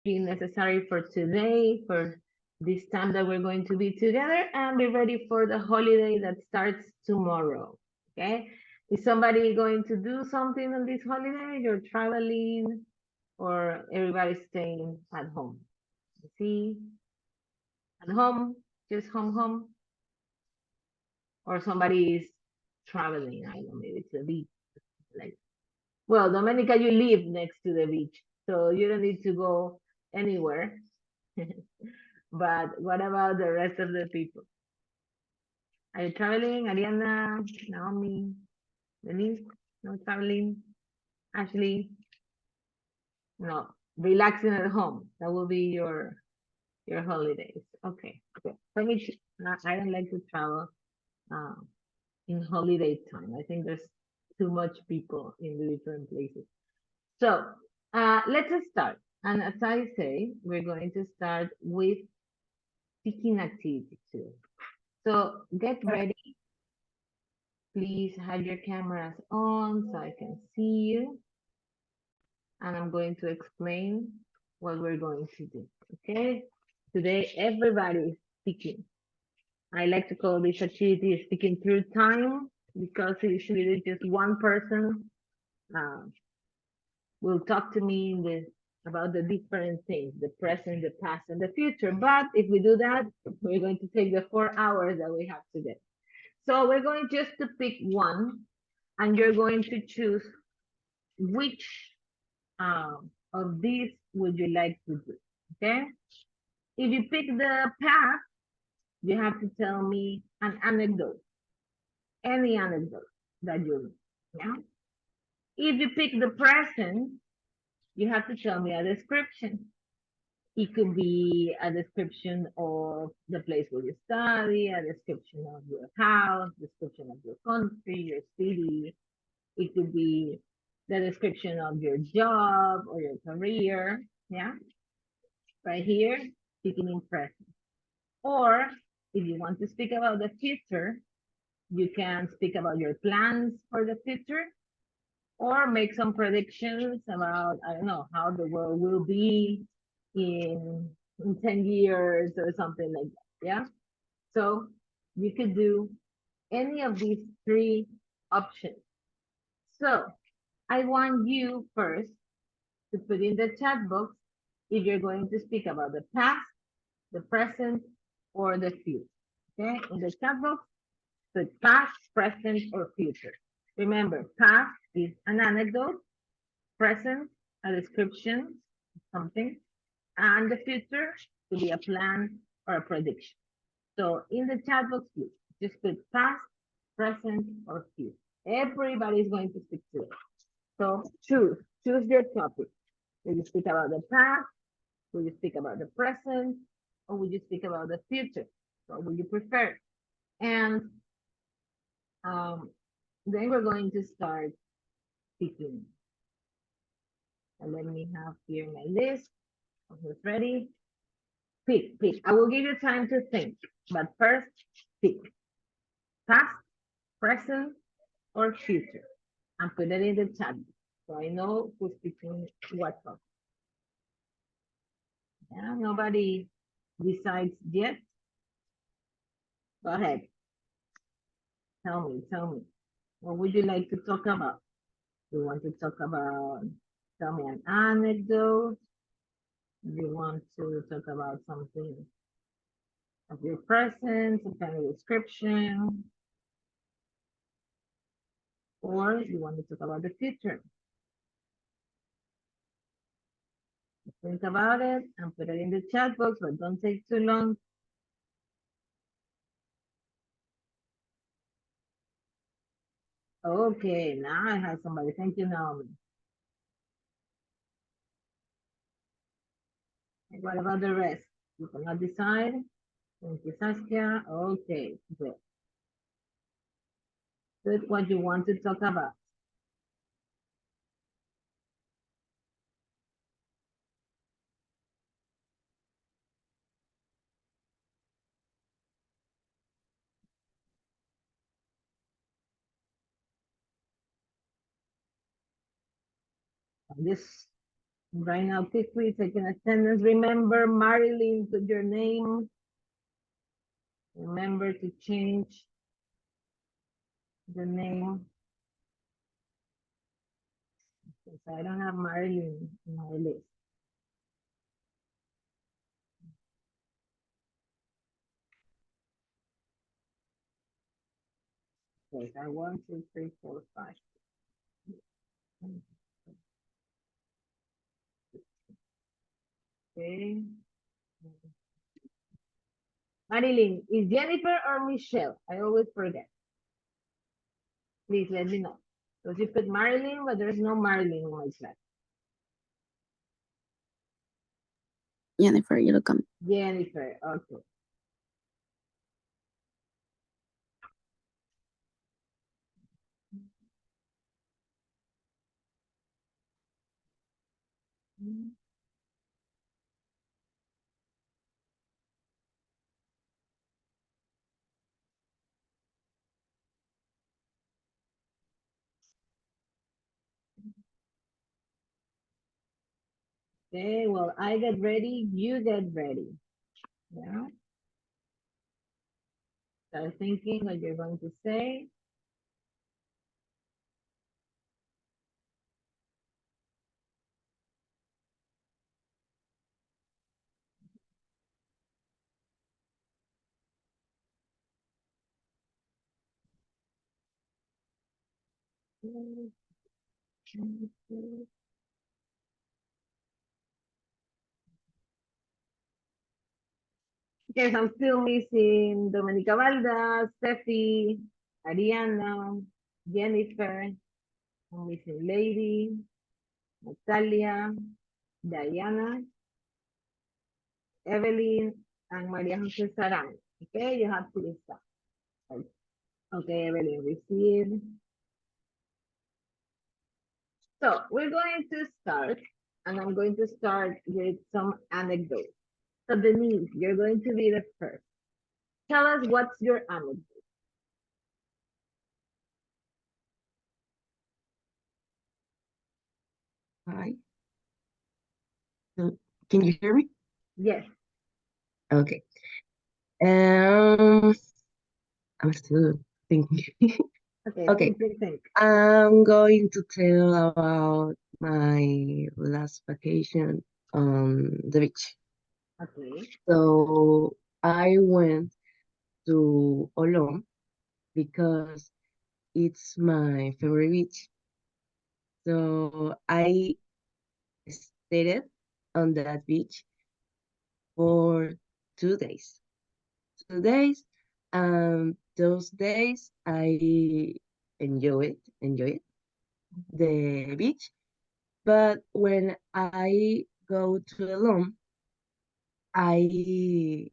be necessary for today, for this time that we're going to be together, and be ready for the holiday that starts tomorrow. Okay? Is somebody going to do something on this holiday? You're traveling, or everybody's staying at home? See, at home, just home, or somebody is traveling. I don't know, maybe it's a beach. Like, well, Dominica, you live next to the beach, so you don't need to go anywhere. But what about the rest of the people? Are you traveling? Ariana, Naomi, Denise? No traveling? Ashley? No. Relaxing at home. That will be your holidays. Okay. Okay. For me, I don't like to travel uh, in holiday time. I think there's too much people in the different places. So let's just start. And as I say, we're going to start with speaking activity too. So get ready. Please have your cameras on so I can see you. And I'm going to explain what we're going to do. Okay? Today, everybody is speaking. I like to call this activity speaking through time because usually just one person uh, will talk to me about the different things, the present, the past, and the future. But if we do that, we're going to take the 4 hours that we have today. So we're going just to pick one, and you're going to choose which of these would you like to do. Okay? If you pick the past, you have to tell me an anecdote, any anecdote that you know. Yeah? If you pick the present, you have to tell me a description. It could be a description of the place where you study, a description of your house, description of your country, your city. It could be the description of your job or your career. Yeah, right here, speaking in present. Or if you want to speak about the future, you can speak about your plans for the future or make some predictions about, I don't know, how the world will be in 10 years or something like that. Yeah. So you could do any of these three options. So I want you first to put in the chat box if you're going to speak about the past, the present, or the future. Okay. In the chat box, put past, present, or future. Remember, past is an anecdote, present, a description, something, and the future to be a plan or a prediction. So in the chat box, please just put past, present, or future. Everybody is going to speak today. So choose your topic. Will you speak about the past? Will you speak about the present? Or will you speak about the future? What would you prefer? And um, then we're going to start speaking. And let me have here my list. Who's ready? Pick. I will give you time to think, but first, pick past, present, or future, and put it in the chat so I know who's picking what topic. Yeah, nobody decides yet. Go ahead. Tell me. What would you like to talk about? You want to talk about, tell me an anecdote. You want to talk about something of your present, some kind of description, or you want to talk about the future. Think about it and put it in the chat box, but don't take too long. Okay, now I have somebody. Thank you, Naomi. What about the rest? You cannot decide. Thank you, Saskia. Okay, good. Put what you want to talk about. This Right now, quickly taking attendance. Remember, Marilyn, put your name. Remember to change the name. Because I don't have Marilyn in my list. Okay, I 1, 2, 3, 4, 5. Okay. Marilyn, is Jennifer or Michelle? I always forget. Please let me know. Because you put Marilyn, but there's no Marilyn in my chat. Jennifer, you look on. Jennifer, okay. Okay, well, I get ready, you get ready. Yeah. Start thinking what you're going to say. Yes, I'm still missing Dominica Valda, Steffi, Ariana, Jennifer, I'm missing Lady, Natalia, Diana, Evelyn, and Maria Jose Saran. Okay, you have to list that. Okay, Evelyn received. So we're going to start, and I'm going to start with some anecdotes. So Denise, you're going to be the first. Tell us what's your anecdote. Hi. Can you hear me? Yes. Okay. Um, I'm still thinking. Okay, Okay. think. I'm going to tell about my last vacation on the beach. Okay. So I went to Olón because it's my favorite beach. So I stayed on that beach for 2 days. 2 days. Those days I enjoy it, the beach. But when I go to alone, I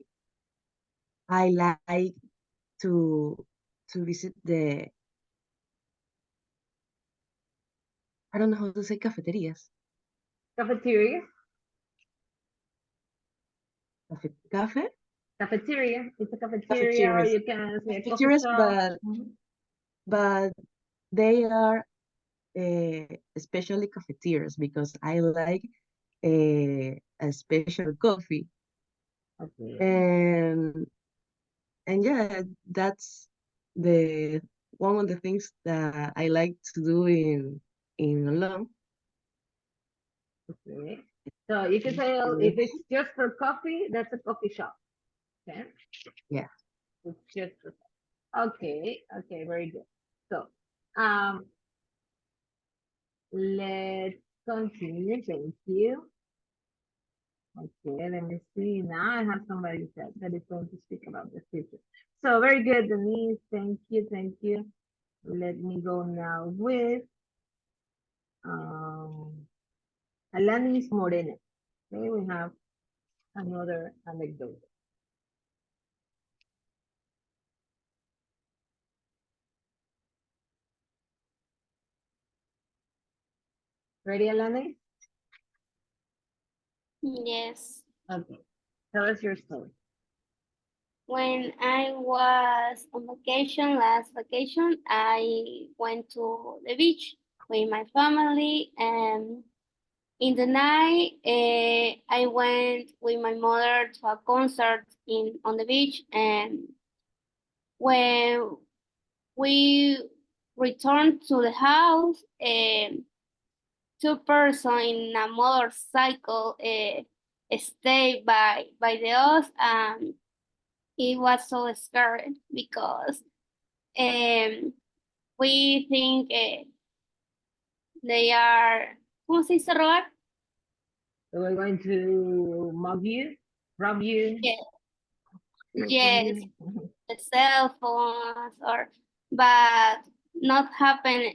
I like to visit the, I don't know how to say, cafeterias. Cafeteria. Cafe? Cafeteria. It's a cafeteria, or Cafeterias. you can say a coffee Cafeterias, shop. but they are especially cafeterias because I like a special coffee. Okay. And yeah, that's the one of the things that I like to do in alone. Okay. So you can say if it's just for coffee, that's a coffee shop. Okay. Yeah. It's just for okay. Okay. Very good. So, um, let's continue. Thank you. Okay, let me see. Now I have somebody that is going to speak about the future. So very good, Denise. Thank you. Thank you. Let me go now with um, Alanis Moreno. Okay, we have another anecdote. Ready, Alanis? Yes. Okay. Tell us your story. When I was on vacation, last vacation, I went to the beach with my family and In the night, I went with my mother to a concert on the beach, and when we returned to the house, two persons in a motorcycle stayed by the us, and it was so scary because we think they are, ¿cómo se dice robar? So we're going to mug you, rob you. Yeah. steal from Yes, you. the cell phones, or but not happen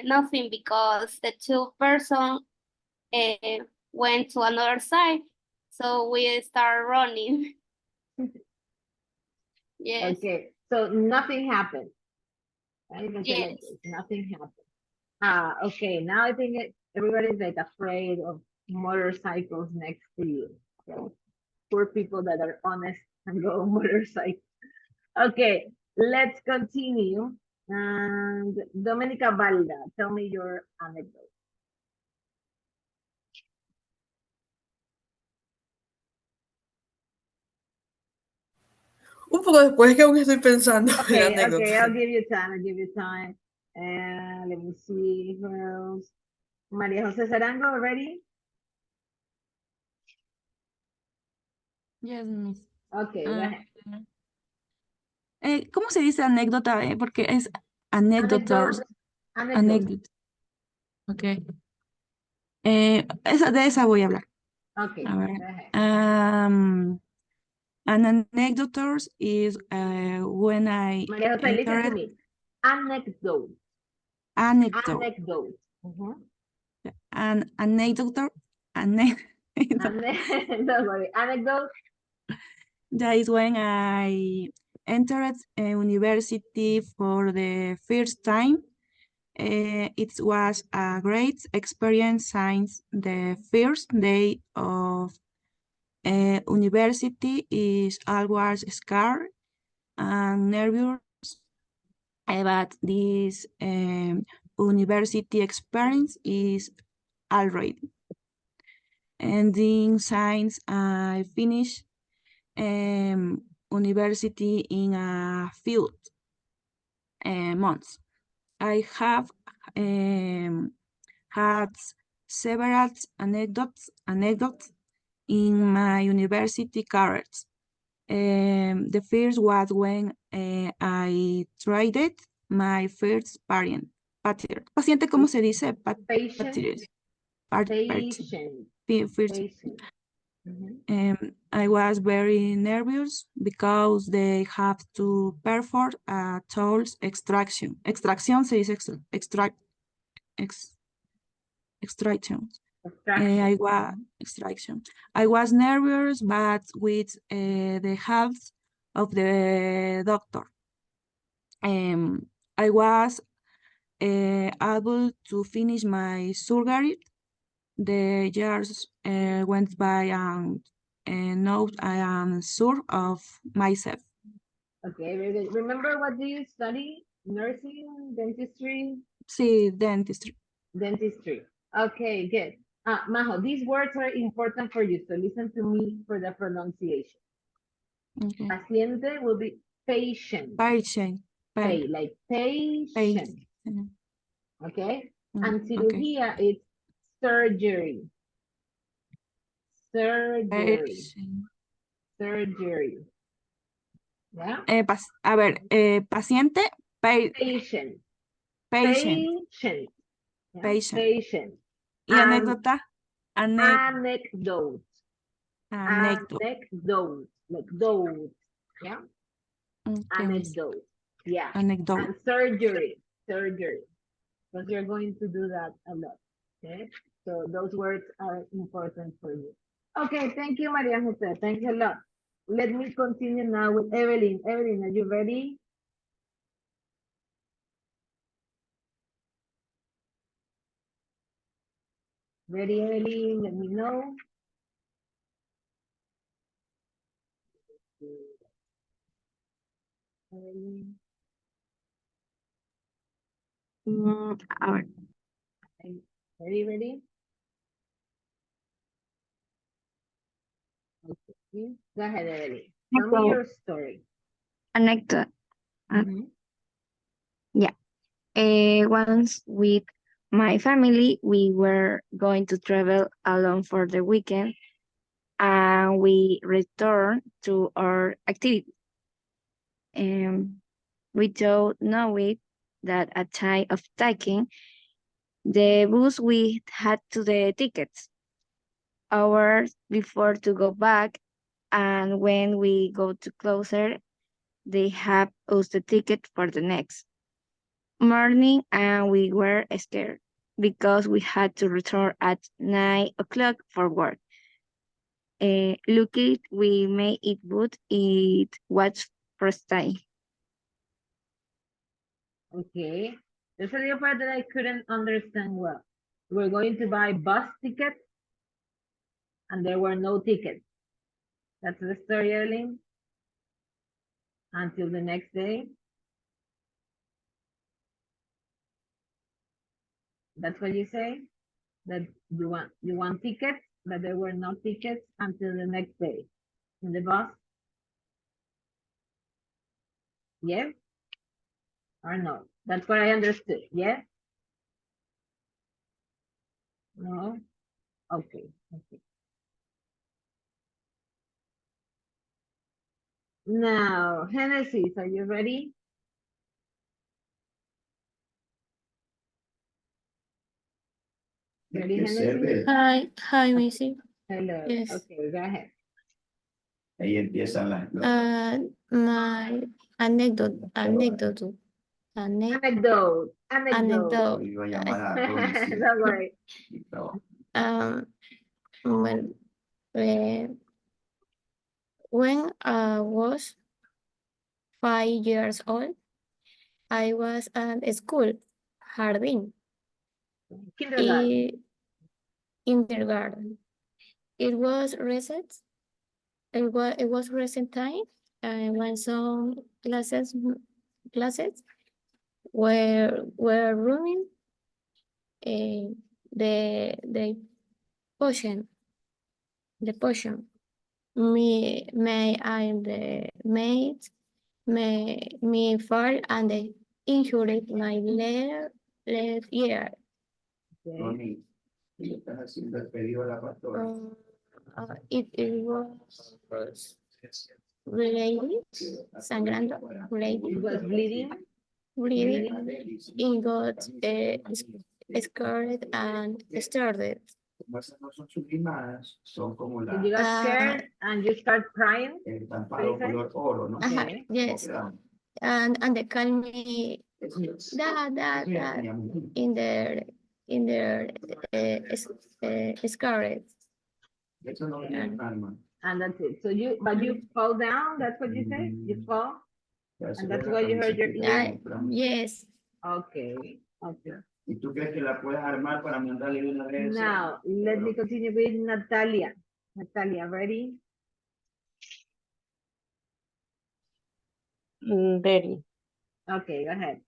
nothing because the two person uh, went to another side, so we start running. Yes, Okay, so nothing happened. Right? You can say like yes, this, nothing happened. Okay, now I think everybody's like afraid of motorcycles next to you. So poor people that are honest and go on motorcycles. Okay, let's continue. And Domenica Valda, tell me your anecdote. Un poco después que aún estoy pensando en la Okay, anécdota. okay, I'll give you time. I'll give you time. And let me see who else. Maria Jose Sarango, ready? Yes, miss. Okay, go Ah, ahead. ¿Cómo se dice anécdota? Porque es anécdotas. Anecdote. Anécdota. Ok. De esa voy a hablar. Okay, A ver. go ahead. An anecdote is when I Maria Jose, listen to entered me. Anecdote. anecdote. Anecdote. Mhm. An anecdote. Anecdote. Don't worry. Anecdote. That is when I entered a university for the first time. It was a great experience since the first day of university is always scared and nervous but this university experience is already. And in science, I finished university in a few months. I have had several anecdotes in my university careers. The first was when I tried my first paciente, ¿cómo se dice? Patient. Patient. First. Patient. Mhm. I was very nervous because they have to perform a tools extraction. Extracción se dice extraction. Abstraction. Extraction. I was nervous, but with the help of the doctor, I was able to finish my surgery. The years went by, and now I am sure of myself. Okay, very good. Remember, what do you study? Nursing, dentistry, See, dentistry. dentistry. Okay, good. Majo, these words are important for you, so listen to me for the pronunciation. Okay. Paciente will be patient. Patient. Pay, like patient. Patient. Okay? Mm, And okay. cirugía is surgery. Surgery. Patient. Surgery. Yeah? A ver, paciente, Patient. patient, Patient. Yeah? patient. Patient. Y anécdota, Anecdote. anecdote. Anecdote. Like those. Yeah? Okay, miss. Anecdote. Yeah. Anecdote. And surgery. Surgery. Because you're going to do that a lot. Okay? So those words are important for you. Okay, thank you, Maria Jose. Thanks a lot. Let me continue now with Evelyn. Evelyn, are you ready? Ready, Evelyn? Let me know. Evelyn. A ver. Ready, ready? Go ahead, Evelyn. Tell me your story. Anecdote. Mhm. Once with my family, we were going to travel alone for the weekend, and we returned to our activity. We don't know it that at time of taking the bus, we had to the tickets hours before to go back, and when we go to closer, they have us the ticket for the next morning, and we were scared because we had to return at 9 o'clock for work. Luckily, we made it, but it was first time. Okay. There's a little part that I couldn't understand well. We're going to buy bus tickets, and there were no tickets. That's the story, Evelyn. Until the next day. That's what you say? That you want tickets, but there were no tickets until the next day in the bus? Yes or no? That's what I understood. Yes? No? Okay. Okay. Now, Genesis, are you ready? Ready, Genesis? Hi, Missy. Hello. Yes. Okay, go ahead. Ahí empiezan las My anécdota. Anecdote. Anecdote. Anecdote. Iba a llamar a la policía. Don't worry. Well, uh, when I was 5 years old, I was at school, Jardín, Kindergarten. kindergarten. It was recent. It was recent time. I went some classes were running the potion the potion. Me and the mate me fall and they injured my left ear. Okay. Tony, le estás haciendo el pedido a la pastora. It was related, sangrando, It related, was bleeding. bleeding. It got scared and started. Como esas no son sublimadas, son como So you la, got scared and you start crying. el estampado Dice? color oro, ¿no? Okay. Yes, Quedamos. and they call me that in their scared. Eso no venía en alma. And that's it. So you fall down, that's what you say? You fall? And that's why you hurt your ear? Yes. Okay. Okay. ¿Y tú crees que la puedes armar para mandarle una vez? Now, let me continue with Natalia. Natalia, ready? Ready. Okay, go ahead.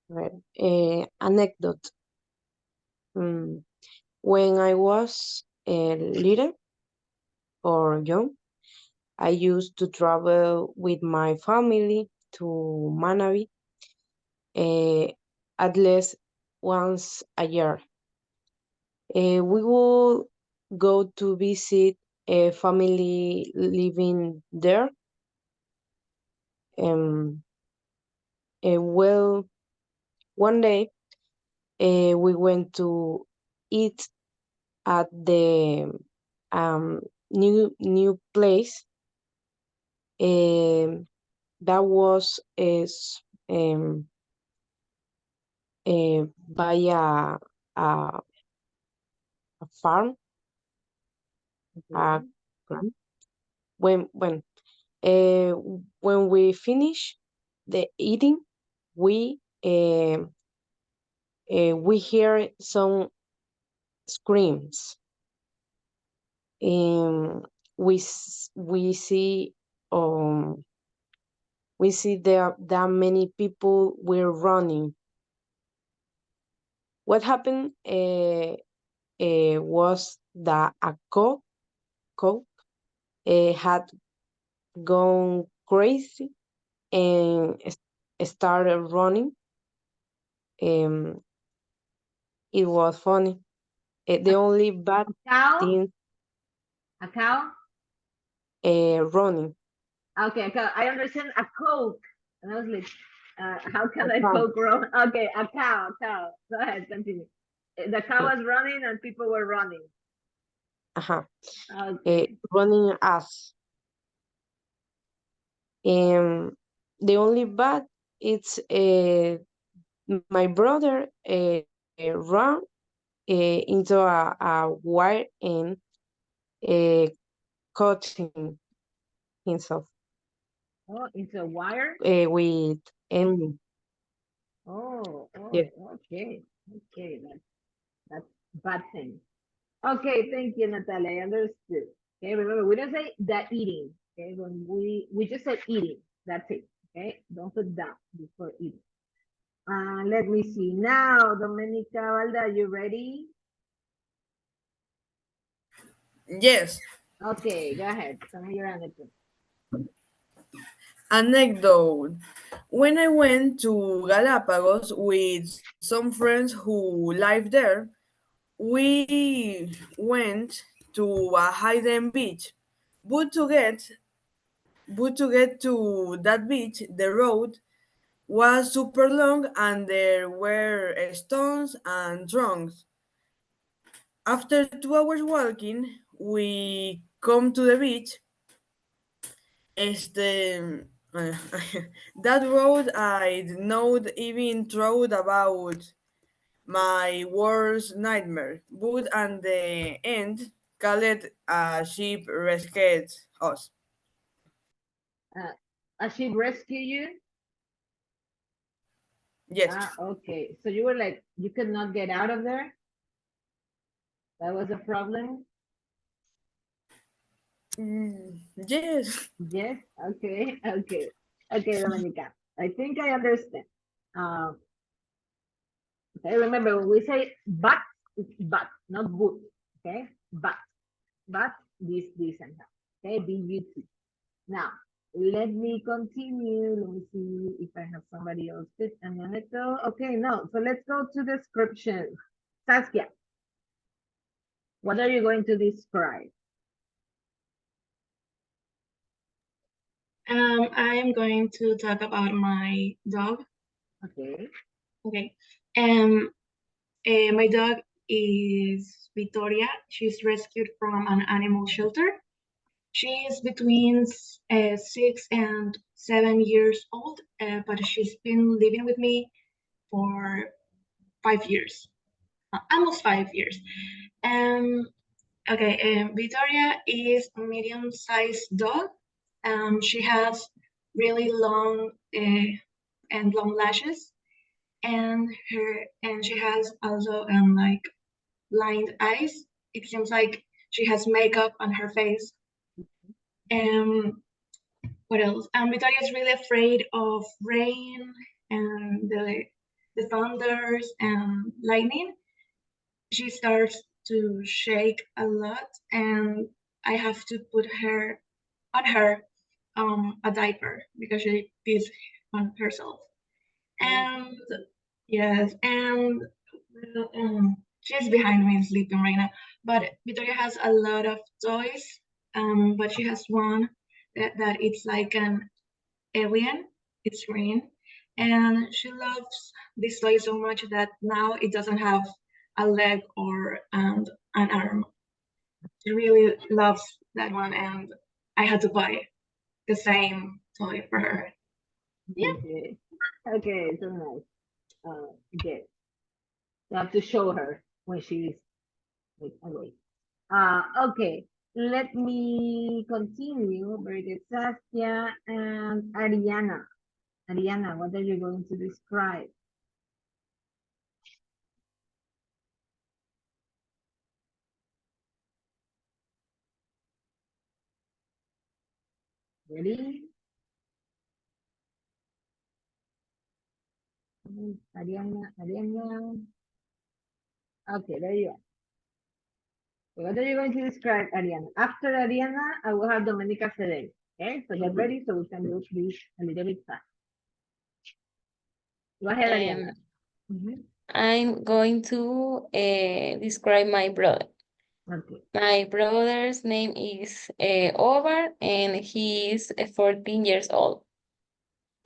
Right. Anecdote. When I was little or young, I used to travel with my family to Manabi at least once a year. We will go to visit a family living there. Well, one day we went to eat at the new place that was by a farm. Okay. When when we finish the eating, we hear some screams. We see that many people were running. What happened was that a cow had gone crazy and started running. Um, it was funny. The only bad Cow? thing, A cow? running. Okay, a cow. I understand a Coke. And I was like, how can a Cow. Coke run? Okay, a cow, cow. Go ahead, continue. The cow was running and people were running. Okay. Running as. The only bad it's my brother ran into a wire and uh, cutting himself Oh, into a wire? with enemy. Oh, Yes. okay. Okay, that's bad thing. Okay, thank you, Natalia. I understood. Okay, remember we don't say that eating. Okay, when we just said eating. That's it. Okay, don't put that before eating. Let me see now, Domenica Valda, are you ready? Yes. Okay, go ahead. Tell me your anecdote. Anecdote. When I went to Galapagos with some friends who live there, we went to a hidden beach. But to get but to get to that beach, the road was super long and there were stones and trunks. After 2 hours walking, we come to the beach. Este, that road I not even thought about my worst nightmare. But at the end, called a ship rescued us. A ship rescue you? Yes. Okay. So you were like, you could not get out of there? That was a problem? Yes. Yes. Okay. Okay. Okay, Domenica. I think I understand. Um, okay, remember when we say but, it's but, not good. Okay? But this and that. Okay, BUT. Now, let me continue. Let me see if I have somebody else fit a minute though. Okay, no. So let's go to description. Saskia, what are you going to describe? I am going to talk about my dog. Okay. Okay. My dog is Victoria. She's rescued from an animal shelter. She is between 6 and 7 years old, but she's been living with me for 5 years, almost 5 years. Victoria is a medium-sized dog. She has really long and long lashes, and she has also like lined eyes. It seems like she has makeup on her face. What else? Victoria is really afraid of rain and the thunders and lightning. She starts to shake a lot, and I have to put her on her a diaper because she pees on herself. And yes, and she's behind me sleeping right now. But Victoria has a lot of toys, but she has one that it's like an alien. It's green, and she loves this toy so much that now it doesn't have a leg or an arm. She really loves that one, and I had to buy the same toy for her. Yeah. Okay. Okay, so nice. Good. You have to show her when she's like awake. Okay. Let me continue. Very good, Saskia and Ariana. Ariana, what are you going to describe? Ready? Ariana, Ariana. Okay, there you are. What are you going to describe, Ariana? After Ariana, I will have Domenica Cedeño. Okay, so get ready so we can do this a little bit fast. Go ahead, Ariana. Mhm. I'm going to describe my brother. Okay. My brother's name is Omar, and he is 14 years old.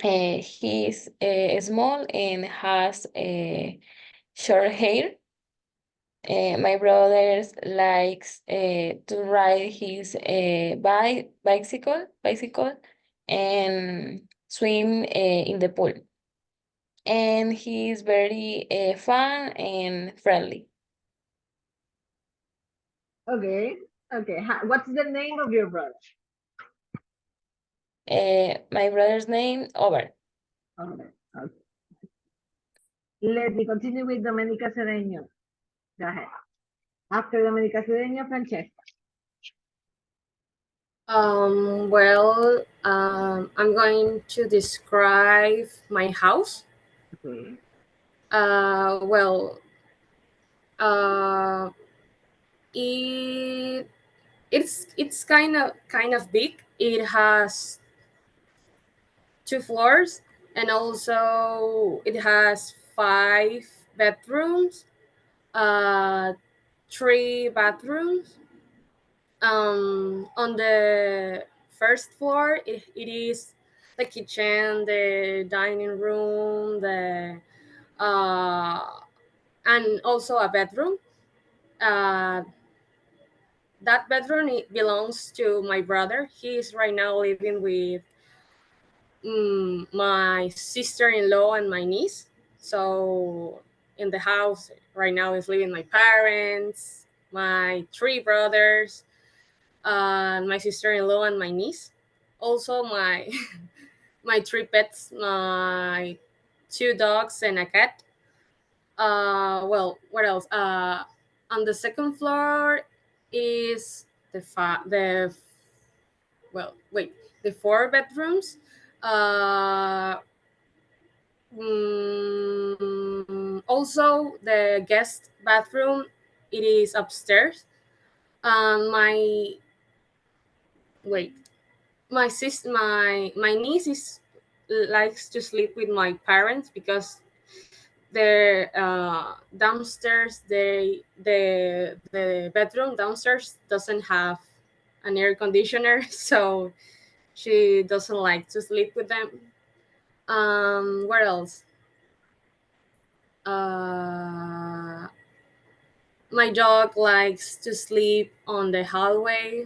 He's small and has short hair. My brother likes to ride his bicycle and swim in the pool. And he's very fun and friendly. Okay. Okay. What's the name of your brother? My brother's name, Over. Okay. Okay. Let me continue with Domenica Cedeño. Go ahead. After Domenica Cedeño, Francesca. I'm going to describe my house. Okay. Uh, well, uh, it it's kind of big. It has 2 floors, and also it has 5 bedrooms, uh, 3 bathrooms. On the first floor, it is the kitchen, the dining room, the uh, and also a bedroom. Uh, that bedroom it belongs to my brother. He is right now living with my sister-in-law and my niece. So in the house right now is living my parents, my 3 brothers, my sister-in-law and my niece. Also my my 3 pets, my 2 dogs and a cat. What else? On the second floor is the 4 bedrooms. Uh, Also, the guest bathroom it is upstairs. My wait, my niece is likes to sleep with my parents because their downstairs the bedroom downstairs doesn't have an air conditioner, so she doesn't like to sleep with them. What else? uh my dog likes to sleep on the hallway.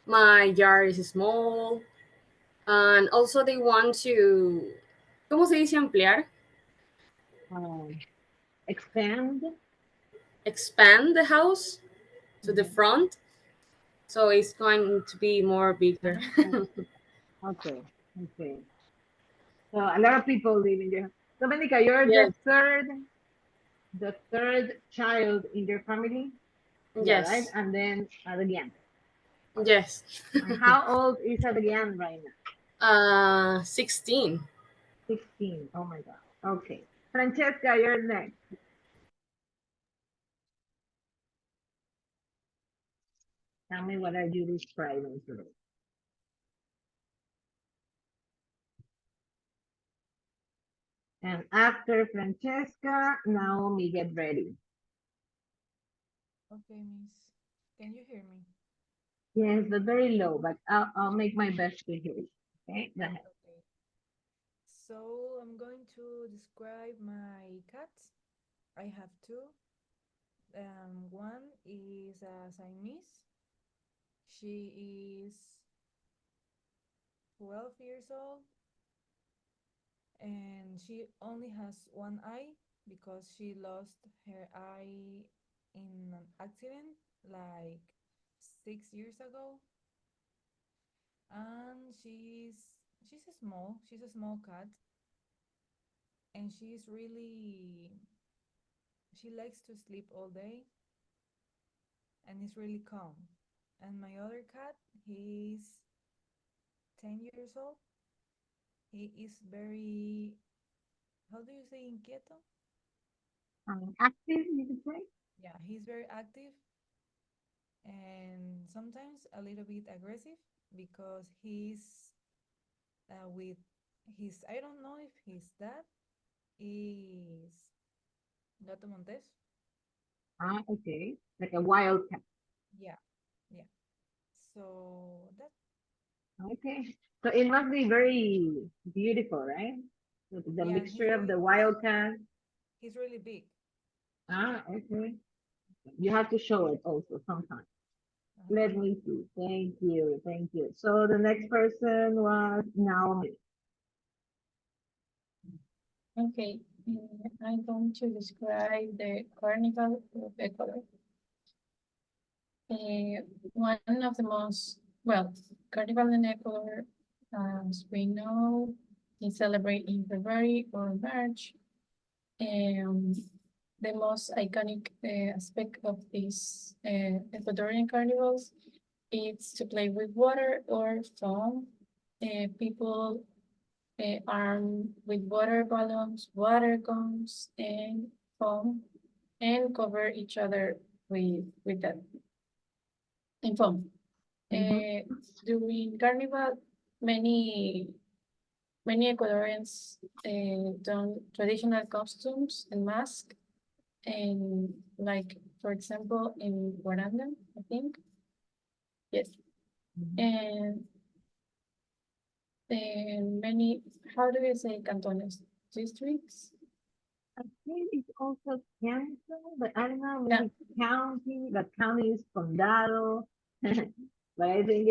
My yard is small, and also they want to, ¿cómo se dice ampliar? Expand. Expand the house to the front, so it's going to be more bigger. Okay. Okay. So a lot of people live in your. Domenica, you're Yes. the third child in your family. Yeah, right. Yes. And then Adrian. Yes. And how old is Adrian right now? 16. 16. Oh my God. Okay. Francesca, you're next. Tell me what are you describing today? And after Francesca, Naomi, get ready. Okay, Miss. Can you hear me? Yes, but very low, but I'll make my best to hear you. Okay, go ahead. Okay. So I'm going to describe my cats. I have two. One is a Siamese. She is 12 years old and she only has one eye because she lost her eye in an accident like 6 years ago. And she's a small cat, and she likes to sleep all day and is really calm. And my other cat, he's 10 years old. He is very, how do you say inquieto? Active, you could say? Yeah, he's very active and sometimes a little bit aggressive because he's with his, I don't know if his dad is Gato Montes. Ah, okay. Like a wildcat. Yeah, yeah. So that, Okay. So it must be very beautiful, right? The yeah, and mixture of the wildcat. he's really big. Ah, okay. You have to show it also sometime. Let me see. Thank you. Thank you. So the next person was Naomi. Okay, I'm going to describe the Carnival of Ecuador. One of the most, well, Carnival in Ecuador, as we know, is celebrated in February or March. And the most iconic aspect of these Ecuadorian carnivals is to play with water or foam. People armed with water balloons, water guns, and foam, and cover each other with that in foam. During Carnival, many Ecuadorians don traditional costumes and masks, and like for example in Guaranda, I think, yes, and many, how do you say cantones, districts? I think it's also canton, but I don't know, maybe county, but county is condado. But I think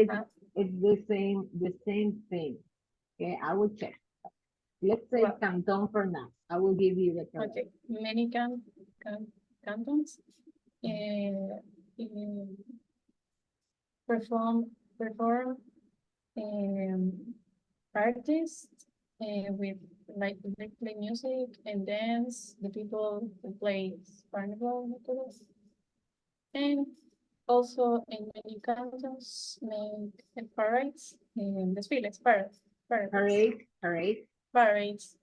it's the same thing. Okay, I will check. Let's say canton for now. I will give you the correct. Okay, many cantons perform artists with like they play music and dance. The people who play carnival methods, and also in many cantons make parades and desfiles, parades,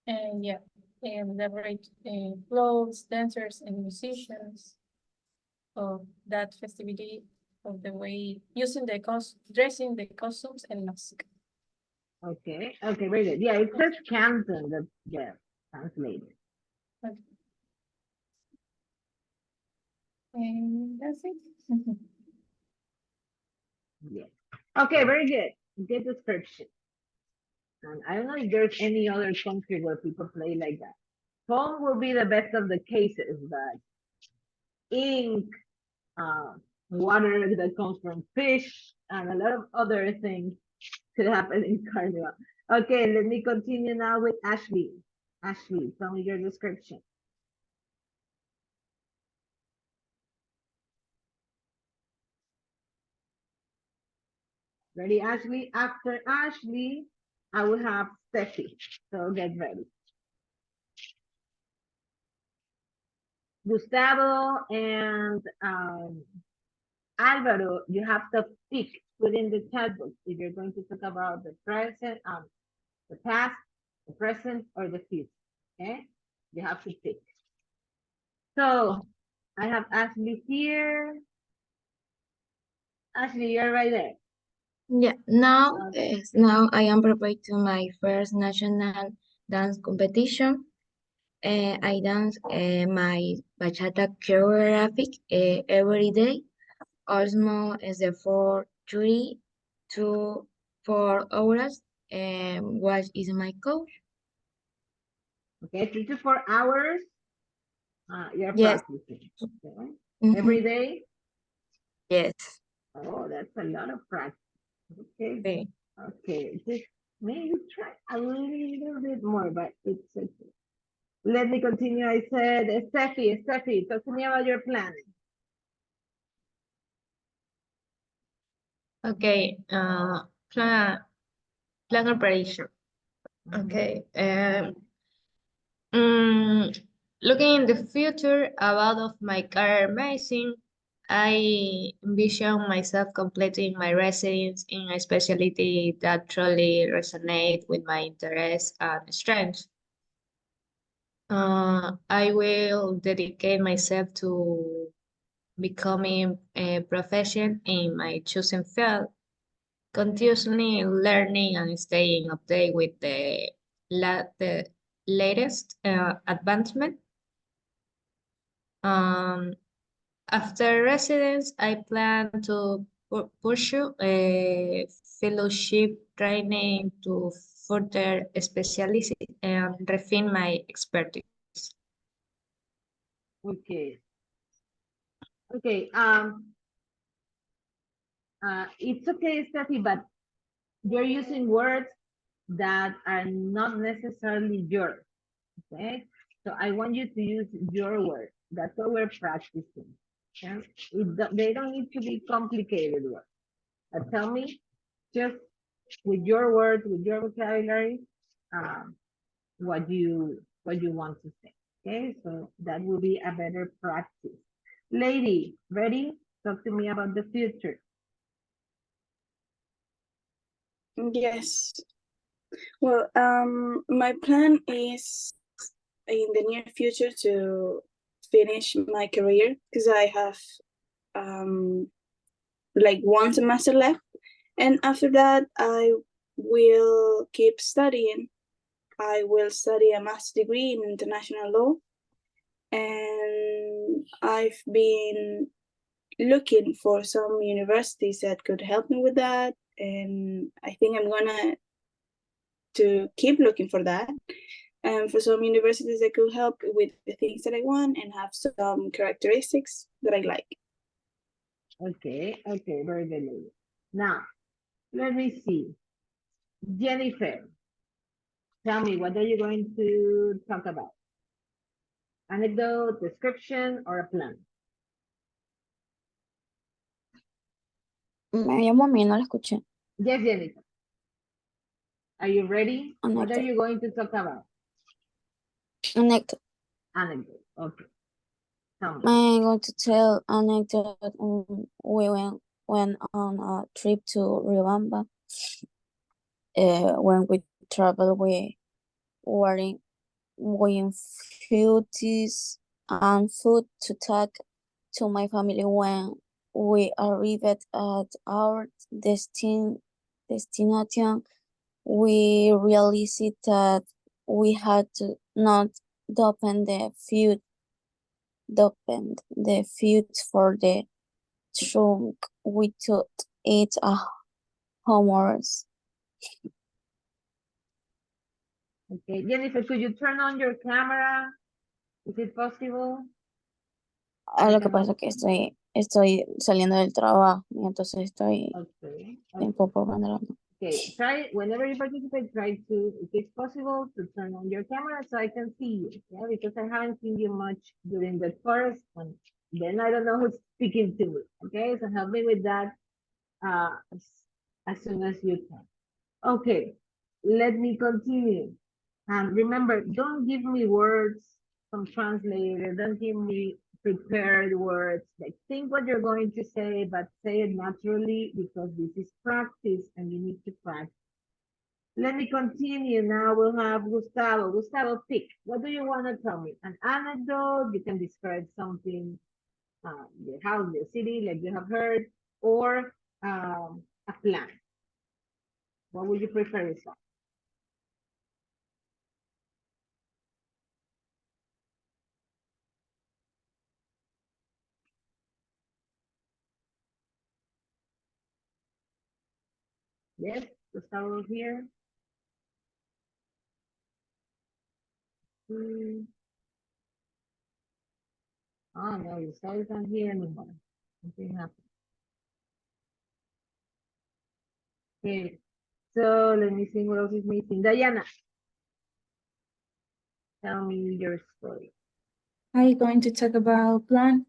and yeah, and elaborate clothes, dancers, and musicians of that festivity of the way using the dressing the costumes and mask. Okay, okay, very good. Yeah, it says canton, that yeah, translated. Okay. And that's it. Yeah. Okay, very good. Good description. And I don't know if there's any other country where people play like that. Foam will be the best of the cases, but ink, uh, water that comes from fish, and a lot of other things could happen in Carnival. Okay, let me continue now with Ashley. Ashley, tell me your description. Ready, Ashley? After Ashley, I will have Steffi. So get ready. Gustavo and Alvaro, you have to pick within the chat box if you're going to talk about the present, the past, the present, or the future. Okay, you have to pick. So I have Ashley here. Ashley, you're right there. Yeah, now I am prepared to my first national dance competition. I dance my bachata choreographic every day, almost for 3 to 4 hours. What is my coach? Okay, 3 to 4 hours. You're Yes. practicing. Okay. Mhm. Every day. Yes. Oh, that's a lot of practice. Okay. Okay. Okay. Just maybe try a little bit more, but it's okay. Let me continue. I said, Steffi, talk to me about your plan. Okay, plan operation. Okay, looking in the future about of my career medicine, I envision myself completing my residence in a specialty that truly resonate with my interests and strengths. I will dedicate myself to becoming a profession in my chosen field, continuously learning and staying updated with the latest advancement. After residence, I plan to pursue a fellowship training to further specialize and refine my expertise. Okay. Okay. It's okay, Steffi, but you're using words that are not necessarily yours. Okay. So I want you to use your words. That's what we're practicing. Okay? They don't need to be complicated words. Tell me just with your words, with your vocabulary, what you want to say. Okay, so that will be a better practice. Lady, ready? Talk to me about the future. Yes. Well, my plan is in the near future to finish my career because I have like one semester left, and after that I will keep studying. I will study a master's degree in international law, and I've been looking for some universities that could help me with that, and I think I'm gonna to keep looking for that, and for some universities that could help with the things that I want and have some characteristics that I like. Okay, okay, very good, lady. Now, let me see. Jennifer, tell me, what are you going to talk about? Anecdote, description, or a plan? Me llamó a mí, no la escuché. Yes, Jennifer. Are you ready? What are Anecdote. you going to talk about? Anecdote. Anecdote, okay. Tell me. I'm going to tell anecdote. We went on a trip to Riobamba. When we traveled, we were in foodies and food to take to my family. When we arrived at our destination, we realized that we had to not open the food for the trunk. We took it homewards. Okay, Jennifer, could you turn on your camera? Is it possible? Lo que pasa es que estoy saliendo del trabajo y entonces estoy Okay. un poco generando. Okay, try whenever you participate, try to, if it's possible, to turn on your camera so I can see you. Yeah, because I haven't seen you much during the course, and then I don't know who's speaking to me. Okay, so help me with that as soon as you can. Okay, let me continue. And remember, don't give me words from translator. Don't give me prepared words. Like, think what you're going to say, but say it naturally because this is practice and you need to practice. Let me continue. Now we'll have Gustavo. Gustavo, pick. What do you want to tell me? An anecdote? You can describe something, your house, your city, like you have heard, or a plan. What would you prefer yourself? Yes, Gustavo here. Oh no, Gustavo's not here anymore. Something happened. Okay, so let me see what else is missing. Diana, tell me your story. I'm going to talk about plan.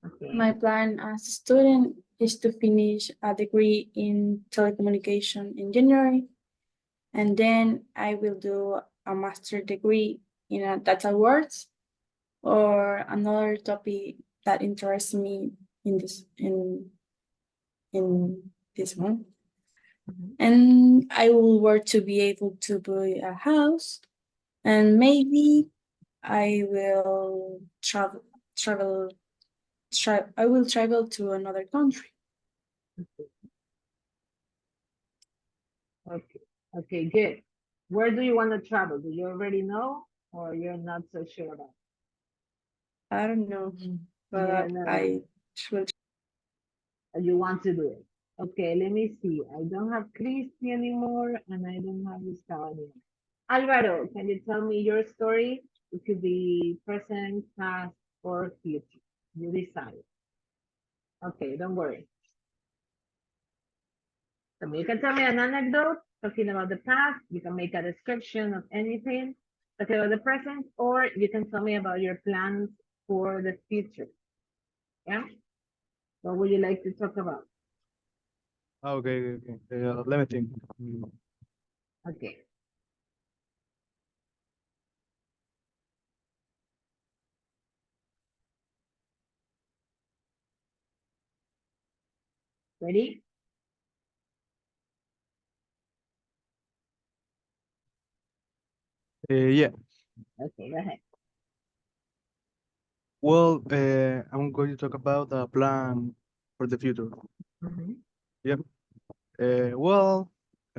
Okay. My plan as a student is to finish a degree in telecommunication in January, and then I will do a master degree in a data works or another topic that interests me in this one. And I will work to be able to buy a house, and maybe I will travel travel to another country. Okay. Okay, good. Where do you want to travel? Do you already know or you're not so sure about? I don't know, but Yeah, no. I will. You want to do it. Okay, let me see. I don't have Christy anymore and I don't have Gustavo anymore. Alvaro, can you tell me your story? It could be present, past, or future. You decide. Okay, don't worry. So you can tell me an anecdote talking about the past. You can make a description of anything talking about the present, or you can tell me about your plans for the future. Yeah? What would you like to talk about? Okay, let me think. Okay. Ready? Yeah. Okay, go ahead. Well, I'm going to talk about a plan for the future. Mhm. Yep. Well,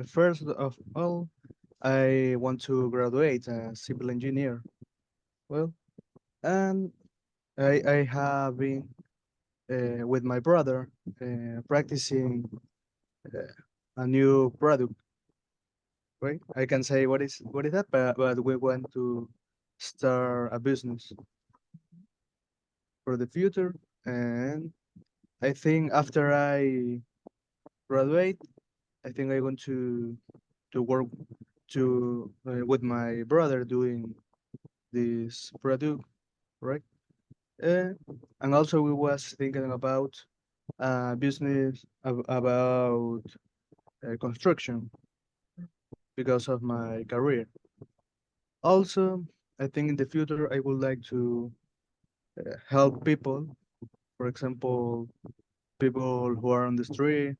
first of all, I want to graduate as civil engineer. Well, and I have been with my brother practicing uh, a new product. Right? I can say what is that, but we want to start a business for the future, and I think after I graduate, I think I want to work to with my brother doing this product, right? Uh, and also we was thinking about business about construction because of my career. Also, I think in the future I would like to help people. For example, people who are on the street,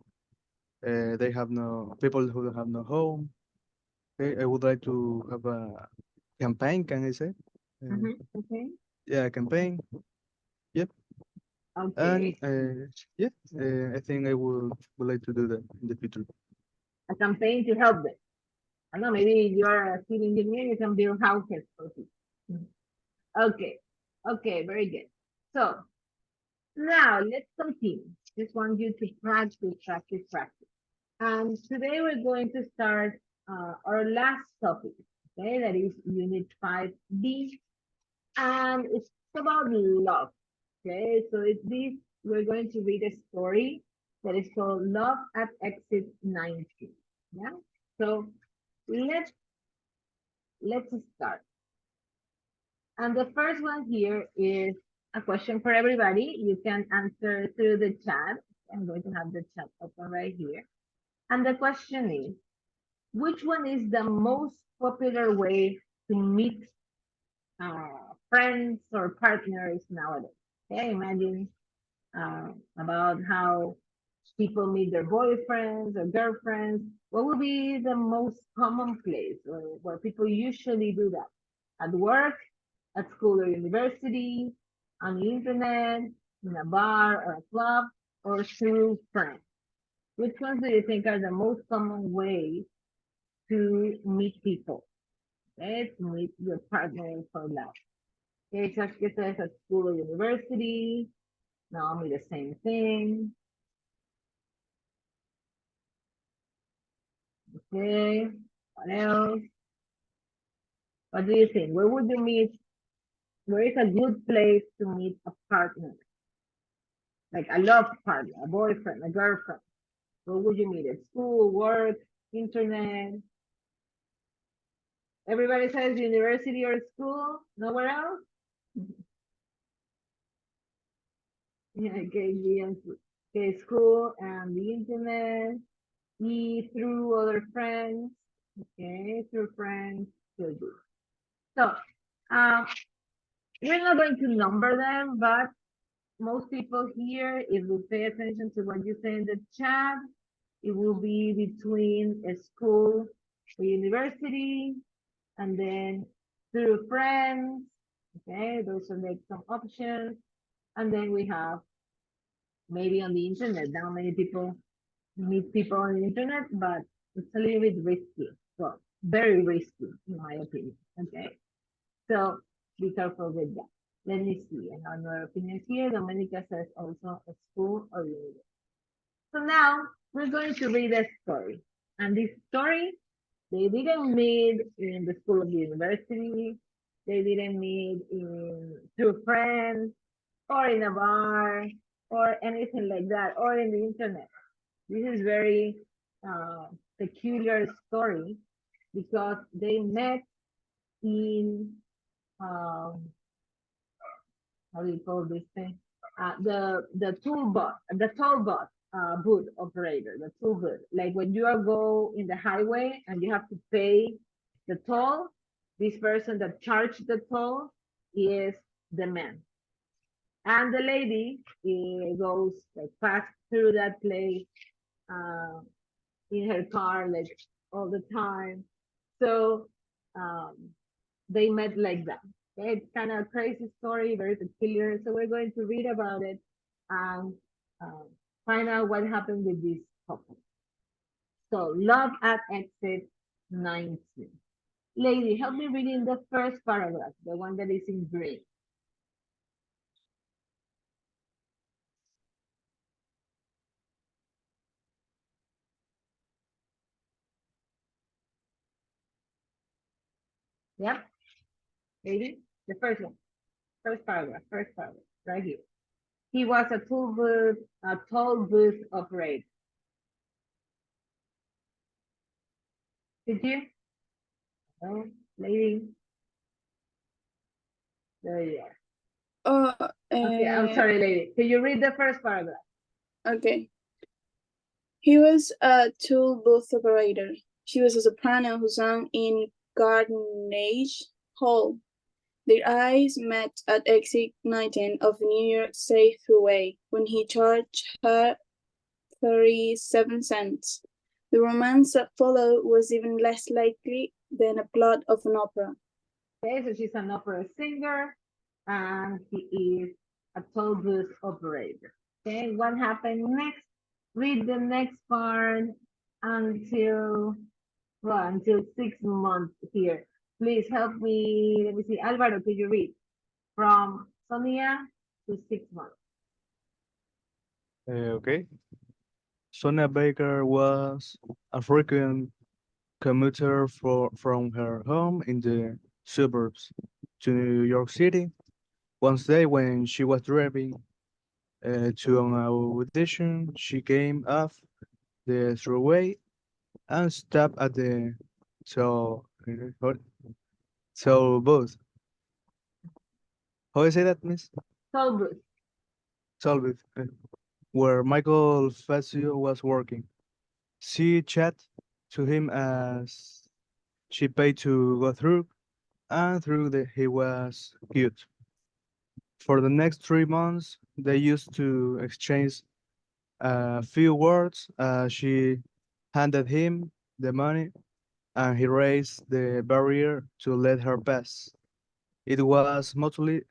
they have no people who have no home. Okay, I would like to have a campaign. Can I say? Okay. Yeah, campaign. Yep. And Okay. yeah, I think I would like to do that in the future. A campaign to help them. I don't know, maybe you're a civil engineer, you can build houses for people. Mhm. Okay. Okay, very good. So now let's continue. Just want you to practice, practice, practice. And today we're going to start our last topic, okay, that is Unit 5B, and it's about love, okay? So it's this, we're going to read a story that is called Love at Exit 19, yeah? So let's start. And the first one here is a question for everybody. You can answer through the chat. I'm going to have the chat open right here. And the question is, which one is the most popular way to meet friends or partners nowadays? Okay, imagine about how people meet their boyfriends or girlfriends. What would be the most common place or where people usually do that? At work, at school or university, on the internet, in a bar or a club, or through friends? Which ones do you think are the most common ways to meet people? Okay, to meet your partner for love. Okay, just get this at school or university. Normally the same thing. Okay, what else? What do you think? Where would you meet? Where is a good place to meet a partner? Like a love partner, a boyfriend, a girlfriend. Where would you meet? At school, work, internet? Everybody says university or school. Nowhere else? Yeah, okay, okay, school and the internet. E through other friends. Okay, through friends. Good. So, um, we're not going to number them, but most people here, if we pay attention to what you say in the chat, it will be between a school or university, and then through friends. Okay, those are like some options. And then we have maybe on the internet. Now many people meet people on the internet, but it's a little bit risky. Well, very risky, in my opinion. Okay, so be careful with that. Let me see another opinion here. Dominica says also a school or university. So now we're going to read a story, and this story they didn't meet in the school of the university. They didn't meet in through friends or in a bar or anything like that or in the internet. This is very peculiar story because they met in how do you call this thing? The toll bus booth operator, the toll booth. Like when you are go in the highway and you have to pay the toll, this person that charged the toll is the man. And the lady goes like fast through that place uh, in her car like all the time. So um, they met like that. Okay? It's kind of a crazy story, very peculiar. So we're going to read about it and um, find out what happened with this couple. So love at exit 19. Lady, help me reading the first paragraph, the one that is in green. Yep, lady, the first one, first paragraph, right here. He was a toll booth operator. Did you? Oh, lady. There you are. Okay, I'm sorry, lady. Can you read the first paragraph? Okay. He was a tool booth operator. She was a soprano who sang in Carnegie Hall. Their eyes met at exit 19 of New York State Thruway when he charged her 37 cents. The romance that followed was even less likely than a plot of an opera. Okay, so she's an opera singer and he is a toll booth operator. Okay, what happened next? Read the next part until 6 months here. Please help me. Let me see. Alvaro, could you read from Sonia to 6 months? Okay. Sonia Baker was a frequent commuter from her home in the suburbs to New York City. One day, when she was driving to an audition, she came off the throughway and stopped at the toll booth. How do you say that, Miss? Toll booth. Toll booth, where Michael Fazio was working. She chatted to him as she paid to go through, and through he was cute. For the next 3 months, they used to exchange a few words. She handed him the money, and he raised the barrier to let her pass. It was mostly,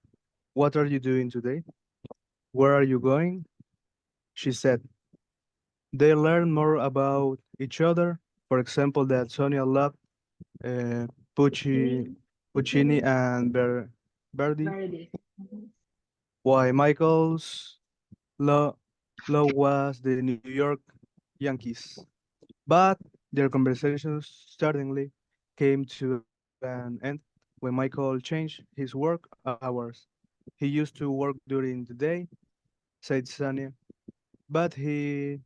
"What are you doing today? Where are you going?" she said. They learned more about each other. For example, that Sonia loved uh, Puccini and Verdi, Verdi. Mhm. while Michael's love was the New York Yankees. But their conversations certainly came to an end when Michael changed his work hours. He used to work during the day, said Sonia, but he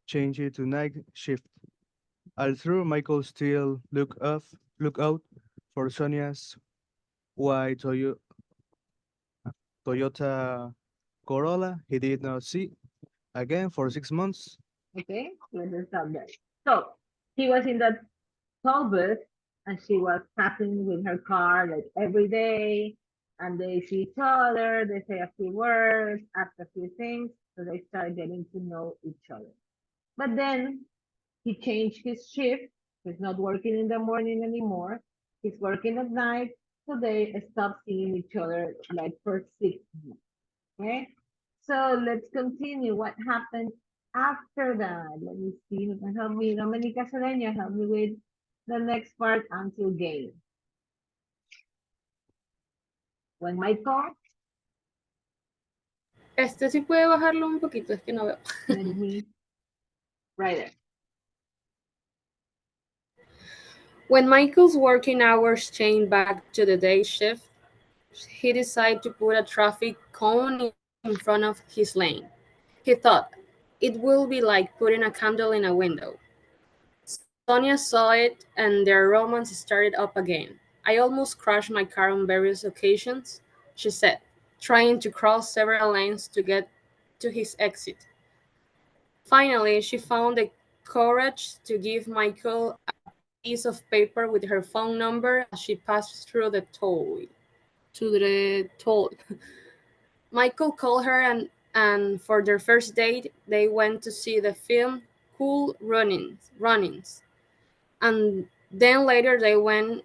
changed it to night shift. Although Michael still look out for Sonia's white Toyota Corolla, he did not see again for 6 months. Okay, let's stop there. So he was in the toll booth and she was passing with her car like every day and they see each other, they say a few words, ask a few things, so they start getting to know each other. But then he changed his shift. He's not working in the morning anymore. He's working at night. So they stop seeing each other like for 6 months. Okay. So let's continue. What happened after that? Let me see who can help me. Dominica Serena, help me with the next part until game. When Michael, Este sí puede bajarlo un poquito, es que no veo. let me write it. When Michael's working hours changed back to the day shift, he decided to put a traffic cone in front of his lane. He thought it will be like putting a candle in a window. Sonia saw it and their romance started up again. I almost crashed my car on various occasions, she said, trying to cross several lanes to get to his exit. Finally, she found the courage to give Michael a piece of paper with her phone number as she passed through the toll. Michael called her and for their first date, they went to see the film Cool Runnings. And then later they went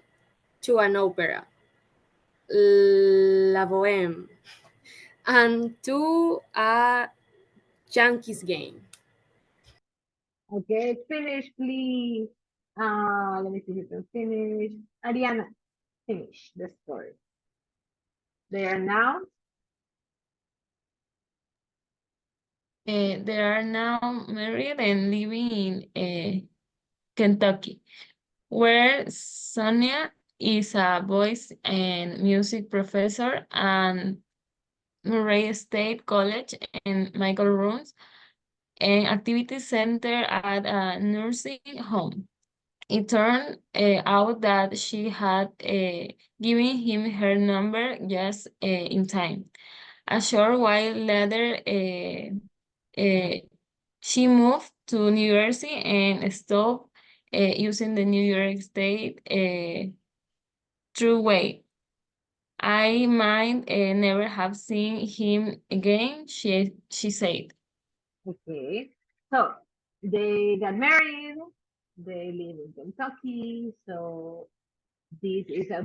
to an opera, La Boheme, and to a Yankees game. Okay, finish, please. Let me see if you can finish. Ariana, finish the story. They are now. They are now married and living in Kentucky, where Sonia is a voice and music professor and Murray State College, and Michael runs an activity center at a nursing home. It turned out that she had given him her number just in time. A short while later, she moved to New Jersey and stopped using the New York State Thruway. I might never have seen him again, she said. Okay, so they got married. They live in Kentucky. So this is a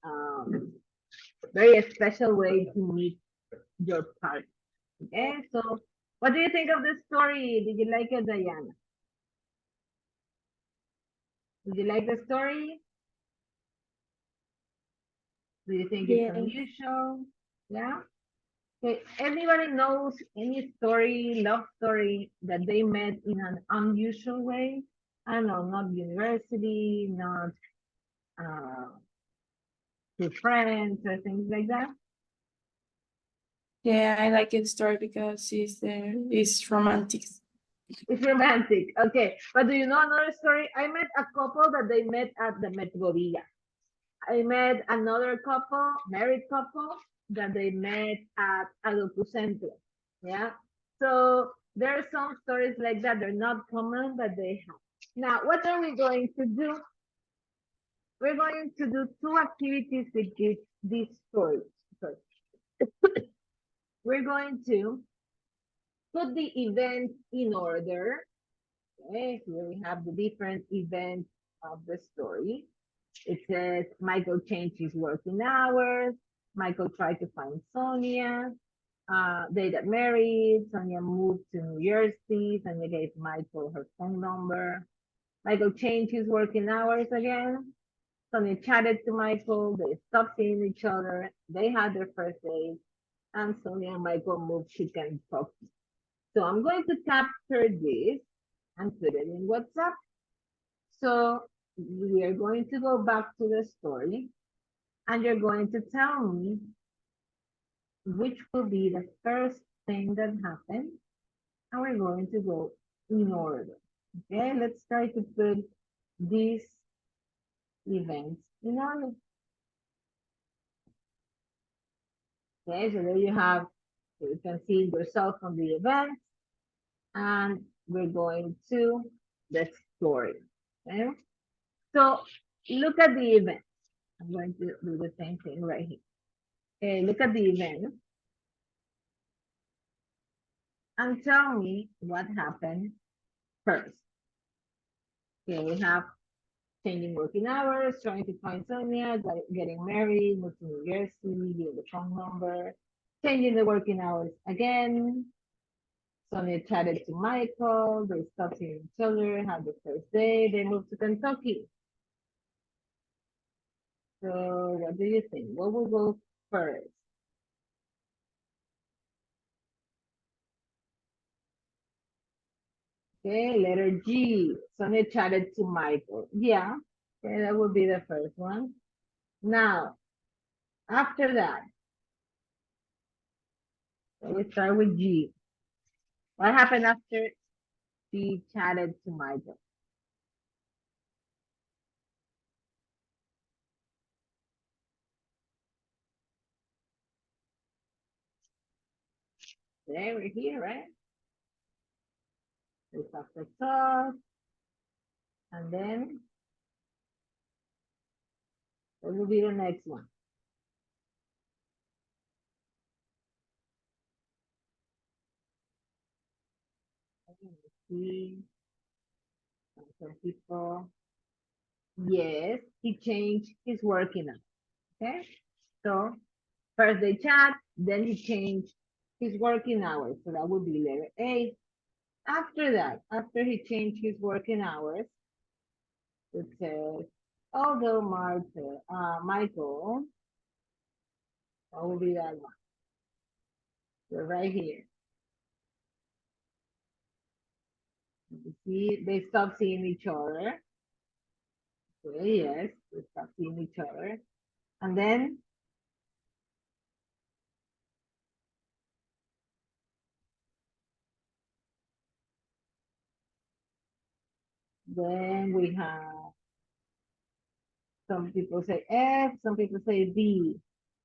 um, very special way to meet your partner. Okay, so what do you think of the story? Did you like it, Diana? Did you like the story? Do you think it's Yeah. unusual? Yeah. Okay. Everybody knows any story, love story that they met in an unusual way. I don't know, not university, not uh, with friends or things like that. Yeah, I like the story because it's romantic. It's romantic. Okay. But do you know another story? I met a couple that they met at the Metrovilla. I met another couple, married couple, that they met at Adulto Centro. Yeah. So there are some stories like that. They're not common, but they have. Now, what are we going to do? We're going to do two activities with these stories. So we're going to put the events in order. Okay, here we have the different events of the story. It says Michael changed his working hours. Michael tried to find Sonia. They got married. Sonia moved to New Jersey. Sonia gave Michael her phone number. Michael changed his working hours again. Sonia chatted to Michael. They stopped seeing each other. They had their first date. And Sonia and Michael moved to Kentucky. So I'm going to capture this and put it in WhatsApp. So we are going to go back to the story and you're going to tell me which will be the first thing that happened and we're going to go in order. Okay, let's try to put these events in order. Okay, so there you have, you can see yourself on the event and we're going to the story. Okay, so look at the event. I'm going to do the same thing right here. Okay, look at the event and tell me what happened first. Okay, we have changing working hours, trying to find Sonia, getting married, moving to New Jersey, getting the phone number. changing the working hours again. Sonia chatted to Michael. They stopped seeing each other, had the first day. They moved to Kentucky. So what do you think? What will go first? Okay, letter G. Sonia chatted to Michael. Yeah, okay, that would be the first one. Now, after that, we start with G. What happened after she chatted to Michael? Okay, we're here, right? We stop the talk. And then, what will be the next one? See, some people. Yes, he changed his working hours. Okay, so first they chat, then he changed his working hours. So that would be letter A. After that, after he changed his working hours, it says, although Michael, what will be that one? So right here. You see, they stop seeing each other. Okay, yes, they stop seeing each other. And then we have some people say F, some people say B.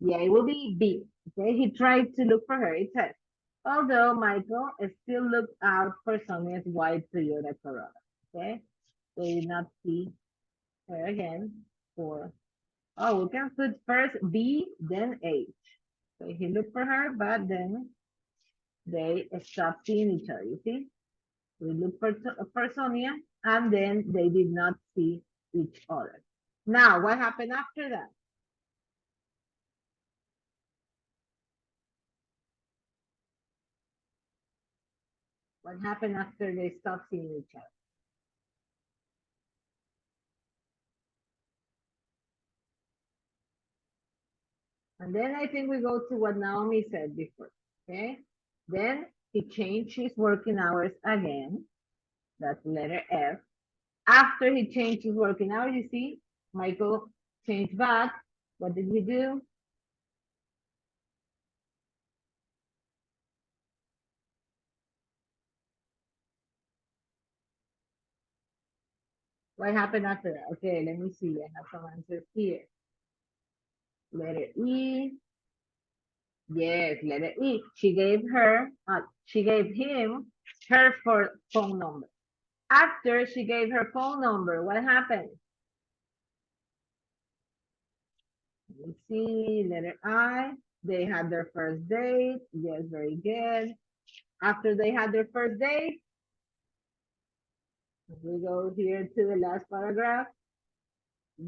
Yeah, it will be B. Okay, he tried to look for her. It says, although Michael still looked out for Sonia's white Toyota Corolla. Okay, they did not see her again for, oh, we can put first B, then H. So he looked for her, but then they stopped seeing each other, you see? We looked for Sonia, and then they did not see each other. Now, what happened after that? What happened after they stopped seeing each other? And then I think we go to what Naomi said before, okay? Then he changed his working hours again. That's letter F. After he changed his working hours, you see, Michael changed back. What did he do? What happened after that? Okay, let me see. I have some answers here. Letter E. Yes, letter E. She gave him her phone number. After she gave her phone number, what happened? Let me see, letter I. They had their first date. Yes, very good. After they had their first date, we go here to the last paragraph.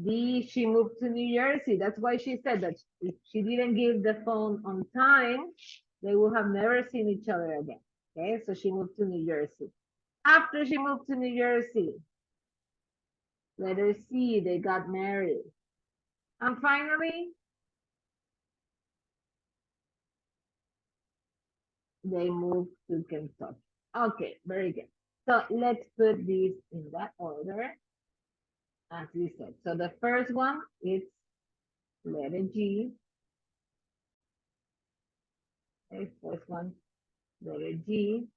D, she moved to New Jersey. That's why she said that if she didn't give the phone on time, they would have never seen each other again. Okay, so she moved to New Jersey. After she moved to New Jersey, letter C, they got married. And finally, they moved to Kentucky. Okay, very good. So let's put these in that order, as we said. So the first one is letter G. Okay, first one, letter G.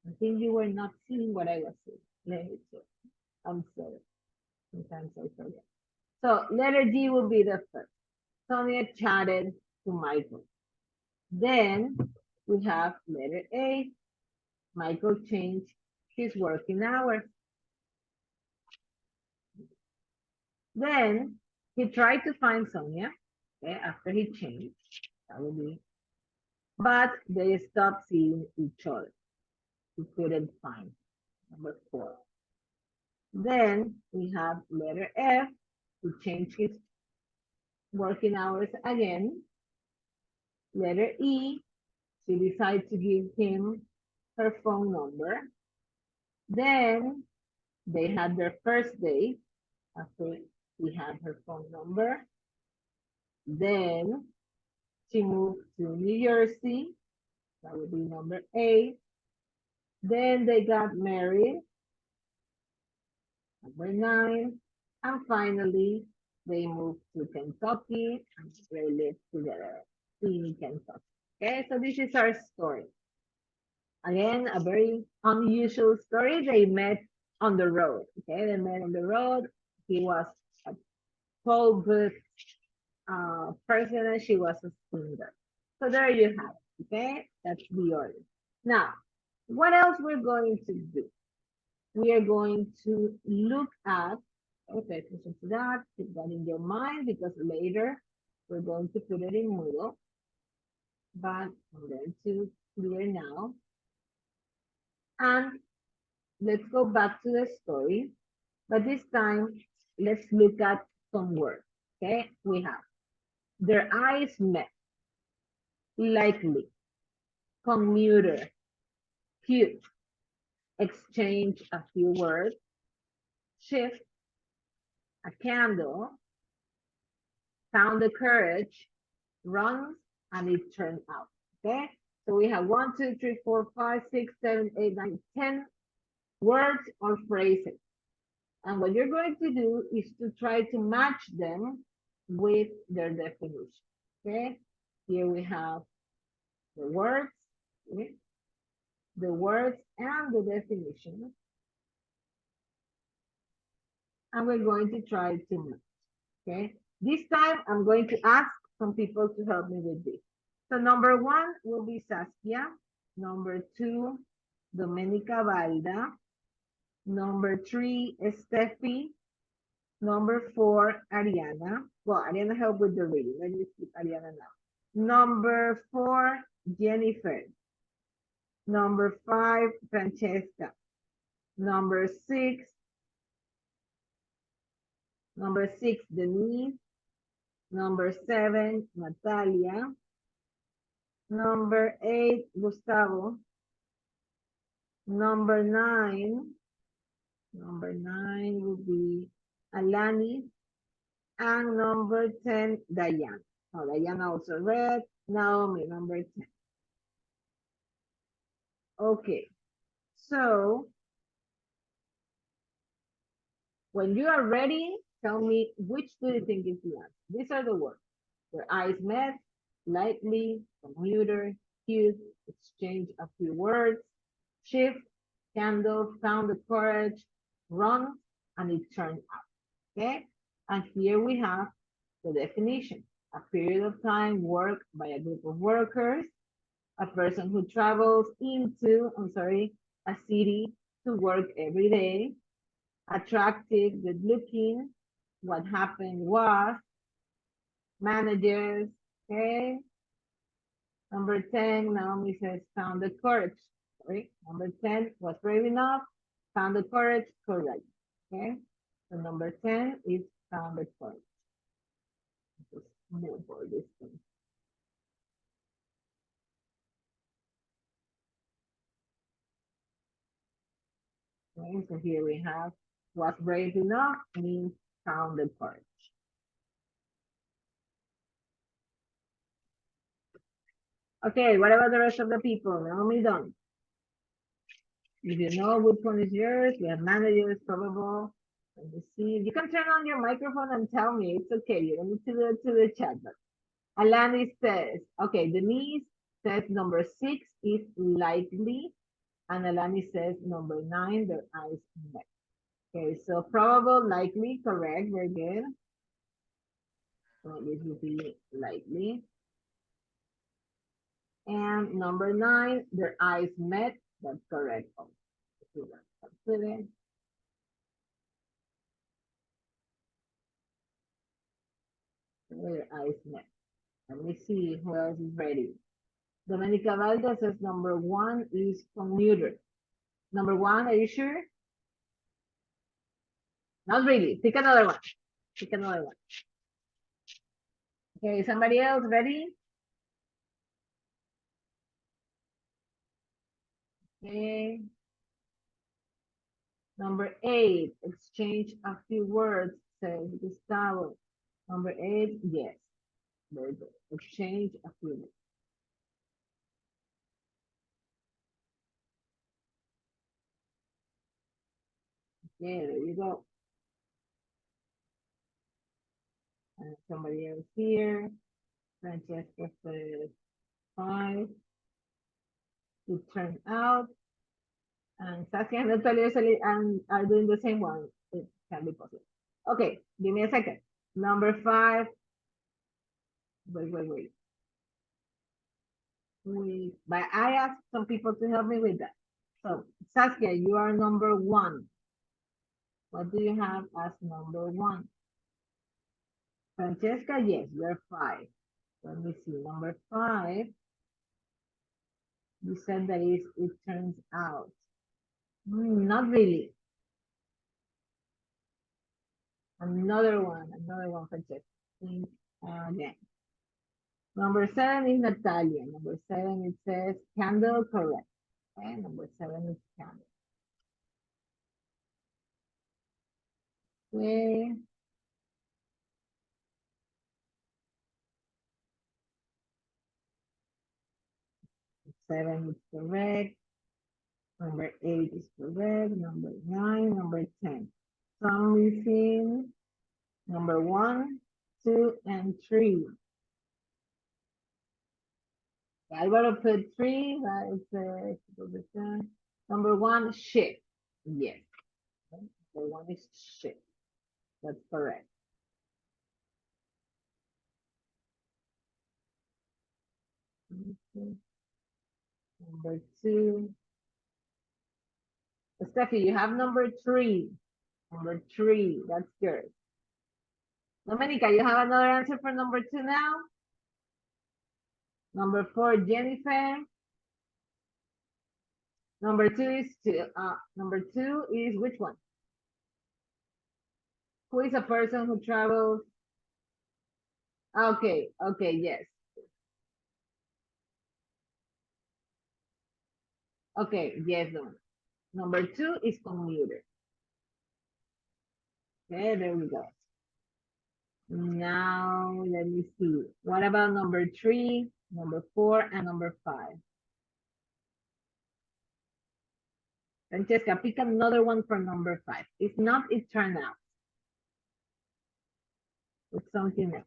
I think you were not seeing what I was seeing. Let me see. I'm sorry. Sometimes I forget. So letter G will be the first. Sonia chatted to Michael. Then we have letter A. Michael changed his working hours. Then he tried to find Sonia, okay, after he changed. That would be, but they stopped seeing each other. He couldn't find. Number 4. Then we have letter F. He changed his working hours again. Letter E, she decides to give him her phone number. Then they had their first date after he had her phone number. Then she moved to New Jersey. That would be number A. Then they got married. Number 9. And finally, they moved to Kentucky and they lived together in Kentucky. Okay, so this is our story. Again, a very unusual story. They met on the road. Okay, they met on the road. He was a tall, good person, and she was a singer. So there you have it. Okay, that's the order. Now, what else we're going to do? We are going to look at, okay, attention to that, keep that in your mind because later we're going to put it in Moodle. But I'm going to clear now. And let's go back to the story. But this time, let's look at some words. Okay, we have their eyes met, likely, commuter, cute, exchange a few words, shift, a candle, found the courage, runs, and it turned out. Okay, so we have 1, 2, 3, 4, 5, 6, 7, 8, 9, 10 words or phrases. And what you're going to do is to try to match them with their definition. Okay, here we have the words, okay? The words and the definition. And we're going to try to match. Okay, this time I'm going to ask some people to help me with this. So number 1 will be Saskia. Number 2, Domenica Valda. Number 3, Steffi. Number 4, Ariana. Well, Ariana helped with the reading. Let me skip Ariana now. Number 4, Jennifer. Number 5, Francesca. Number 6, Denise. Number 7, Natalia. Number 8, Gustavo. Number 9 will be Alani. And number 10, Diana. Oh, Diana also read. Naomi, number 10. Okay, so when you are ready, tell me which do you think is the answer. These are the words. Their eyes met, lightly, commuter, cute, exchange a few words, shift, candle, found the courage, run, and it turned out. Okay? And here we have the definition. A period of time worked by a group of workers, a person who travels into, a city to work every day, attractive, good looking, what happened was, managers, okay? Number 10, Naomi says, found the courage. Sorry, number 10 was brave enough, found the courage, correct. Okay, so number 10 is found the courage. Just move for this thing. Okay, so here we have was brave enough means found the courage. Okay, what about the rest of the people? Naomi done. If you know which one is yours, we have managers, probable. Let me see. You can turn on your microphone and tell me. It's okay. You don't need to do it to the chat. But Alani says, okay, Denise says number 6 is likely. And Alani says number 9, their eyes met. Okay, so probable, likely, correct. Very good. So this will be likely. And number 9, their eyes met. That's correct. Their eyes met. Let me see who else is ready. Domenica Valda says number 1 is commuter. Number 1, are you sure? Not really. Pick another one. Pick another one. Okay, somebody else ready? Okay. Number 8, exchange a few words, says Gustavo. Number 8, yes. Very good. Exchange a few words. Okay, there you go. And somebody else here. Francesca says 5. It turned out. And Saskia and Natalia are doing the same one. It can be possible. Okay, give me a second. Number 5. Wait. But I asked some people to help me with that. So, Saskia, you are number 1. What do you have as number 1? Francesca, yes, you're 5. Let me see. Number 5, you said that it turns out. Not really. Another one, Francesca. Think again. Number 7 is Natalia. Number 7, it says candle, correct. Okay, number 7 is candle. Okay. Seven is correct. Number 8 is correct. Number 9, number 10. So I'm missing number 1, 2, and 3. I gotta put 3. That is number 1, ship. Yes. Number 1 is ship. That's correct. Number 2. Steffi, you have number 3. Number 3, that's good. Dominica, you have another answer for number 2 now? Number 4, Jennifer. Number 2 is which one? Who is a person who travels? Okay, yes. Okay, yes, number 2 is commuter. Okay, there we go. Now, let me see. What about number 3, number 4, and number 5? Francesca, pick another one for number 5. If not, it turned out. It's something else.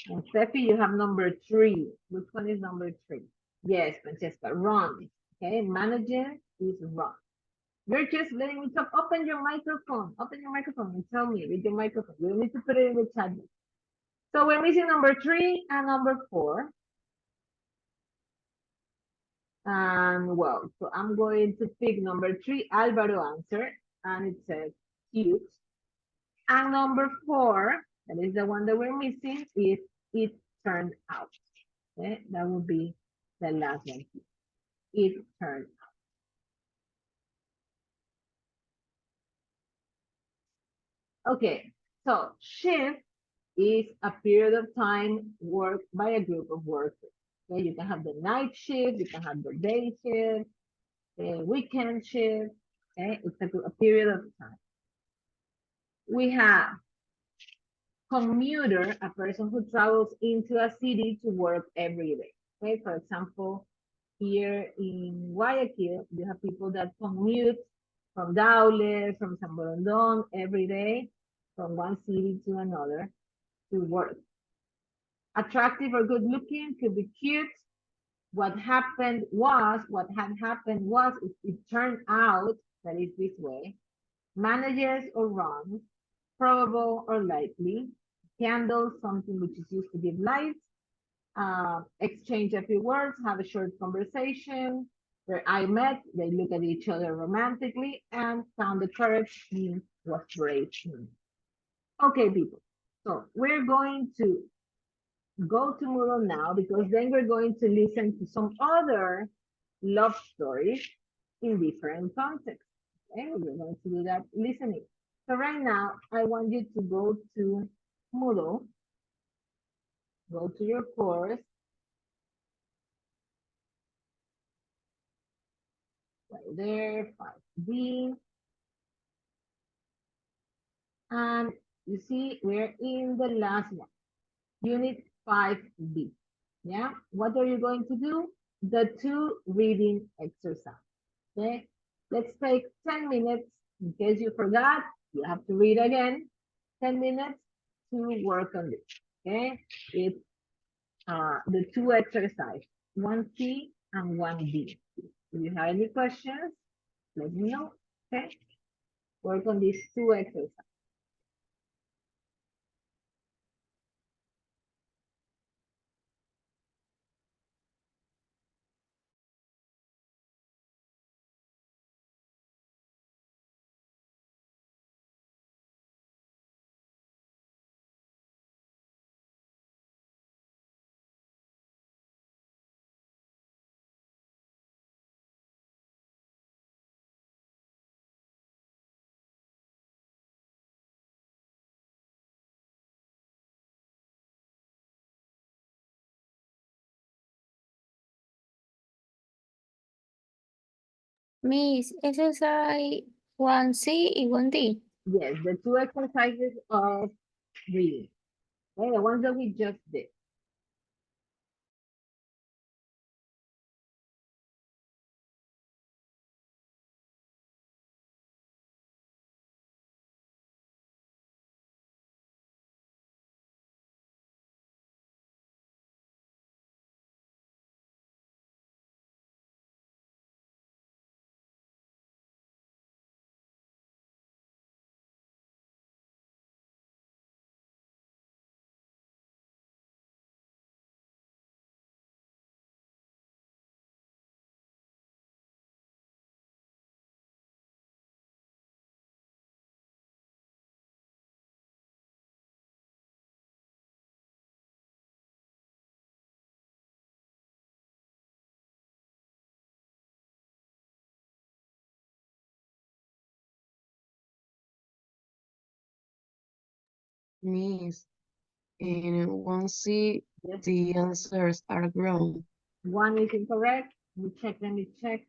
And Steffi, you have number 3. Which one is number 3? Yes, Francesca, run. Okay, manager is run. You're just letting me talk. Open your microphone. Open your microphone and tell me with your microphone. You don't need to put it in the chat. So we're missing number 3 and number 4. And well, so I'm going to pick number 3, Alvaro answered, and it says cute. And number 4, that is the one that we're missing, is it turned out. Okay, that would be the last one. It turned out. Okay, so shift is a period of time worked by a group of workers. Okay, you can have the night shift, you can have the day shift, the weekend shift. Okay, it's a period of time. We have commuter, a person who travels into a city to work every day. Okay, for example, here in Guayaquil, you have people that commute from Daule, from San Borondon every day, from one city to another to work. Attractive or good looking could be cute. What had happened was, it turned out that is this way. Manages or runs, probable or likely. Candle, something which is used to give light. Exchange a few words, have a short conversation. Where I met, they look at each other romantically, and found the courage means was brave. Okay, people. So we're going to go to Moodle now, because then we're going to listen to some other love stories in different contexts. Okay, we're going to do that listening. So right now, I want you to go to Moodle, go to your course, there, 5B. And you see, we're in the last one, unit 5B. Yeah, what are you going to do? The 2 reading exercise. Okay, let's take 10 minutes. In case you forgot, you have to read again. 10 minutes to work on this. Okay, it's the 2 exercise, 1C and 1B. If you have any questions, let me know. Okay, work on these 2 exercises. Miss, exercise 1C y 1D. Yes, the 2 exercises of reading. Okay, the ones that we just did. Miss, in 1C, Yes. the answers are grown. 1 is incorrect. Let me check.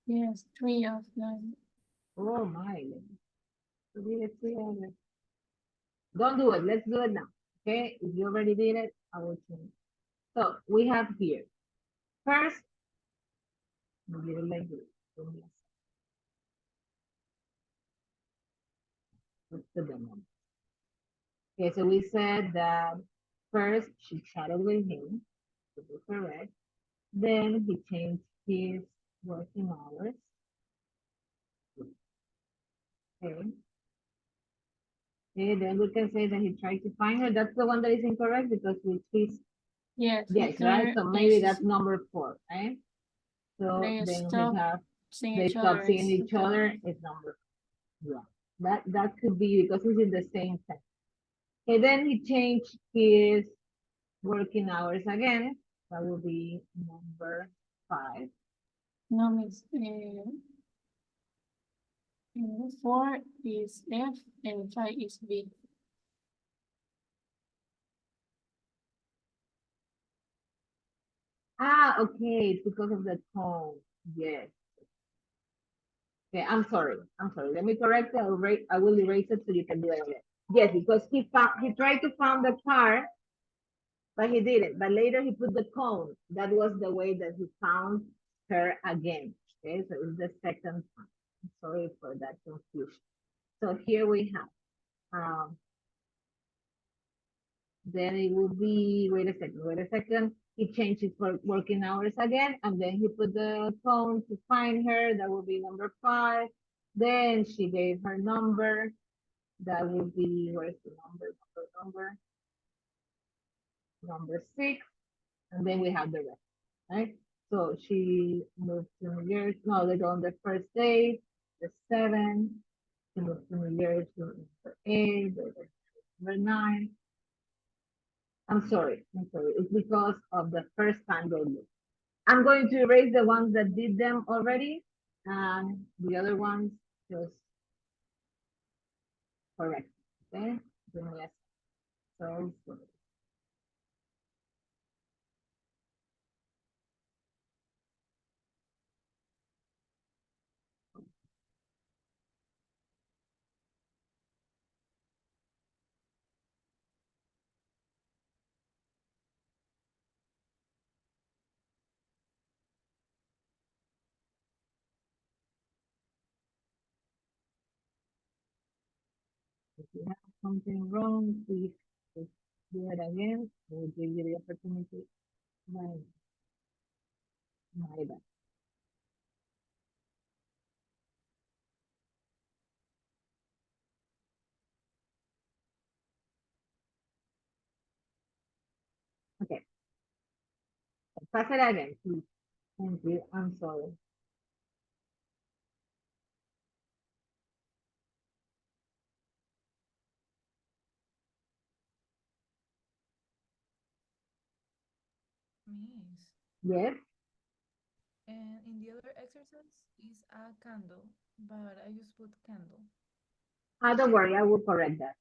Yes, 3 of them. Oh my. Don't do it. Let's do it now. Okay, if you already did it, I will change. So we have here. First, maybe like this. What's the demo? Okay, so we said that first she chatted with him, to be correct. Then he changed his working hours. Okay. Okay, then we can say that he tried to find her. That's the one that is incorrect because with his Yes. yes, right? So maybe that's number 4, right? So They then stop we have seeing they each stop other. seeing each other is number 4. Yeah. That could be because it's in the same sense. Okay, then he changed his working hours again. That will be number 5. No, Miss. 4 is F and 5 is B. Ah, okay, it's because of the tone. Yes. Okay, I'm sorry. I'm sorry. Let me correct it. I will erase it so you can do it again. Yes, because he tried to find the car, but he didn't. But later he put the cone. That was the way that he found her again. Okay, so it's the second time. I'm sorry for that confusion. So here we have. Then it will be, wait a second. He changed his working hours again, and then he put the phone to find her. That will be number 5. Then she gave her number. That will be, where's the number? Number 6. And then we have the rest, right? So she moved to New York. No, they go on the first day, the 7. She moved to New York to number 8, number 9. I'm sorry. It's because of the first time they moved. I'm going to erase the ones that did them already, and the other ones just correct. Okay. Give me a so something wrong, please just do it again. We'll give you the opportunity. My bad. Okay, pass it again, please. Thank you. I'm sorry. Miss. Yes. And in the other exercise is a candle, but I just put candle. Don't worry, I will correct that.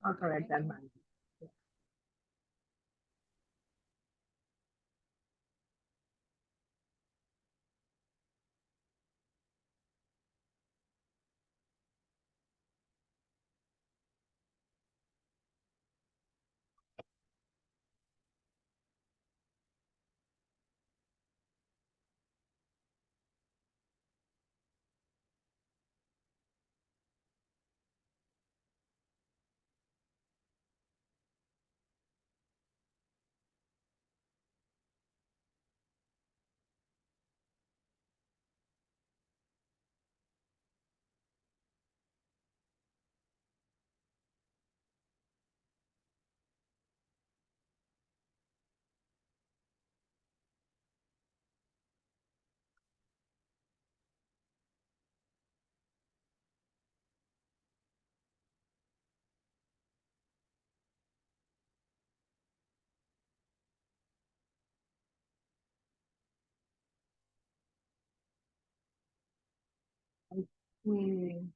I'll Okay, correct thank that, you. man. Hmm,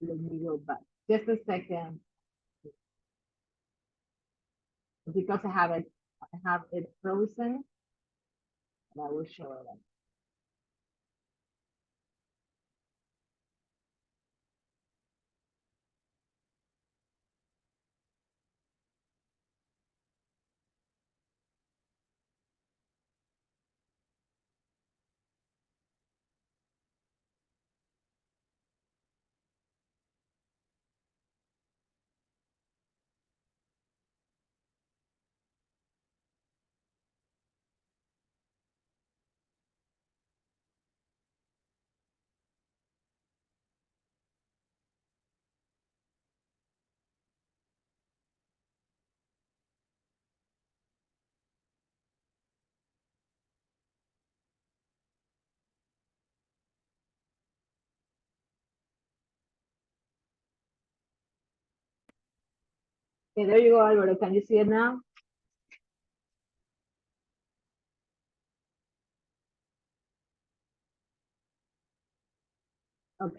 let me go back. Just a second, because I have it frozen, and I will show it. Okay, there you go, Alberto. Can you see it now? Okay.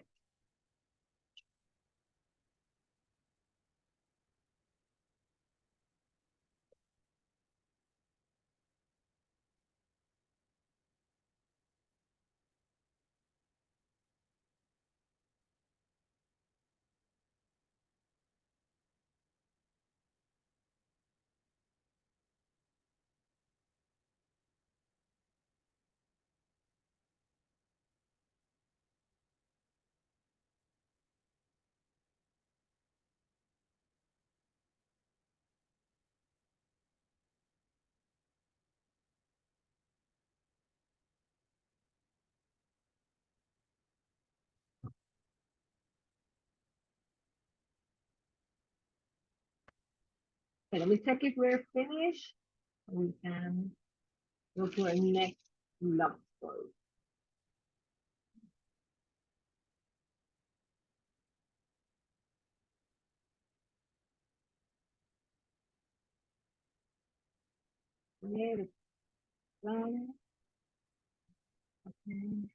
Okay, let me check if we're finished. We can go to our next love story. Yeah, it's done. Okay.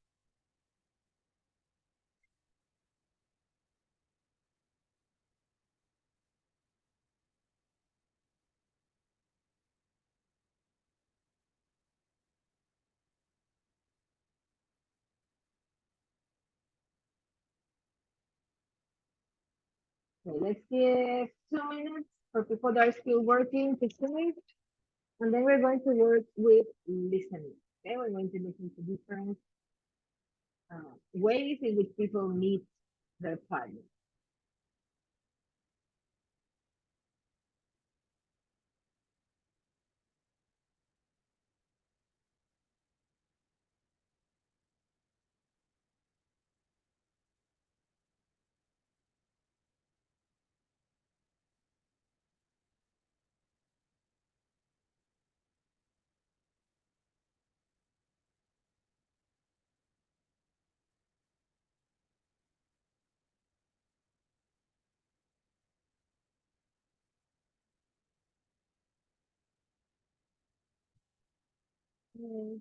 Okay, let's give 2 minutes for people that are still working to finish. And then we're going to work with listening. Okay, we're going to listen to different ways in which people meet their partner. Mm.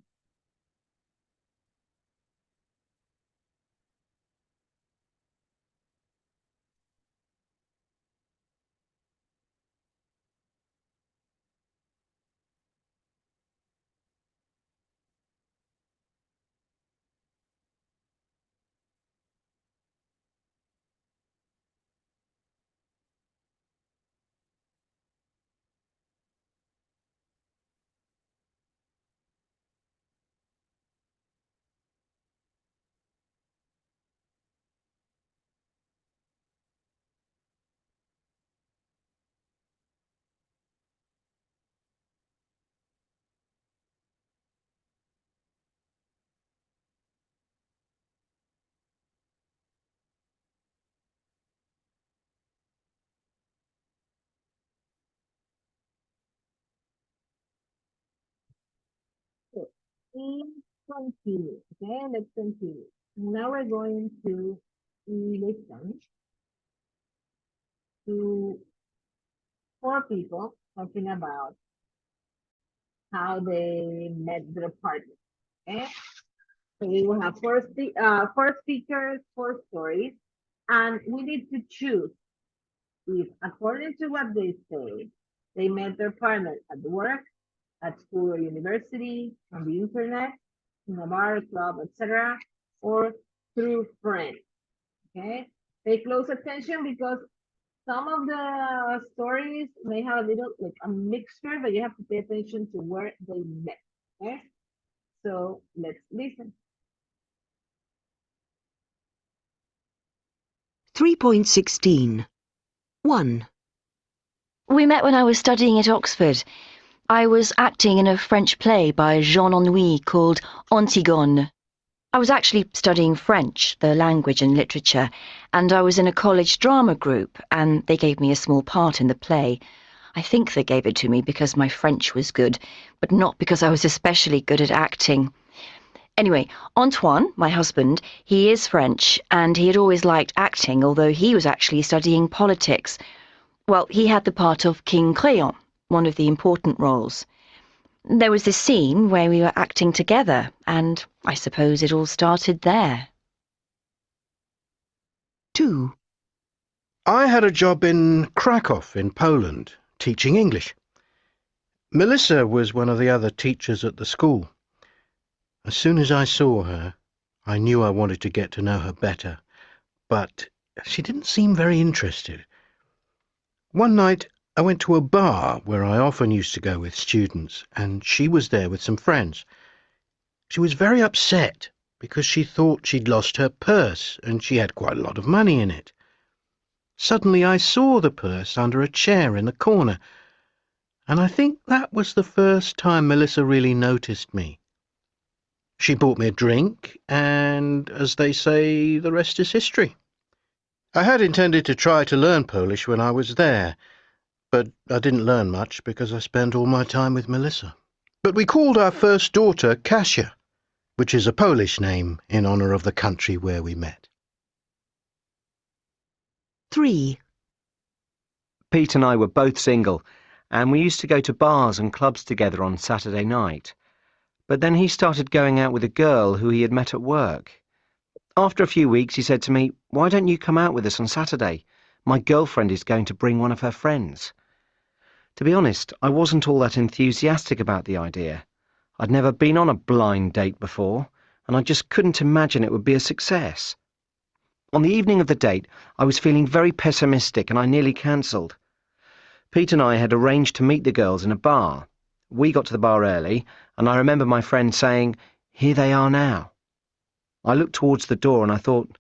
So, let's continue. Okay, let's continue. Now we're going to listen to four people talking about how they met their partner. Okay, so we will have four speakers, four stories, and we need to choose if, according to what they say, they met their partner at work, at school or university, on the internet, in a bar, club, etc., or through friends. Okay, pay close attention because some of the stories may have a little like a mixture, but you have to pay attention to where they met. Okay, so let's listen. 3.16. 1. We met when I was studying at Oxford. I was acting in a French play by Jean Ennui called Antigone. I was actually studying French, the language and literature, and I was in a college drama group, and they gave me a small part in the play. I think they gave it to me because my French was good, but not because I was especially good at acting. Anyway, Antoine, my husband, he is French, and he had always liked acting, although he was actually studying politics. Well, he had the part of King Créon, one of the important roles. There was this scene where we were acting together, and I suppose it all started there. 2. I had a job in Krakow in Poland, teaching English. Melissa was one of the other teachers at the school. As soon as I saw her, I knew I wanted to get to know her better, but she didn't seem very interested. One night, I went to a bar where I often used to go with students, and she was there with some friends. She was very upset because she thought she'd lost her purse, and she had quite a lot of money in it. Suddenly I saw the purse under a chair in the corner, and I think that was the first time Melissa really noticed me. She bought me a drink, and, as they say, the rest is history. I had intended to try to learn Polish when I was there, but I didn't learn much because I spent all my time with Melissa. But we called our first daughter Kasia, which is a Polish name in honour of the country where we met. 3. Pete and I were both single, and we used to go to bars and clubs together on Saturday night. But then he started going out with a girl who he had met at work. After a few weeks, he said to me, "Why don't you come out with us on Saturday? My girlfriend is going to bring one of her friends." To be honest, I wasn't all that enthusiastic about the idea. I'd never been on a blind date before, and I just couldn't imagine it would be a success. On the evening of the date, I was feeling very pessimistic and I nearly cancelled. Pete and I had arranged to meet the girls in a bar. We got to the bar early, and I remember my friend saying, "Here they are now." I looked towards the door and I thought,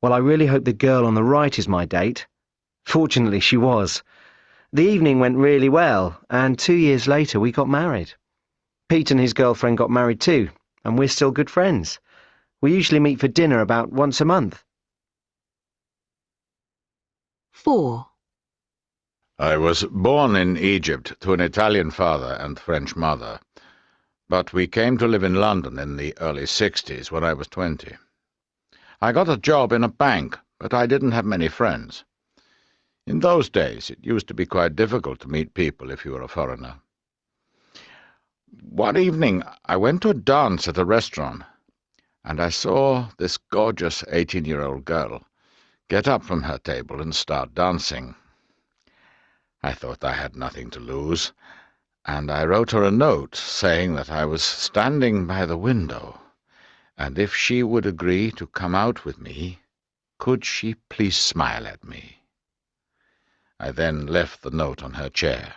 well, I really hope the girl on the right is my date. Fortunately, she was. The evening went really well, and 2 years later we got married. Pete and his girlfriend got married too, and we're still good friends. We usually meet for dinner about once a month. 4. I was born in Egypt to an Italian father and French mother, but we came to live in London in the early 60s when I was 20. I got a job in a bank, but I didn't have many friends. In those days, it used to be quite difficult to meet people if you were a foreigner. One evening I went to a dance at a restaurant, and I saw this gorgeous 18-year-old girl get up from her table and start dancing. I thought I had nothing to lose, and I wrote her a note saying that I was standing by the window, and if she would agree to come out with me, could she please smile at me? I then left the note on her chair.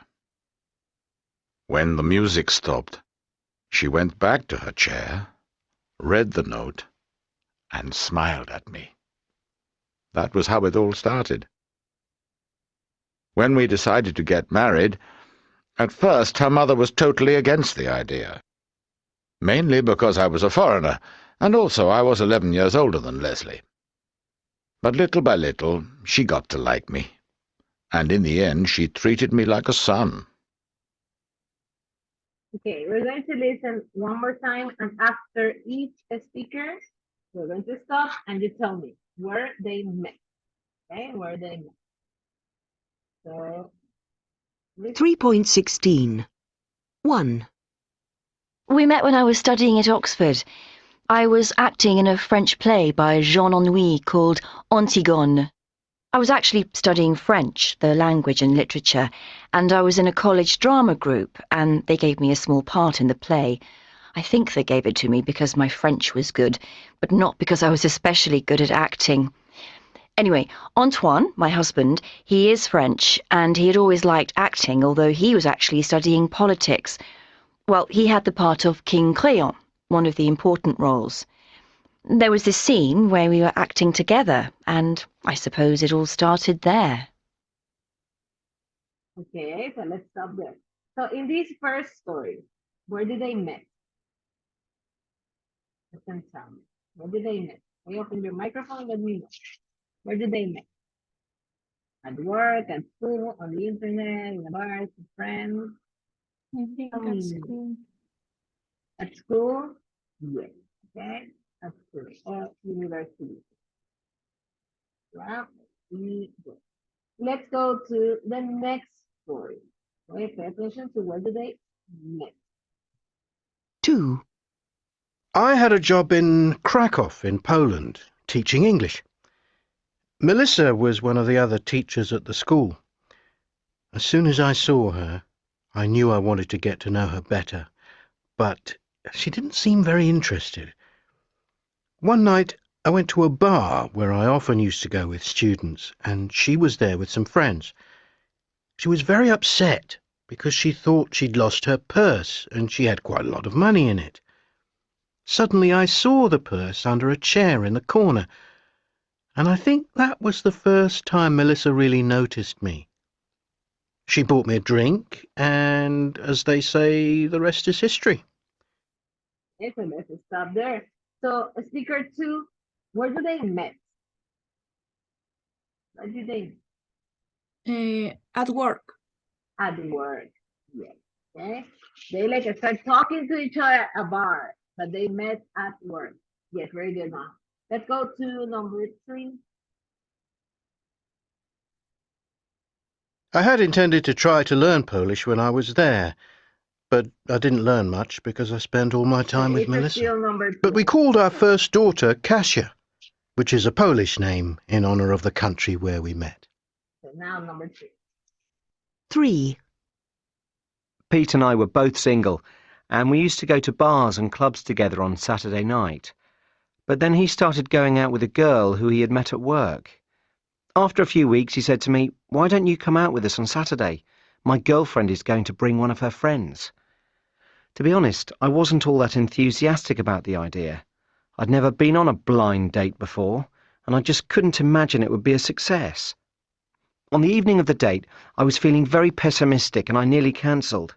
When the music stopped, she went back to her chair, read the note, and smiled at me. That was how it all started. When we decided to get married, at first her mother was totally against the idea. Mainly because I was a foreigner, and also I was 11 years older than Leslie. But little by little, she got to like me, and in the end she treated me like a son. Okay, we're going to listen one more time, and after each speaker, we're going to stop and you tell me where they met. Okay, where they met. So, 3.16. 1. We met when I was studying at Oxford. I was acting in a French play by Jean Ennui called Antigone. I was actually studying French, the language and literature, and I was in a college drama group, and they gave me a small part in the play. I think they gave it to me because my French was good, but not because I was especially good at acting. Anyway, Antoine, my husband, he is French, and he had always liked acting, although he was actually studying politics. Well, he had the part of King Créon, one of the important roles. There was this scene where we were acting together, and I suppose it all started there. okay, so let's stop there. So in this first story, where did they met? You can tell me. Where did they met? Can you open your microphone? Let me know. Where did they met? At work, at school, on the internet, in a bar, with friends? I think at school. At school? Yes. Okay. At school or university. Well, let's go to the next story. Okay, pay attention to where did they met. 2. I had a job in Krakow in Poland, teaching English. Melissa was one of the other teachers at the school. As soon as I saw her, I knew I wanted to get to know her better, but she didn't seem very interested. One night, I went to a bar where I often used to go with students, and she was there with some friends. She was very upset because she thought she'd lost her purse, and she had quite a lot of money in it. Suddenly I saw the purse under a chair in the corner, and I think that was the first time Melissa really noticed me. She bought me a drink, and, as they say, the rest is history. Okay, so let's stop there. So speaker 2, where do they met? Where did they? At work. At work. Yes. Okay. They like start talking to each other at a bar, but they met at work. Yes, very good, mom. Let's go to number 3. I had intended to try to learn Polish when I was there, but I didn't learn much because I spent all my time with It's Melissa. still number 2. But we called our first daughter Kasia, which is a Polish name in honor of the country where we met. So now number 3. 3. Pete and I were both single, and we used to go to bars and clubs together on Saturday night. But then he started going out with a girl who he had met at work. After a few weeks, he said to me, "Why don't you come out with us on Saturday? My girlfriend is going to bring one of her friends." To be honest, I wasn't all that enthusiastic about the idea. I'd never been on a blind date before, and I just couldn't imagine it would be a success. On the evening of the date, I was feeling very pessimistic and I nearly cancelled.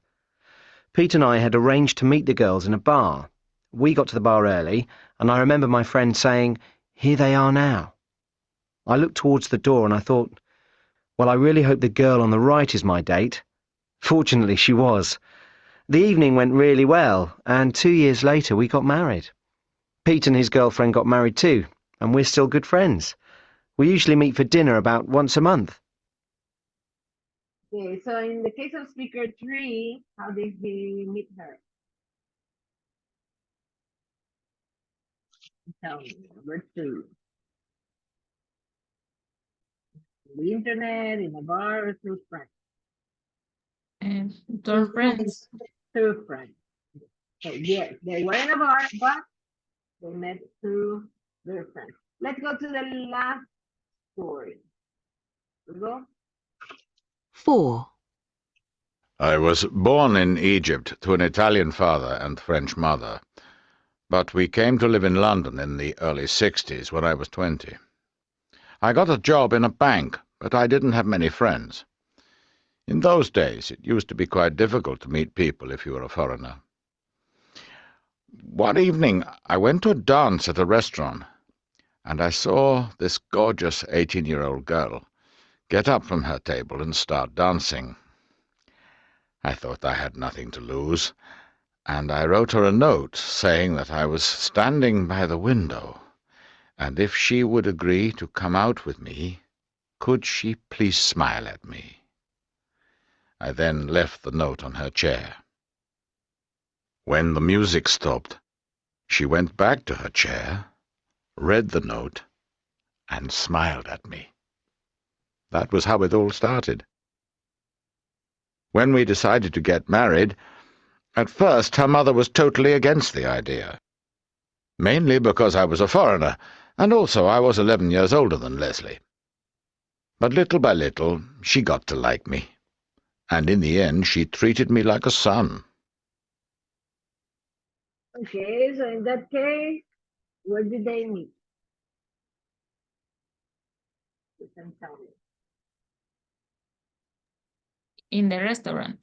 Pete and I had arranged to meet the girls in a bar. We got to the bar early, and I remember my friend saying, "Here they are now." I looked towards the door and I thought, well, I really hope the girl on the right is my date. Fortunately, she was. The evening went really well, and 2 years later we got married. Pete and his girlfriend got married too, and we're still good friends. We usually meet for dinner about once a month. Okay, so in the case of speaker 3, how did he meet her? Tell me, number two. The internet, in a bar, or through friends? And through friends. Through friends. So yes, they were in a bar, but they met through their friends. Let's go to the last story. Go. 4. I was born in Egypt to an Italian father and French mother, but we came to live in London in the early 60s when I was 20. I got a job in a bank, but I didn't have many friends. In those days, it used to be quite difficult to meet people if you were a foreigner. One evening, I went to a dance at a restaurant, and I saw this gorgeous 18-year-old girl get up from her table and start dancing. I thought I had nothing to lose, and I wrote her a note saying that I was standing by the window, and if she would agree to come out with me, could she please smile at me? I then left the note on her chair. When the music stopped, she went back to her chair, read the note, and smiled at me. That was how it all started. When we decided to get married, at first her mother was totally against the idea. Mainly because I was a foreigner, and also I was 11 years older than Leslie. But little by little, she got to like me, and in the end she treated me like a son. Okay, so in that case, where did they meet? You can tell me. In the restaurant.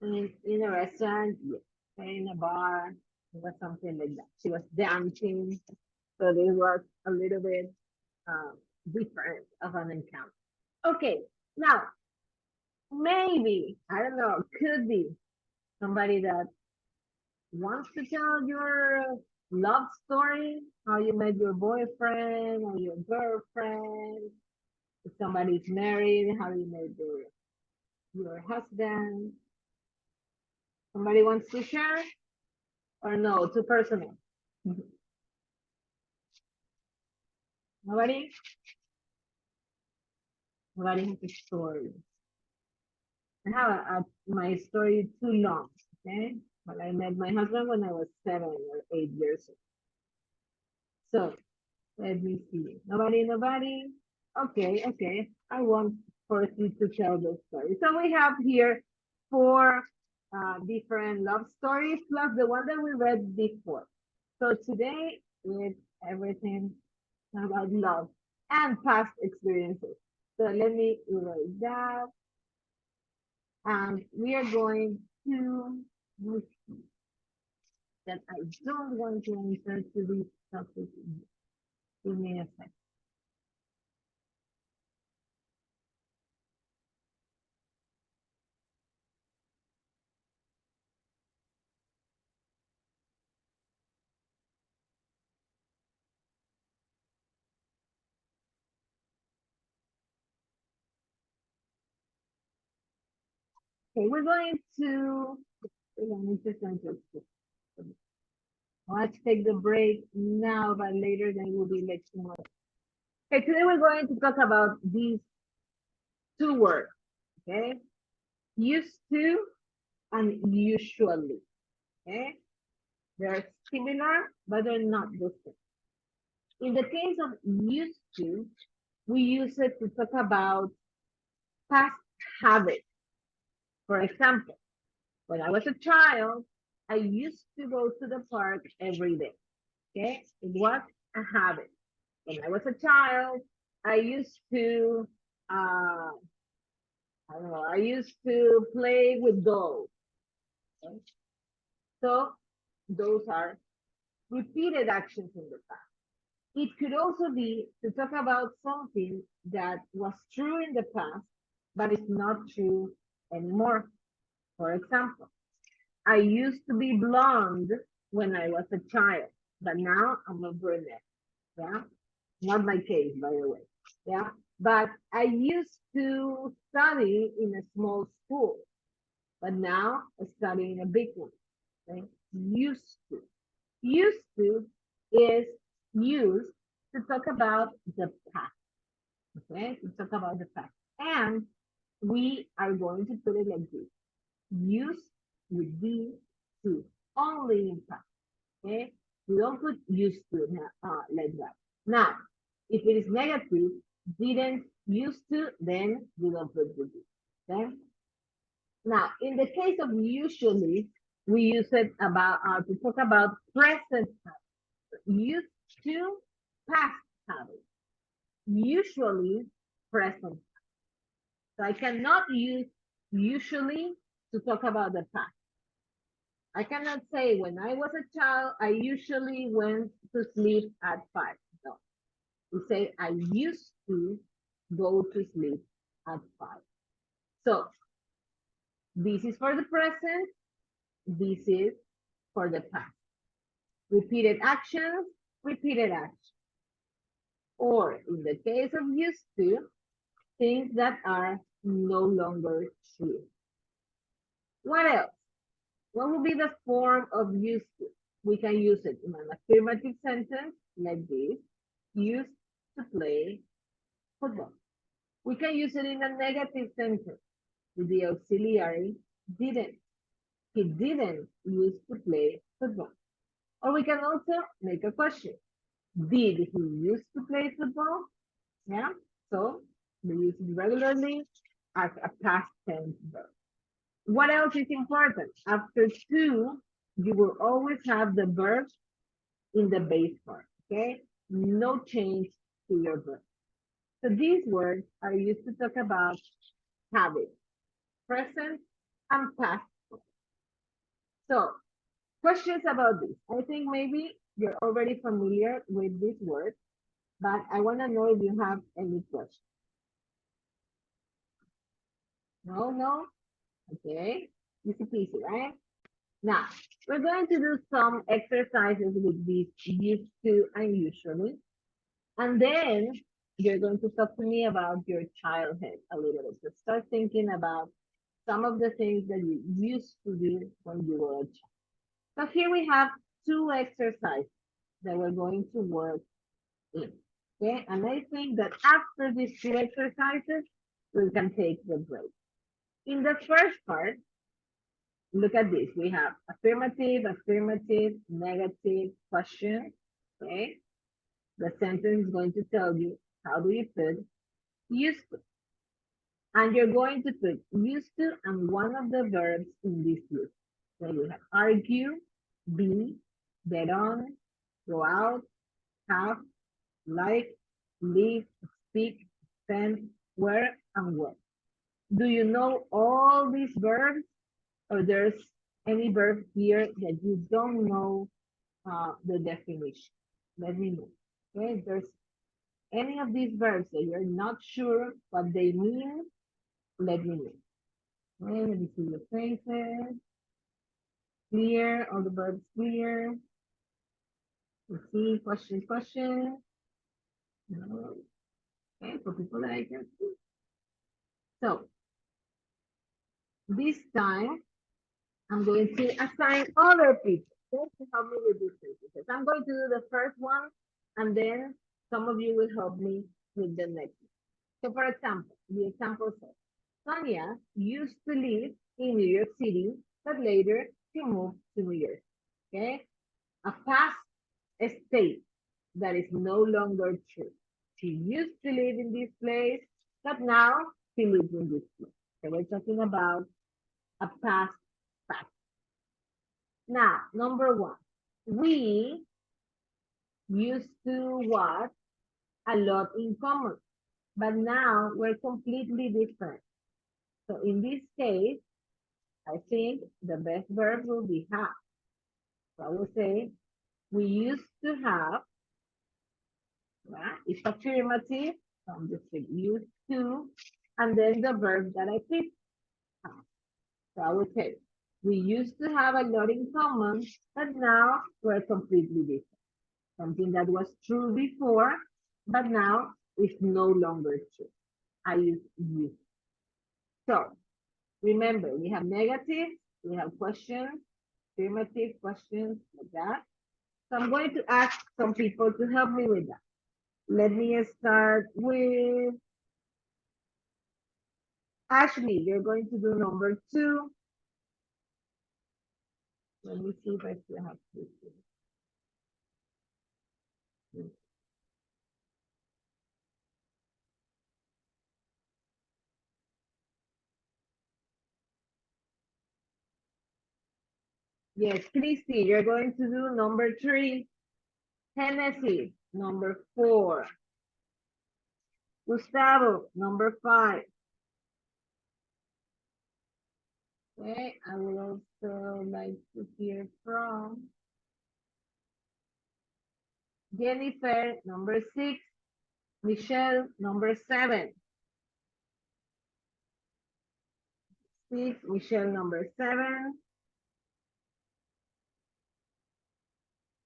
In a restaurant, yes. In a bar, it was something like that. She was dancing, so it was a little bit different of an encounter. Okay, now maybe, I don't know, could be somebody that wants to tell your love story, how you met your boyfriend or your girlfriend, if somebody's married, how you met your husband. Somebody wants to share or no, too personal? Nobody? Nobody has a story. I have my story too long, okay? But I met my husband when I was 7 or 8 years old. So let me see. Nobody? Okay. I want for you to tell the story. So we have here four different love stories plus the one that we read before. So today with everything about love and past experiences. So let me erase that. And we are going to that I don't want to answer to this topic. Give me a second. Okay, we're going to let's take the break now, but later then we'll be like more. Okay, today we're going to talk about these two words. Okay, used to and usually. Okay, they're similar, but they're not the same. In the case of used to, we use it to talk about past habits. For example, when I was a child, I used to go to the park every day. Okay, it was a habit. When I was a child, I used to, I don't know, I used to play with dolls. Okay? So those are repeated actions in the past. It could also be to talk about something that was true in the past, but is not true anymore. For example, I used to be blonde when I was a child, but now I'm a brunette. Yeah, not my case, by the way. Yeah, but I used to study in a small school, but now I study in a big one. Okay? Used to is used to talk about the past. Okay, to talk about the past. And we are going to put it like this. Used with be to only in past. Okay, we don't put used to like that. Now, if it is negative, didn't used to, then we don't put the be. Okay. Now, in the case of usually, we use it about to talk about present habits. Used to past habits. Usually present. So I cannot use usually to talk about the past. I cannot say when I was a child, I usually went to sleep at 5. No. We say I used to go to sleep at 5. So this is for the present. This is for the past. Repeated actions, repeated actions. Or in the case of used to, things that are no longer true. What else? What will be the form of used to? We can use it in an affirmative sentence like this. Used to play football. We can use it in a negative sentence with the auxiliary didn't. He didn't used to play football. Or we can also make a question. Did he used to play football? Yeah. So we use it regularly as a past tense verb. What else is important? After to, you will always have the verb in the base form. Okay. No change to your verb. So these words are used to talk about habits, present and past. So questions about this. I think maybe you're already familiar with this word, but I want to know if you have any questions. No? Okay. Easy peasy, right? Now, we're going to do some exercises with these used to and usually. And then you're going to talk to me about your childhood a little bit. So start thinking about some of the things that you used to do when you were a child. So here we have 2 exercises that we're going to work in. Okay, and I think that after these 2 exercises, we can take the break. In the first part, look at this. We have affirmative, affirmative, negative, question. Okay, the sentence is going to tell you how do you put used to. And you're going to put used to and one of the verbs in this list. So you have argue, be, get on, go out, have, like, live, speak, spend, wear, and work. Do you know all these verbs? Or there's any verb here that you don't know the definition? Let me know. Okay, if there's any of these verbs that you're not sure what they mean, let me know. Okay, let me see your faces. Clear, all the verbs clear. Let's see, question. No. Okay, for people that I can see. So, this time, I'm going to assign other people to help me with this because I'm going to do the first one and then some of you will help me with the next one. So for example, the example says, Sonia used to live in New York City, but later she moved to New York. Okay? A past state that is no longer true. She used to live in this place, but now she lives in this place. So we're talking about a past fact. Now, number 1, we used to watch a lot in common, but now we're completely different. So in this case, I think the best verb will be have. So I will say, we used to have, right? It's affirmative, so I'm just saying used to, and then the verb that I picked. So I would say, we used to have a lot in common, but now we're completely different. Something that was true before, but now is no longer true. I use used. So remember, we have negative, we have questions, affirmative questions like that. So I'm going to ask some people to help me with that. Let me start with Ashley. You're going to do number 2. Let me see if I still have this. Yes, Christy, you're going to do number 3. Tennessee, number 4. Gustavo, number 5. Okay, I would also like to hear from Jennifer, number 6. Michelle, number 7. 6, Michelle, number 7.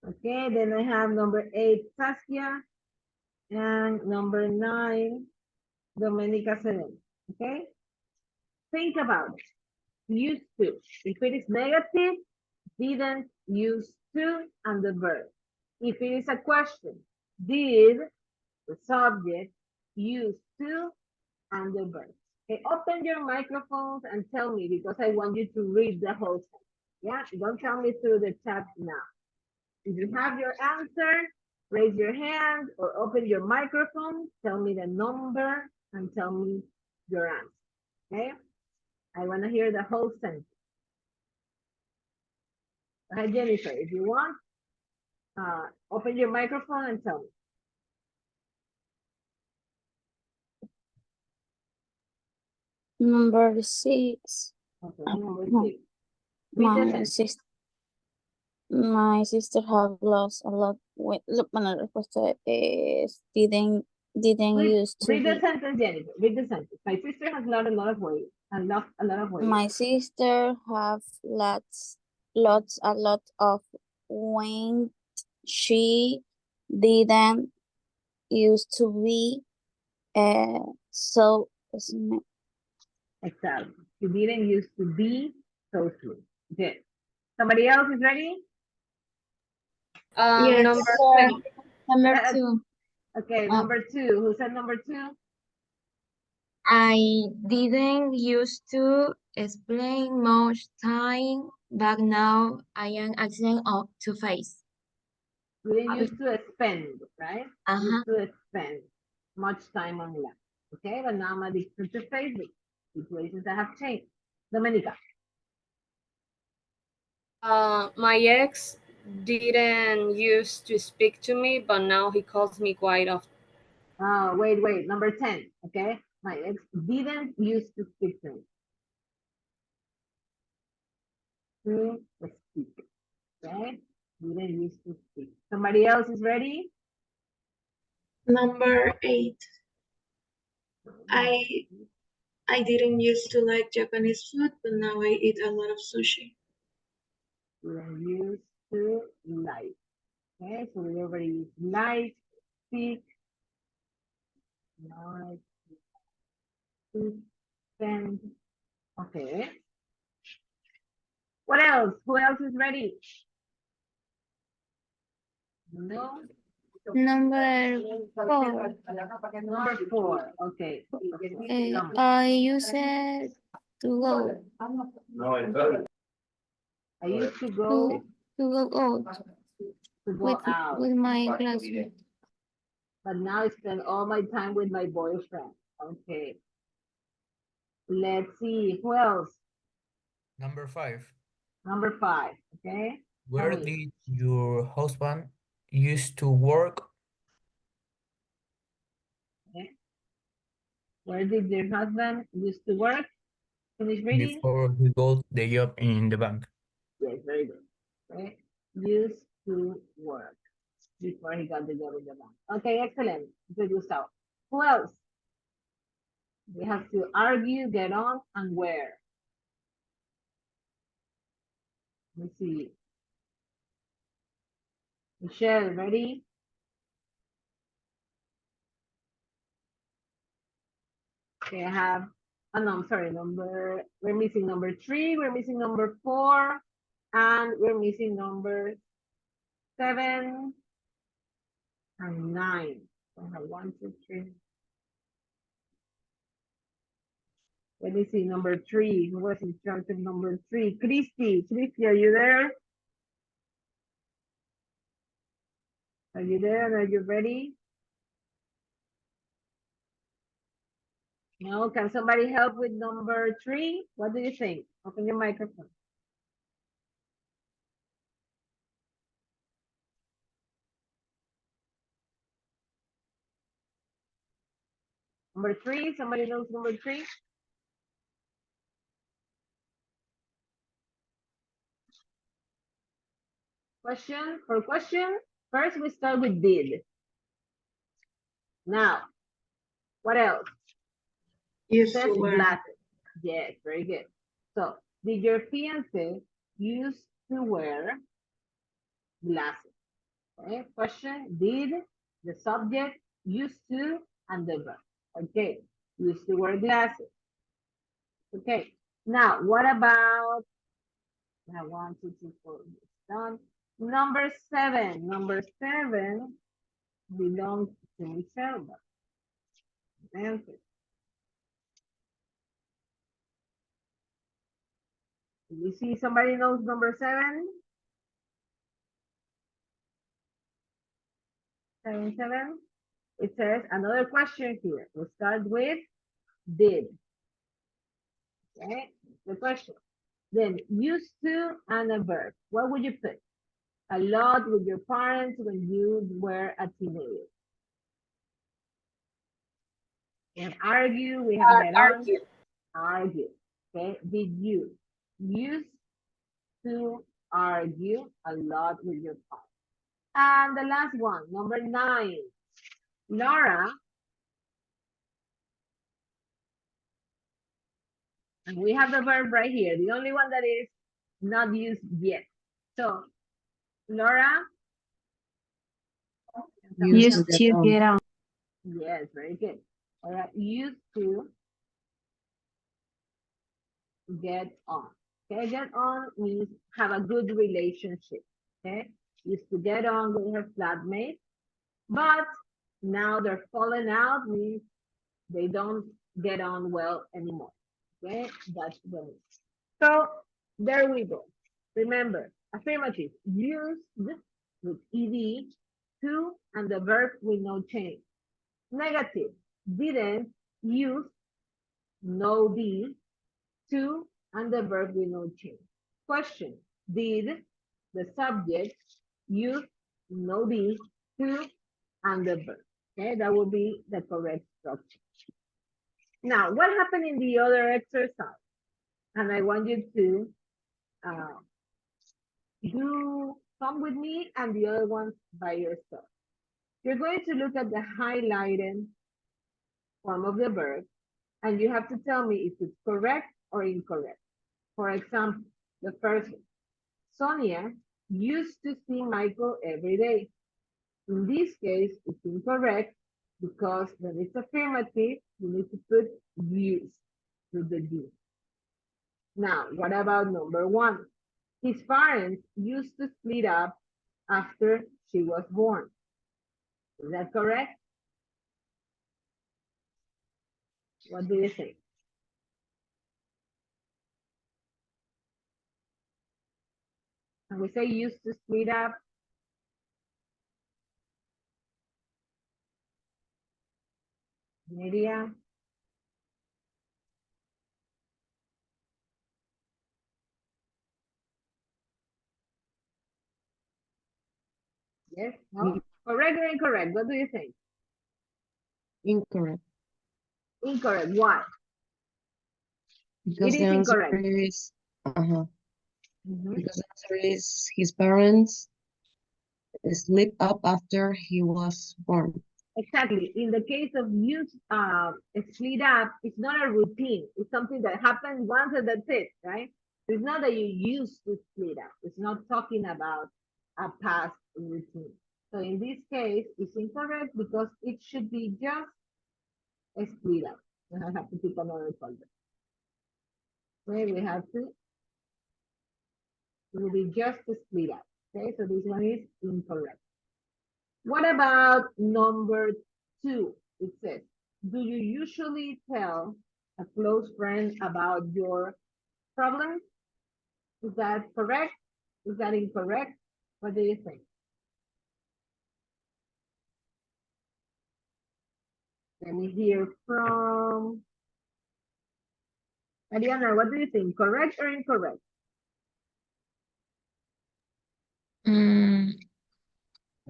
Okay, then I have number 8, Saskia, and number 9, Domenica 7. Okay, think about it. Used to. If it is negative, didn't, used to, and the verb. If it is a question, did, the subject, used to, and the verb. Okay, open your microphones and tell me because I want you to read the whole thing. Yeah, don't tell me through the chat now. If you have your answer, raise your hand or open your microphone, tell me the number and tell me your answer. Okay, I want to hear the whole sentence. Hi, Jennifer, if you want, open your microphone and tell me. Number 6. Okay, number No, 6. Read the My sentence. sister, my sister have lost a lot. Look, la respuesta es didn't used to Read the be. sentence, Jennifer. Read the sentence. My sister has lost a lot of weight. And lost a lot of weight. My sister have a lot of weight. She didn't used to be so small. Exactly. She didn't used to be so sweet. Good. Somebody else is ready? Yes. Number Uh, 2. Okay, number 2. Who said number 2? I didn't used to explain much time, but now I am asking up to face. We didn't used to spend, right? Uh-huh. Used to spend much time online. Okay, but now I'm addicted to Facebook. Situations that have changed. Domenica. My ex didn't used to speak to me, but now he calls me quite often. Wait. Number 10. Okay, my ex didn't used to speak to me. To speak. Okay, didn't used to speak. Somebody else is ready? Number 8. I didn't used to like Japanese food, but now I eat a lot of sushi. Didn't used to like. Okay, so we already use like, speak, like, to spend. Okay. What else? Who else is ready? No. Number 4. Number 4. Okay. I use it to go. I used to go To go out out. with my classmates. But now I spend all my time with my boyfriend. Okay. Let's see. Who else? Number 5. Number 5. Okay. Where did your husband used to work? Okay. Where did your husband used to work? Finish reading? Before he got the job in the bank. Yes, very good. Okay. Used to work before he got the job in the bank. Okay, excellent. Good, Gustavo. Who else? We have to argue, get on, and where. Let's see. Michelle, ready? Okay, I have, oh no, I'm sorry, we're missing number 3, we're missing number 4, and we're missing number 7, and 9. I have 1, 2, 3. Let me see, number 3. Who was in charge of number 3? Christy. Christy, are you there? Are you there? Are you ready? No, can somebody help with number 3? What do you think? Open your microphone. Number 3, somebody knows number 3? Question for question. First, we start with did. Now, what else? Used Says to wear. glasses. Yes, very good. So, did your fiance used to wear glasses? Okay, question, did the subject used to and the verb. Okay, used to wear glasses. Okay, now what about, now 1, 2, 3, 4, done. Number 7. Number 7 belongs to Michelle. Answer. Do you see somebody knows number 7? 7, 7. It says another question here. We'll start with did. Okay, the question. Then used to and a verb. What would you put? A lot with your parents when you were a teenager. And argue, we have that on. Argue. Argue. Okay, did you used to argue a lot with your parents? And the last one, number 9. Laura, and we have the verb right here, the only one that is not used yet. So, Laura? Used to get on. Yes, very good. All right, used to get on. Okay, get on means have a good relationship. Okay, used to get on with her flatmate, but now they're falling out means they don't get on well anymore. Okay, that's the meaning. So there we go. Remember, affirmative used with ed, to, and the verb with no change. Negative didn't, use, no be, to, and the verb with no change. Question, did the subject use, no be, to, and the verb? Okay, that will be the correct structure. Now, what happened in the other exercise? And I want you to do some with me and the other ones by yourself. You're going to look at the highlighted form of the verb, and you have to tell me if it's correct or incorrect. For example, the first one, Sonia used to see Michael every day. In this case, it's incorrect because when it's affirmative, you need to put used with the D. Now, what about number 1? His parents used to split up after she was born. Is that correct? What do you think? Can we say used to split up? Media? Yes? No? Correct or incorrect? What do you think? Incorrect. Incorrect. Why? Because It the is answer incorrect. is, because the answer is his parents split up after he was born. Exactly. In the case of use, split up, it's not a routine. It's something that happens once and that's it, right? It's not that you used to split up. It's not talking about a past routine. So in this case, it's incorrect because it should be just a split up. I have to pick another folder. Okay, we have to. It will be just a split up. Okay, so this one is incorrect. What about number 2? It says, do you usually tell a close friend about your problems? Is that correct? Is that incorrect? What do you think? Let me hear from Ariana. What do you think? Correct or incorrect?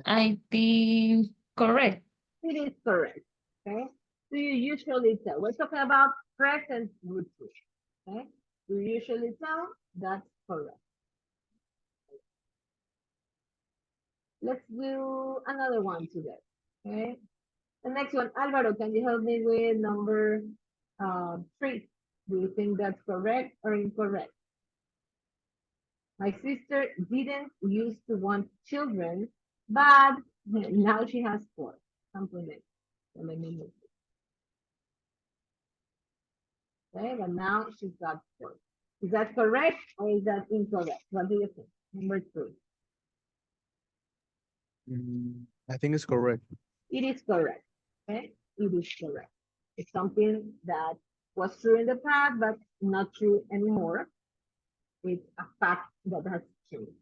I think correct. It is correct. Okay. Do you usually tell? We're talking about present routine. Okay. Do you usually tell? That's correct. Let's do another one today. Okay. The next one, Alvaro, can you help me with number 3? Do you think that's correct or incorrect? My sister didn't used to want children, but now she has 4. Something like that. So let me move it. Okay, but now she's got 4. Is that correct or is that incorrect? What do you think? Number 3. I think it's correct. It is correct. Okay, it is correct. It's something that was true in the past, but not true anymore. It's a fact that has changed.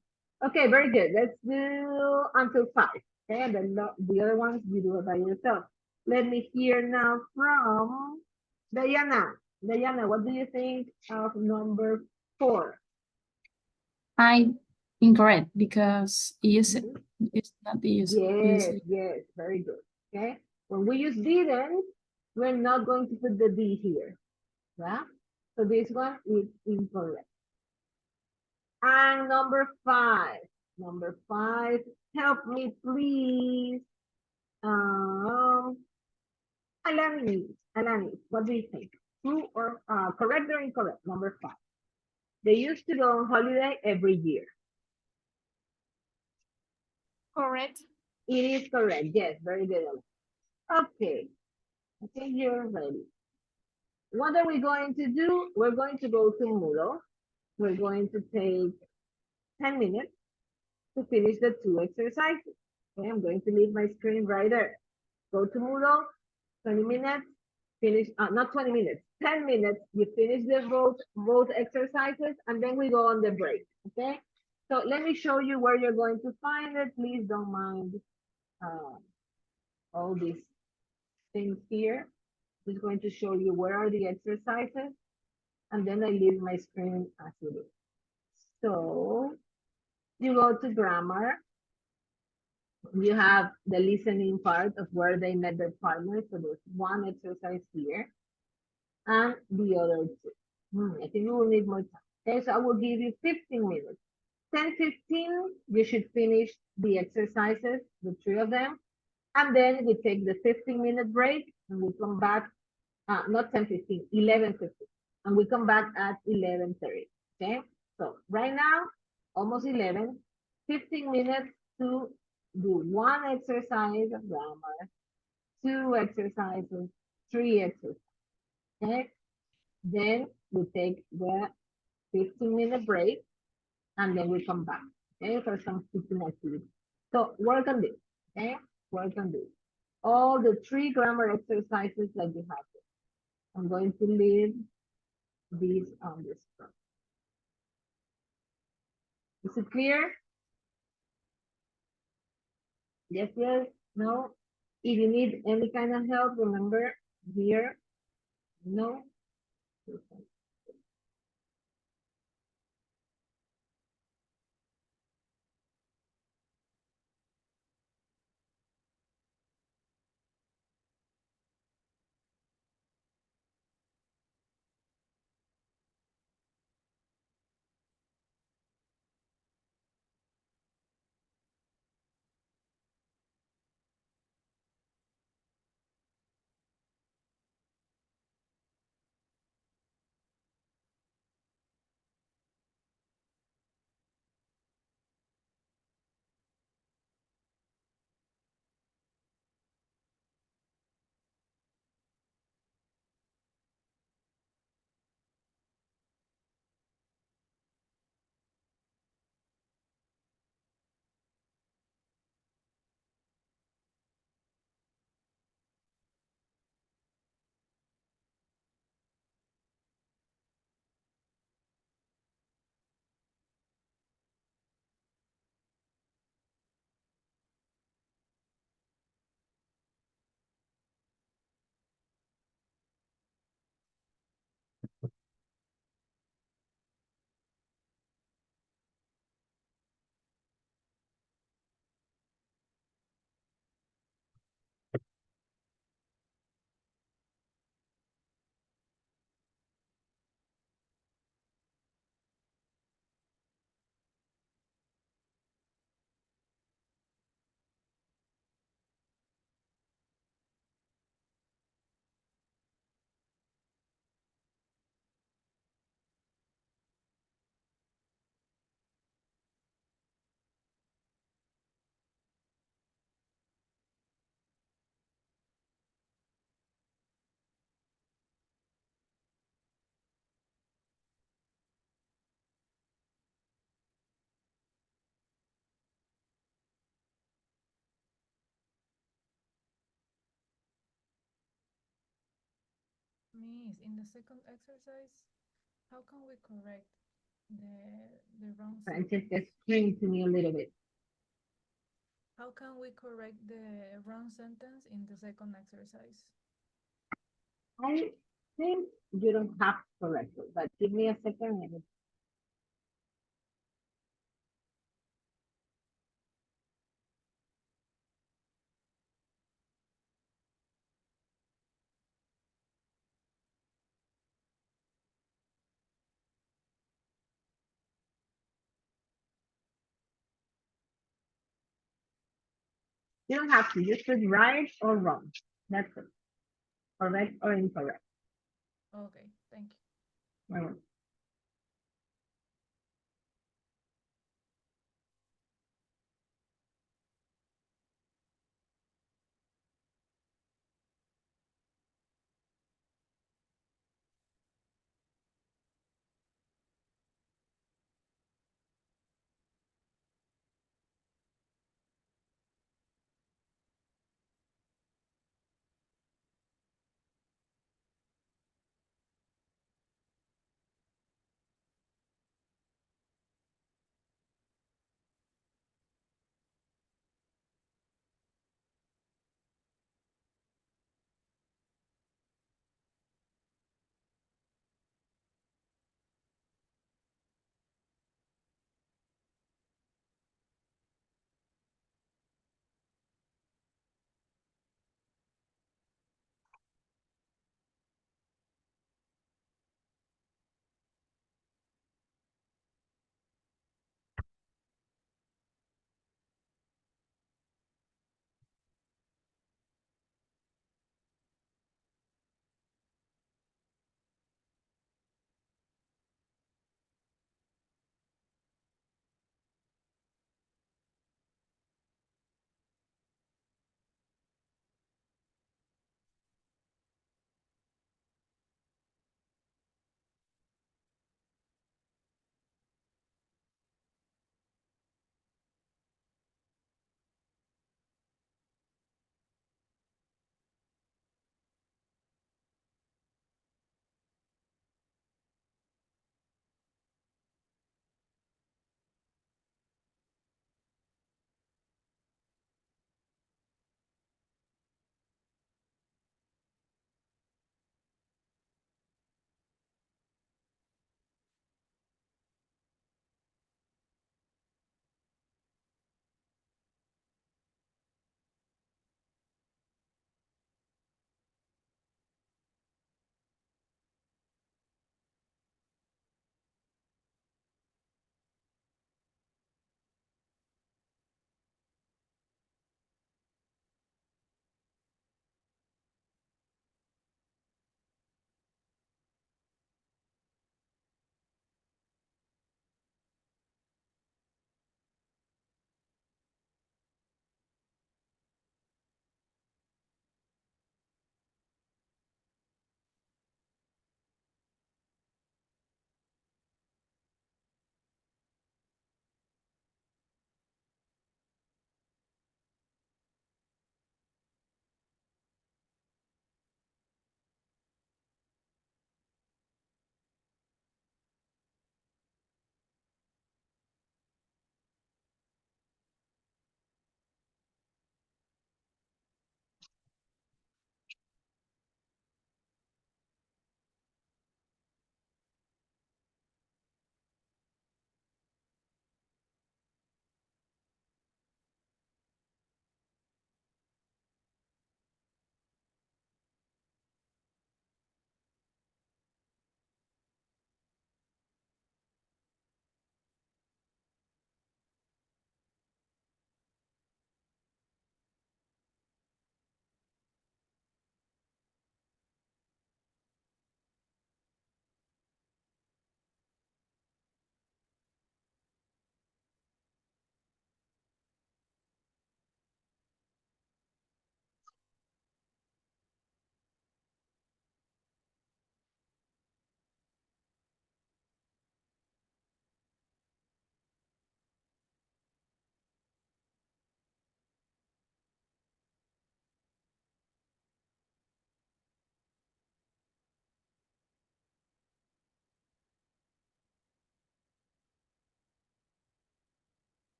Okay, very good. Let's do until 5. Okay, and then the other ones you do it by yourself. Let me hear now from Diana. Diana, what do you think of number 4? I incorrect because use it is not the use. Yes, yes, very good. Okay, when we use didn't, we're not going to put the D here. Yeah, so this one is incorrect. And number 5. Number 5, help me please. Alani, what do you think? True or correct or incorrect? Number 5. They used to go on holiday every year. Correct. It is correct. Yes, very good. Okay. I think you're ready. What are we going to do? We're going to go to Moodle. We're going to take 10 minutes to finish the 2 exercises. Okay, I'm going to leave my screen right there. Go to Moodle, 20 minutes, finish, not 20 minutes, 10 minutes, you finish the both exercises, and then we go on the break, okay? So let me show you where you're going to find it. Please don't mind all these things here. Just going to show you where are the exercises, and then I leave my screen as it is. So you go to grammar. You have the listening part of where they met their partner. So there's one exercise here and the other 2. I think you will need more time. Okay, so I will give you 15 minutes. 10, 15, you should finish the exercises, the 3 of them. And then we take the 15-minute break and we come back, not 10, 15, 11, 15. And we come back at 11:30. Okay, so right now, almost 11, 15 minutes to do 1 exercise of grammar, 2 exercises, 3 exercises. Okay, then we take the 15-minute break and then we come back, okay, for some teaching activity. So work on this, okay, work on this. All the 3 grammar exercises that you have. I'm going to leave these on the screen. Is it clear? Yes, yes, no? If you need any kind of help, remember here, no? Miss, in the second exercise, how can we correct the wrong Francesca, sentence? explain to me a little bit. How can we correct the wrong sentence in the second exercise? I think you don't have to correct it, but give me a second. You don't have to. Just put right or wrong. That's it. Correct or incorrect. Okay, thank you. Well,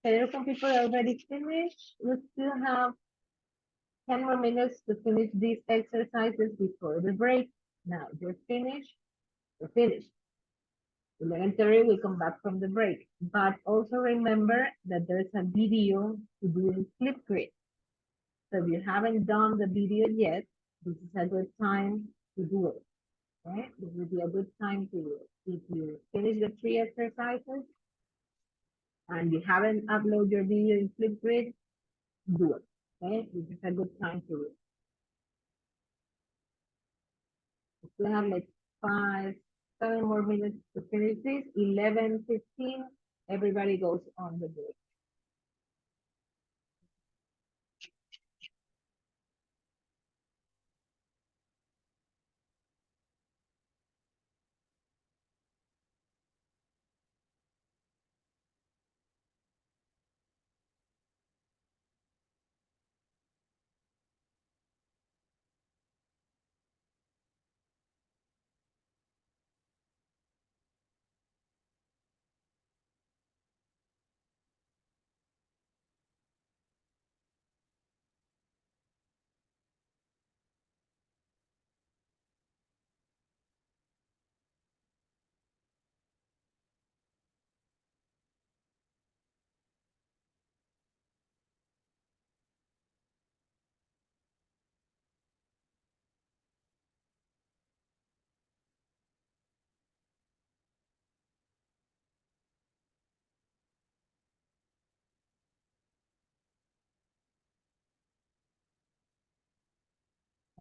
Okay, some people already finished. We still have 10 more minutes to finish these exercises before the break. Now, you're finished. We're finished. 11:30, we come back from the break. But also remember that there's a video to do in Flipgrid. So if you haven't done the video yet, this is a good time to do it. Okay? This would be a good time to do it. If you finish the 3 exercises and you haven't uploaded your video in Flipgrid, do it. Okay? This is a good time to do it. We have like 5, 7 more minutes to finish this. 11:15, everybody goes on the break.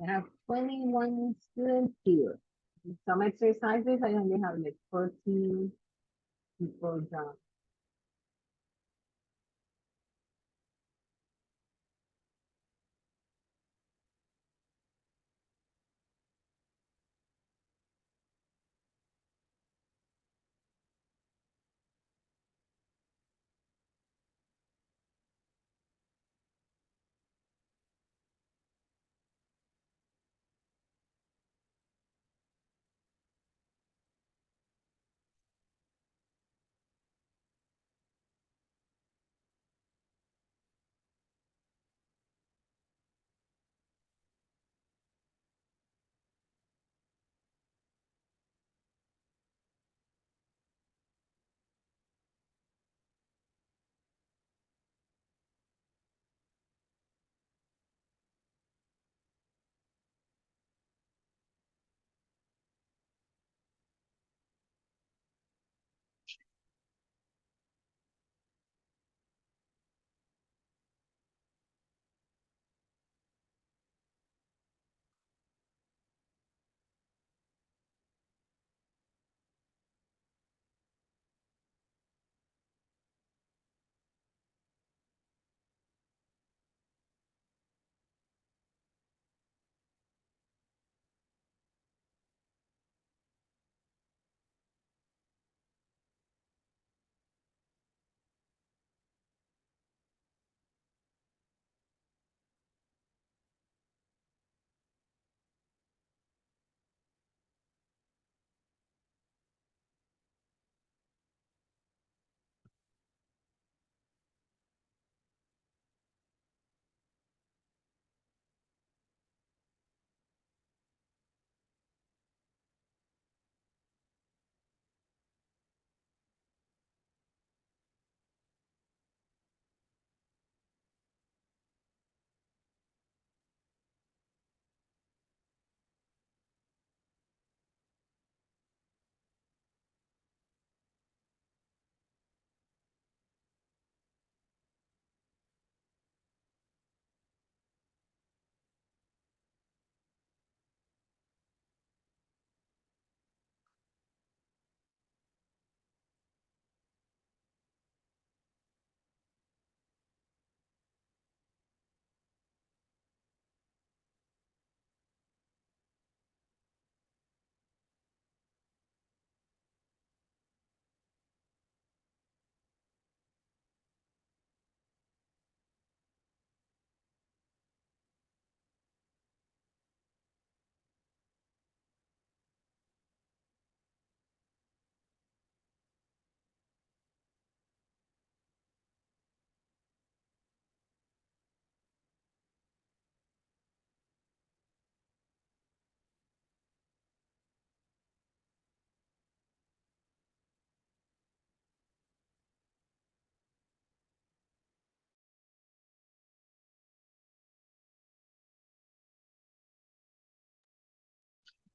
I have 21 students here. In some exercises, I only have like 14 people done.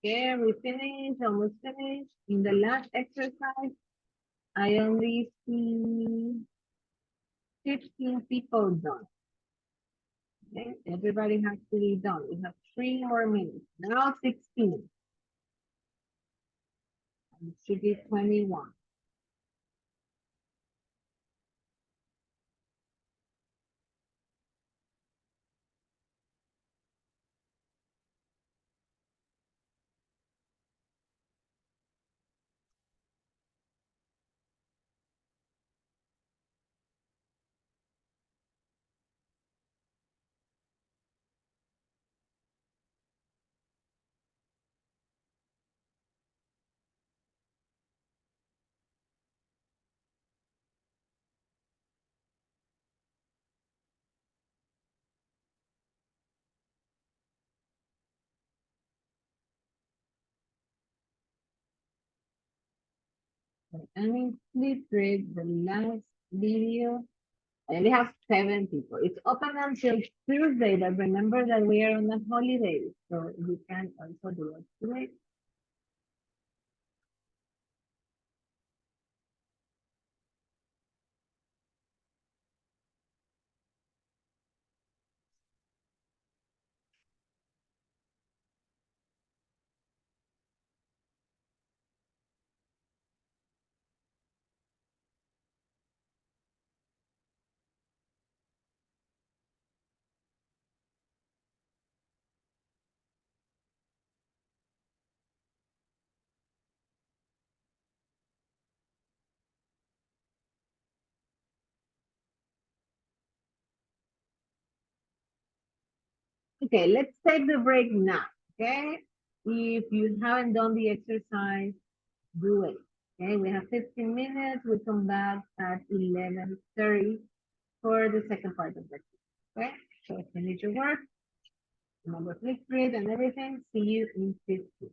Okay, we finished, almost finished. In the last exercise, I only see 15 people done. Okay, everybody has to be done. We have 3 more minutes. Now 16. And it should be 21. And please read the last video. I only have 7 people. It's open until Tuesday, but remember that we are on a holiday, so you can also do it today. Okay, let's take the break now, okay? If you haven't done the exercise, do it. Okay, we have 15 minutes. We come back at 11:30 for the second part of the class. Okay, so finish your work, remember click grid and everything. See you in 15.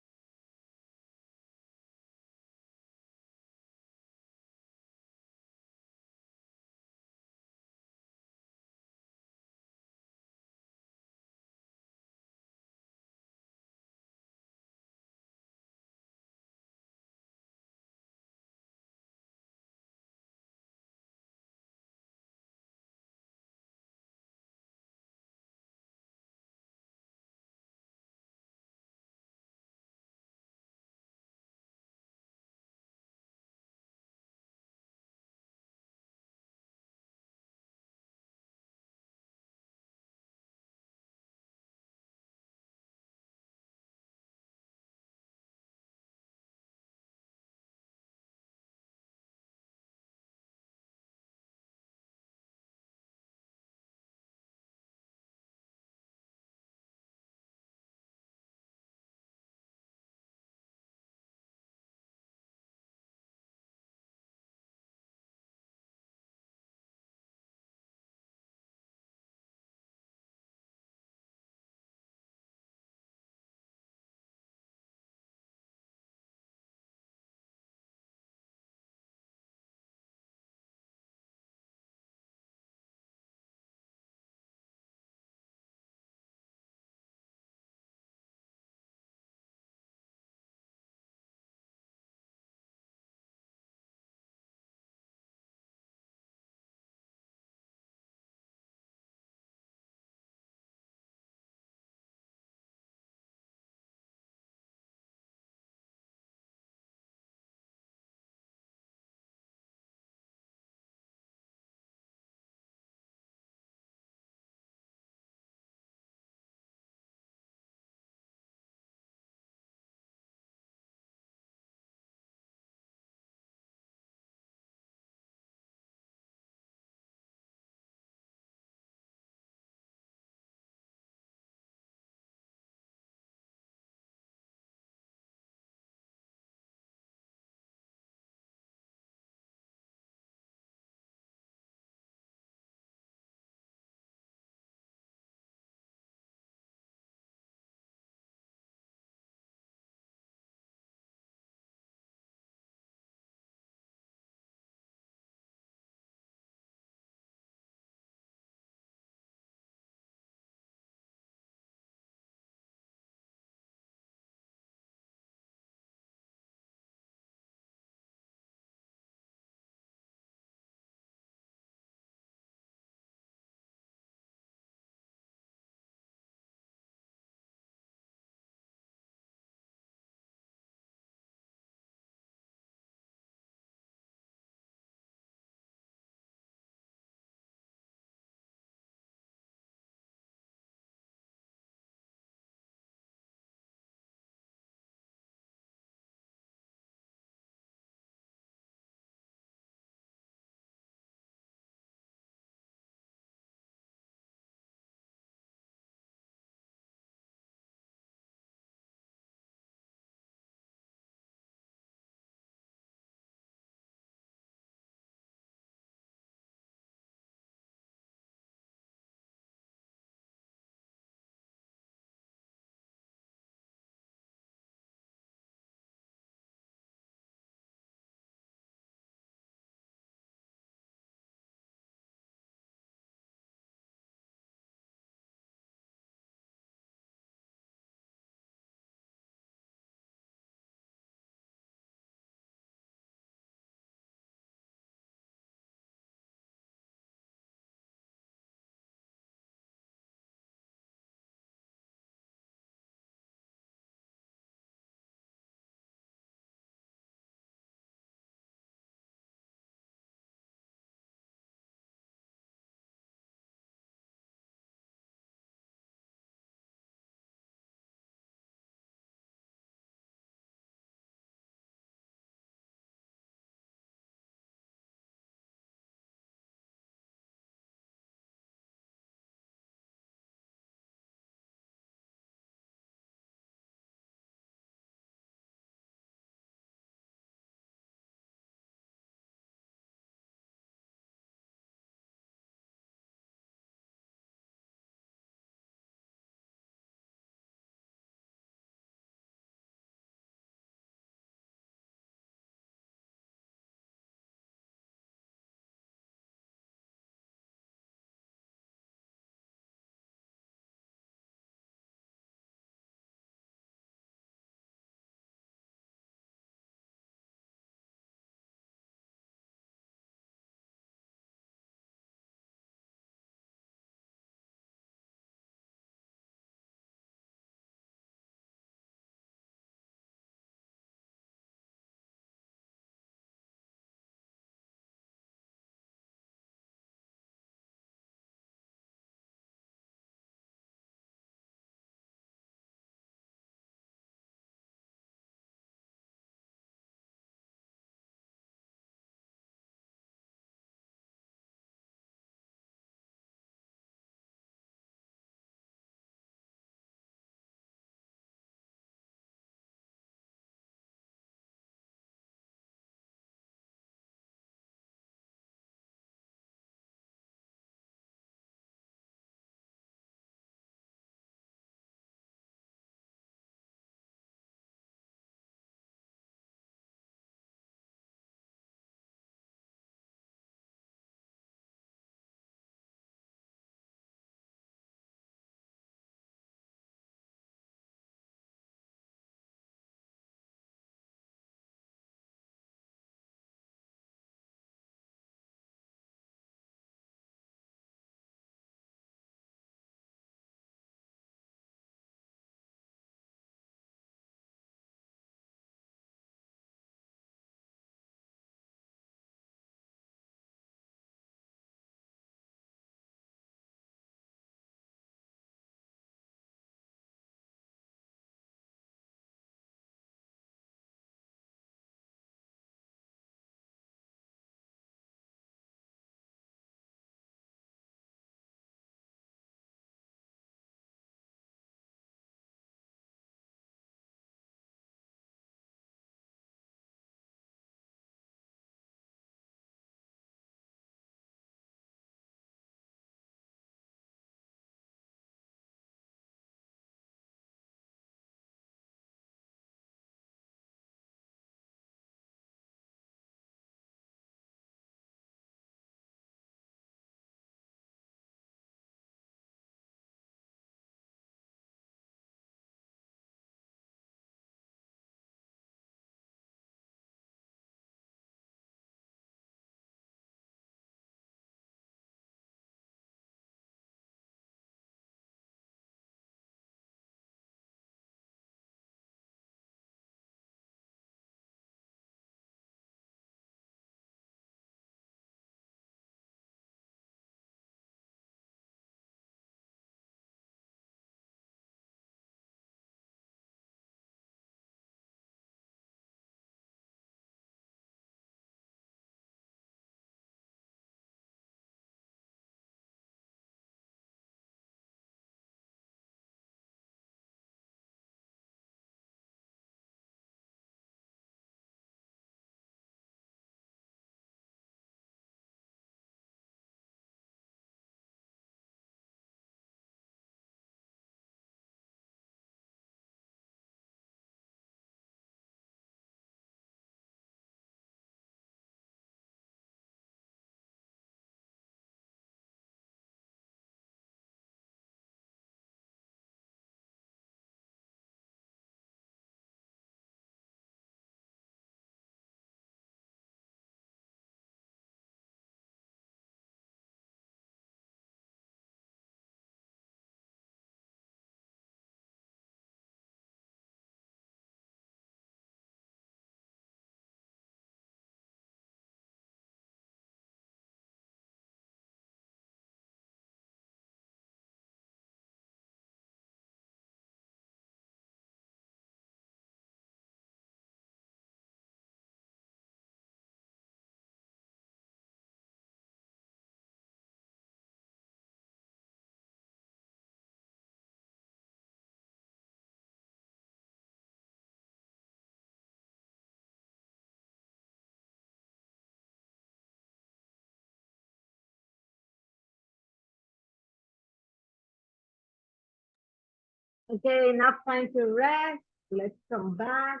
Okay, enough time to rest. Let's come back.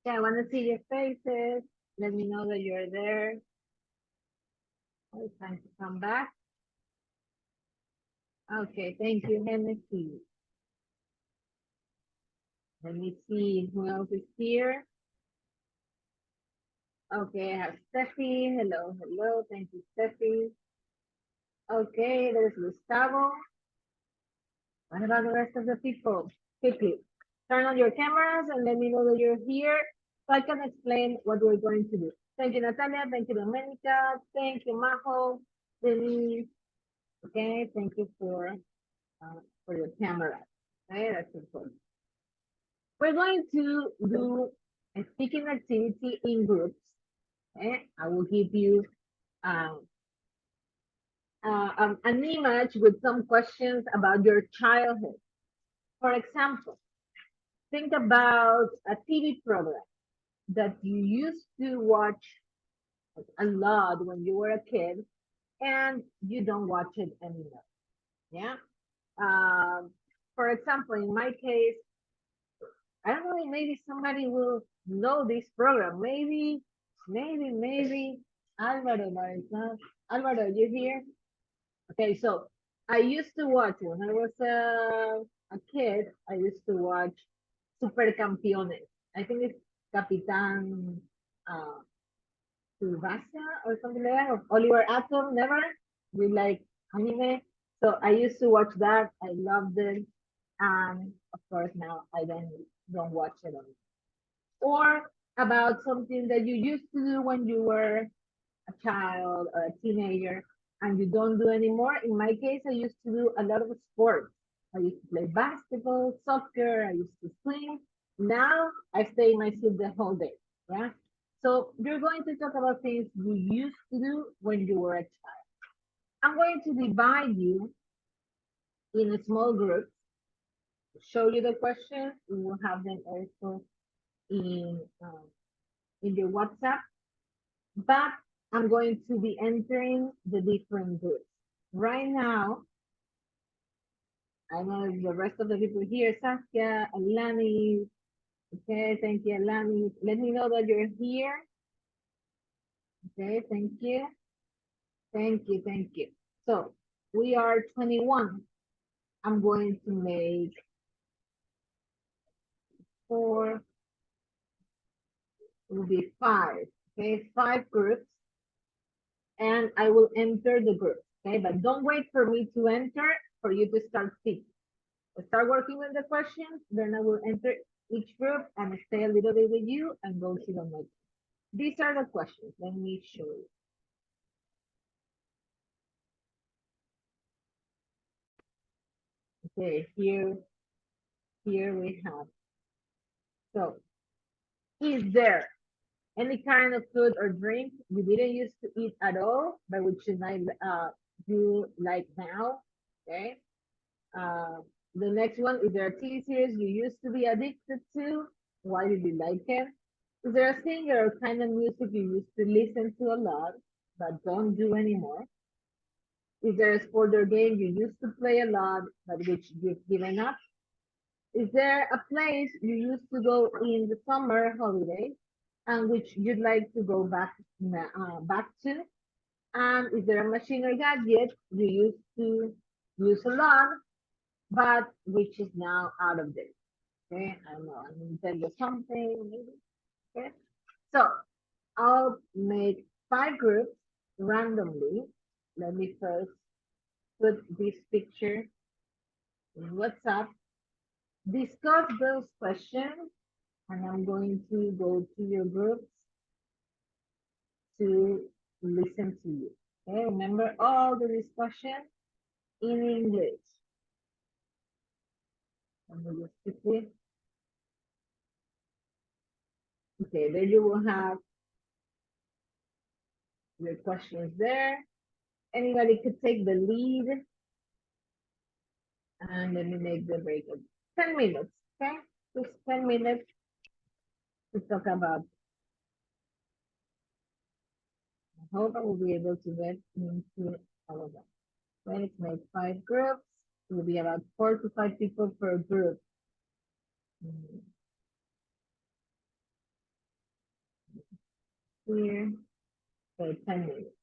Yeah, I want to see your faces. Let me know that you're there. Oh, it's time to come back. Okay, thank you, Hennessy. Let me see who else is here. Okay, I have Steffi. Hello, hello. Thank you, Steffi. Okay, there's Gustavo. What about the rest of the people? Quickly, turn on your cameras and let me know that you're here so I can explain what we're going to do. Thank you, Natalia. Thank you, Domenica. Thank you, Majo. Denise. Okay, thank you for your camera. Okay, that's important. We're going to do a speaking activity in groups. Okay, I will give you um, an image with some questions about your childhood. For example, think about a TV program that you used to watch a lot when you were a kid and you don't watch it anymore. Yeah. Um, for example, in my case, I don't know, maybe somebody will know this program. Maybe Alvaro, but it's not. Alvaro, you here? Okay, so I used to watch when I was a kid. I used to watch Supercampeones. I think it's Capitan uh, Tsubasa or something like that. Or Oliver Atom. Never. We like anime, so I used to watch that. I loved it, and of course now I don't watch it anymore. Or about something that you used to do when you were a child or a teenager and you don't do anymore. In my case, I used to do a lot of sports. I used to play basketball, soccer, I used to swim. Now I stay in my seat the whole day. Yeah. So you're going to talk about things you used to do when you were a child. I'm going to divide you in a small group, show you the questions. We will have them also in your WhatsApp, but I'm going to be entering the different groups. Right now, I know the rest of the people here, Saskia, Alani, okay, thank you, Alani. Let me know that you're here. Okay, thank you. Thank you, thank you. So we are 21. I'm going to make 4, it will be 5, okay, 5 groups, and I will enter the group, okay, but don't wait for me to enter for you to start speaking. Start working with the questions, then I will enter each group and stay a little bit with you and go to the next. These are the questions. Let me show you. Okay, here we have. So, is there any kind of food or drink you didn't used to eat at all, but which you might do like now? Okay. Uh, the next one, is there a TV series you used to be addicted to? Why did you like it? Is there a singer or kind of music you used to listen to a lot, but don't do anymore? Is there a sport or game you used to play a lot, but which you've given up? Is there a place you used to go in the summer holidays and which you'd like to go back to? And is there a machine or gadget you used to use a lot, but which is now out of date? Okay, I don't know, a Nintendo something, maybe. Okay, so I'll make 5 groups randomly. Let me first put this picture in WhatsApp. Discuss those questions, and I'm going to go to your groups to listen to you. Okay, remember all the discussion in English. Let me just quickly. Okay, there you will have your questions there. Anybody could take the lead. And let me make the break of 10 minutes. Okay, just 10 minutes to talk about. I hope I will be able to get into all of them. Let's make 5 groups. It will be about 4 to 5 people per group. Here, for 10 minutes.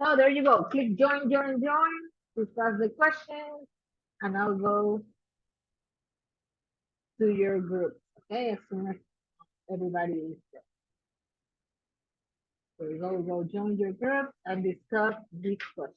So there you go. Click join, join, join to start the question, and I'll go to your group. Okay, as soon as everybody is there. So go join your group and discuss this question.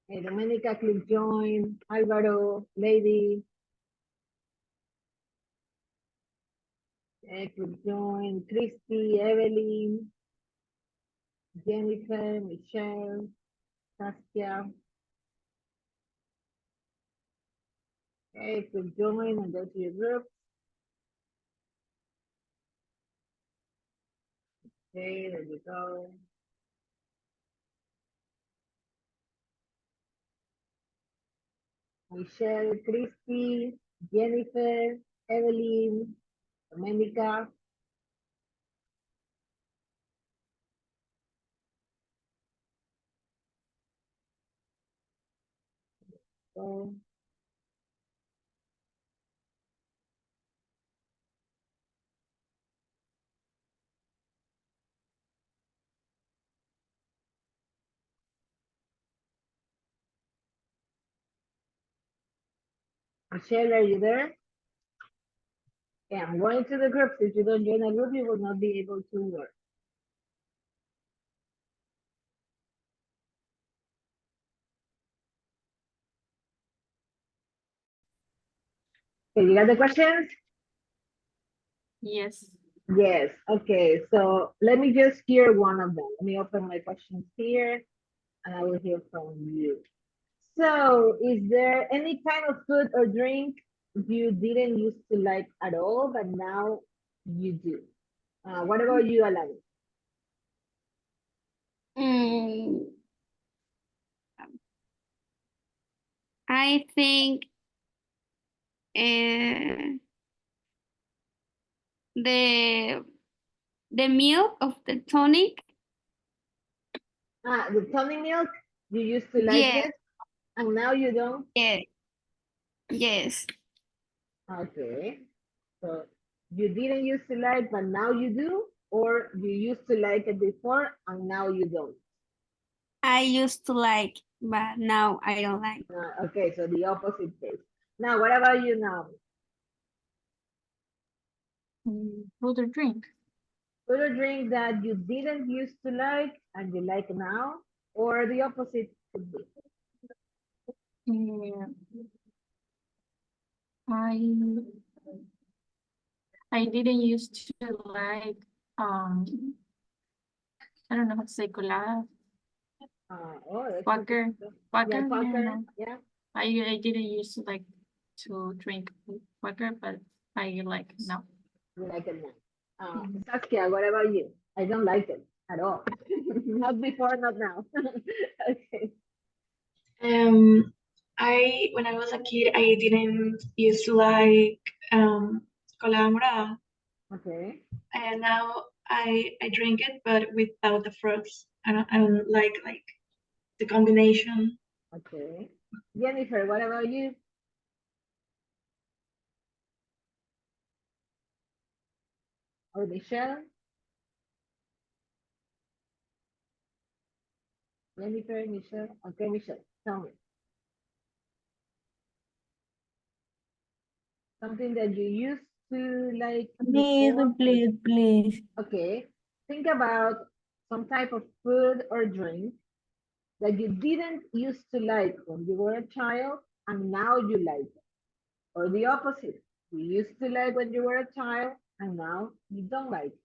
Hey, Domenica, click join. Alvaro, Lady. Click join. Christy, Evelyn, Jennifer, Michelle, Saskia. Okay, click join and go to your group. Okay, there you go. Michelle, Christy, Jennifer, Evelyn, Domenica. So, Michelle, are you there? Okay, I'm going to the groups. If you don't join a group, you will not be able to work. Okay, you got the questions? Yes. Yes. Okay, so let me just hear one of them. Let me open my questions here and I will hear from you. So, is there any kind of food or drink you didn't used to like at all, but now you do? What about you, Alani? Mm, I think the the milk of the tonic. The tonic milk, you used to like Yes. it, and now you don't? Yes. Yes. Okay. So you didn't used to like, but now you do, or you used to like it before and now you don't? I used to like, but now I don't like. Okay, so the opposite case. Now, what about you now? Food or drink? Food or drink that you didn't used to like and you like now, or the opposite could be? Yeah. I didn't used to like I don't know how to say colada. That's Quaker. Yeah, Quaker, Quaker, yeah. I didn't used to like to drink Quaker, but I like now. You like it now. Saskia, what about you? I don't like it at all. Not before, not now. Okay. I when I was a kid, I didn't used to like colada morada, Okay. and now I drink it, but without the fruits. I don't like the combination. Okay. Jennifer, what about you? Or Michelle? Jennifer, Michelle. Okay, Michelle, tell me. Something that you used to like before. Please. Okay. Think about some type of food or drink that you didn't used to like when you were a child and now you like it. Or the opposite. You used to like when you were a child and now you don't like it.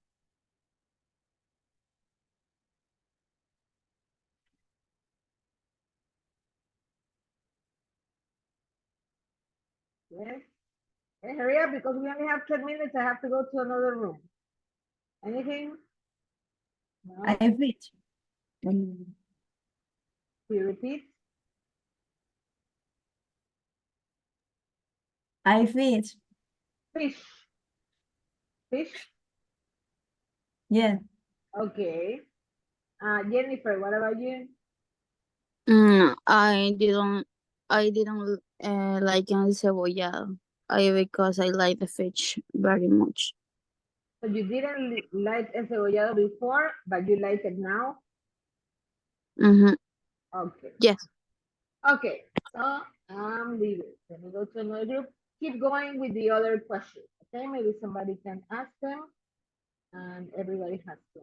Yes? Okay, hurry up because we only have 10 minutes. I have to go to another room. Anything? No? I read. You repeat? I read. Fish. Fish? Yeah. Okay. Jennifer, what about you? I didn't like el cebollado. Because I like the fish very much. So you didn't like encebollado before, but you like it now? Mm-hmm. Okay. Yes. Okay, so I'm leaving. Let me go to another group. Keep going with the other questions. Okay, maybe somebody can ask them and everybody has to.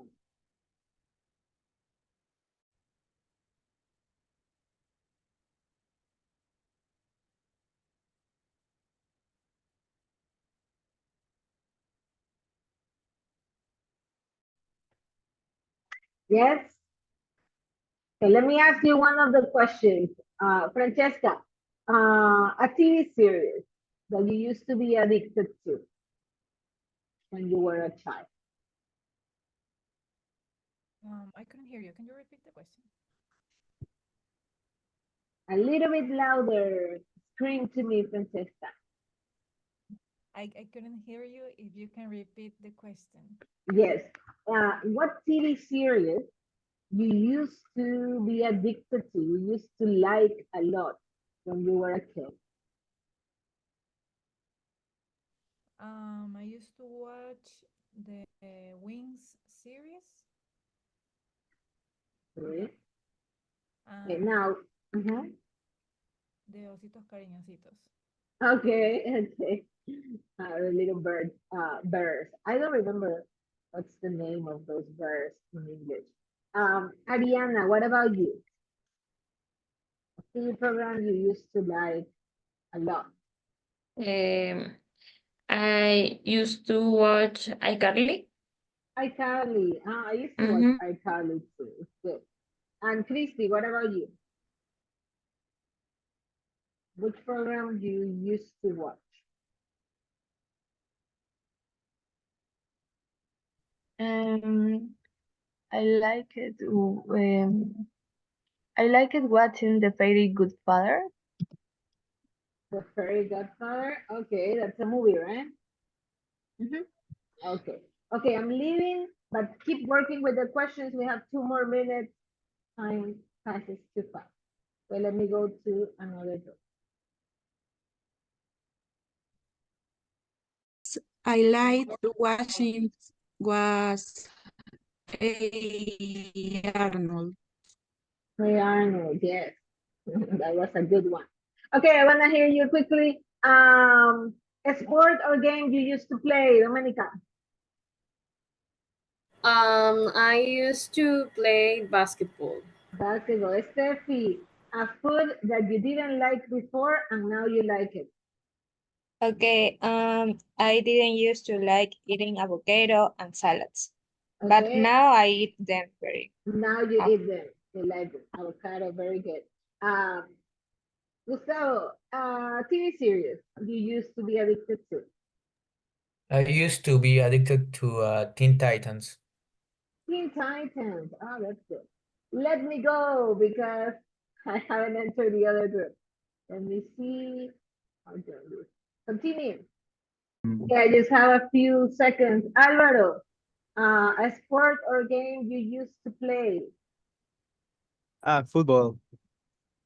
Yes? Okay, let me ask you one of the questions. Francesca, a TV series that you used to be addicted to when you were a child. I couldn't hear you. Can you repeat the question? A little bit louder. Scream to me, Francesca. I couldn't hear you. If you can repeat the question. Yes. What TV series you used to be addicted to, you used to like a lot when you were a kid? I used to watch the Wings series. Okay. Okay, And now, mhm. de ositos cariñositos. Okay, okay. The little bird, bears. I don't remember what's the name of those bears in English. Ariana, what about you? A TV program you used to like a lot. I used to watch iCarly. iCarly. I used to watch iCarly too. It's good. And Christy, what about you? Which program do you used to watch? I like it. I like it watching The Very Good Father. The Fairy Godfather? Okay, that's a movie, right? Mm-hmm. Okay. Okay, I'm leaving, but keep working with the questions. We have 2 more minutes. Time passes too fast. So let me go to another group. I liked watching was Arnold. Hey Arnold, yes. That was a good one. Okay, I wanna hear you quickly. A sport or game you used to play, Dominica? I used to play basketball. Basketball. Steffi, a food that you didn't like before and now you like it. Okay, I didn't used to like eating avocado and salads, but Okay, now I eat them very now you often. eat them. You like it. Avocado, very good. Um, Gustavo, TV series you used to be addicted to. I used to be addicted to Teen Titans. Teen Titans. Oh, that's good. Let me go because I haven't entered the other group. Let me see. I'll join this. Continue. Okay, I just have a few seconds. Alvaro, a sport or game you used to play, Football.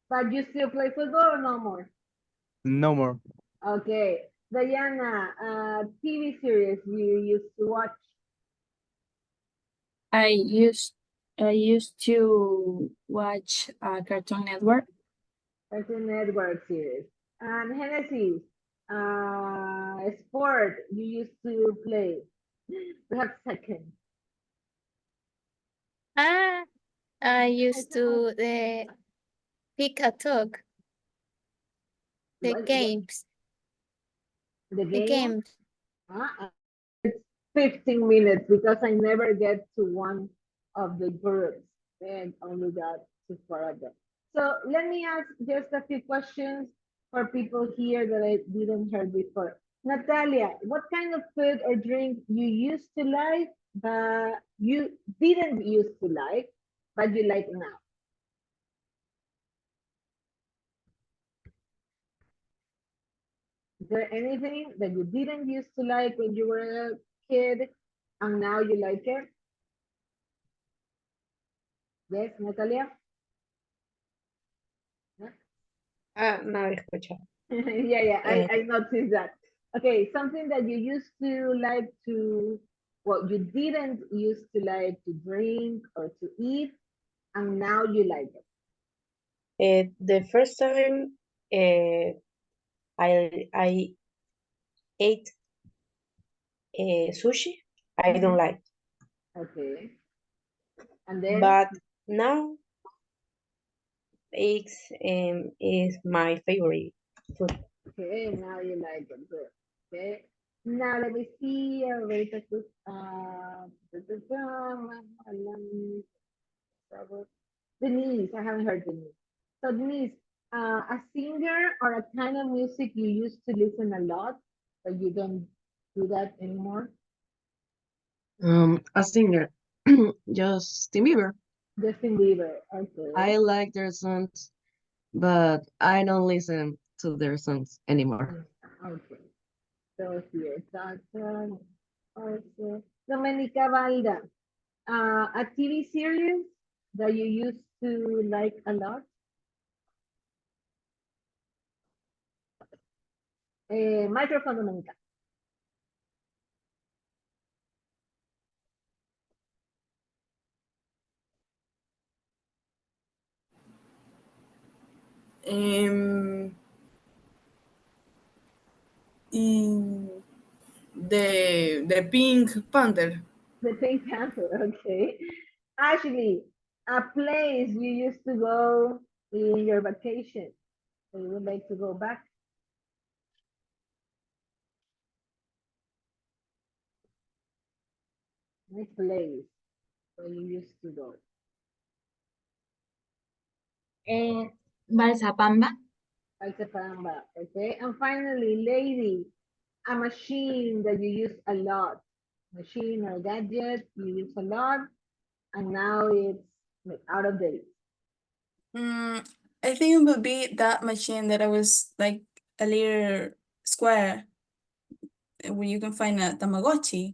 but you still play football or no more? No more. Okay. Diana, TV series you used to watch. I used I used to watch Cartoon Network. Cartoon Network series. And Genesis, sport you used to play. We have seconds. I used to pick a talk, the What, games, the the game? games. It's 15 minutes because I never get to one of the groups and only got to four of them. So let me ask just a few questions for people here that I didn't hear before. Natalia, what kind of food or drink you used to like, but you didn't used to like, but you like now? Is there anything that you didn't used to like when you were a kid and now you like it? Yes, Natalia? No, escucho. Yeah, Eh, I noticed that. Okay, something that you used to like to, well, you didn't used to like to drink or to eat, and now you like it. the first time I ate sushi, I don't like. Okay, and then, But now it's is my favorite food. okay, now you like it. Good. Okay, now let me see. Wait a quick. Denise, I haven't heard Denise. So Denise, a singer or a kind of music you used to listen a lot, but you don't do that anymore? A singer, Justin Bieber. Justin Bieber, okay. I like their songs, but I don't listen to their songs anymore. Okay. So here, Tata, also. Domenica Valda, a TV series that you used to like a lot? Microphone, Domenica. Um, in the Pink Panther. The Pink Panther, okay. Ashley, a place you used to go in your vacation, so you would like to go back? Next place where you used to go. Balsapamba. Alcapamba, okay. And finally, lady, a machine that you use a lot. Machine or gadget you use a lot, and now it's like out of date. I think it would be that machine that I was like a little square where you can find a Tamagotchi.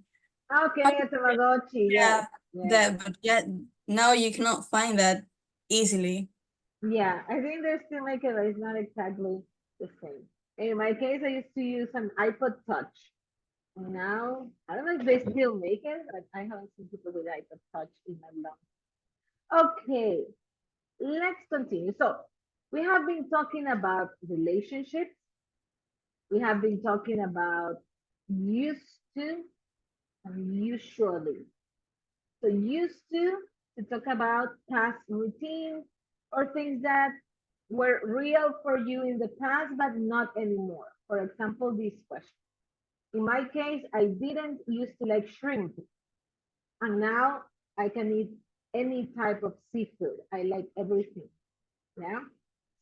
Okay, a Tamagotchi, yes. Yeah, Yes. that, but yeah, now you cannot find that easily. Yeah, I think they still make it, but it's not exactly the same. In my case, I used to use an iPod Touch. And now, I don't know if they still make it, but I haven't seen people with iPod Touch in a long. Okay, let's continue. So, we have been talking about relationships. We have been talking about used to and usually. So, used to talk about past routines or things that were real for you in the past, but not anymore. For example, this question. In my case, I didn't used to like shrimp, and now I can eat any type of seafood. I like everything. Yeah.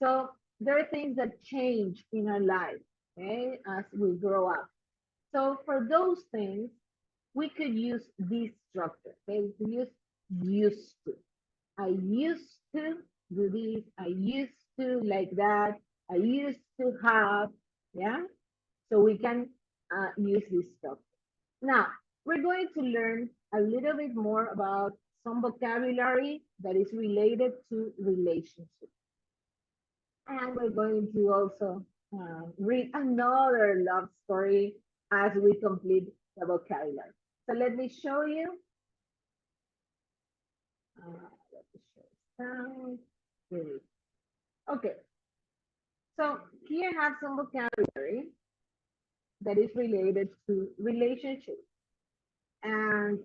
So there are things that change in our life, okay, as we grow up. So for those things, we could use this structure. Okay, we could use used to. I used to do this. I used to like that. I used to have. Yeah. So we can use this structure. Now, we're going to learn a little bit more about some vocabulary that is related to relationships. And we're going to also read another love story as we complete the vocabulary. So let me show you. Let me show sound. Here it is. Okay, so here I have some vocabulary that is related to relationships. And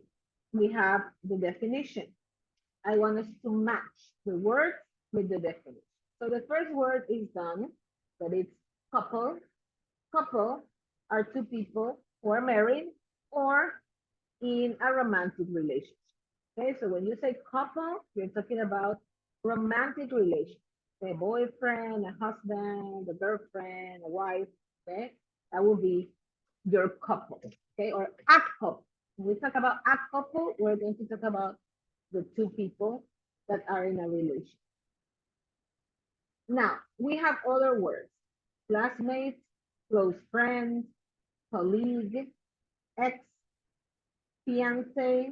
we have the definition. I want us to match the word with the definition. So the first word is done, that it's couple. Couple are two people who are married or in a romantic relationship. Okay, so when you say couple, you're talking about romantic relationship. A boyfriend, a husband, a girlfriend, a wife. Okay, that will be your couple, okay, or a couple. When we talk about a couple, we're going to talk about the two people that are in a relation. Now, we have other words: classmates, close friends, colleague, ex, fiance,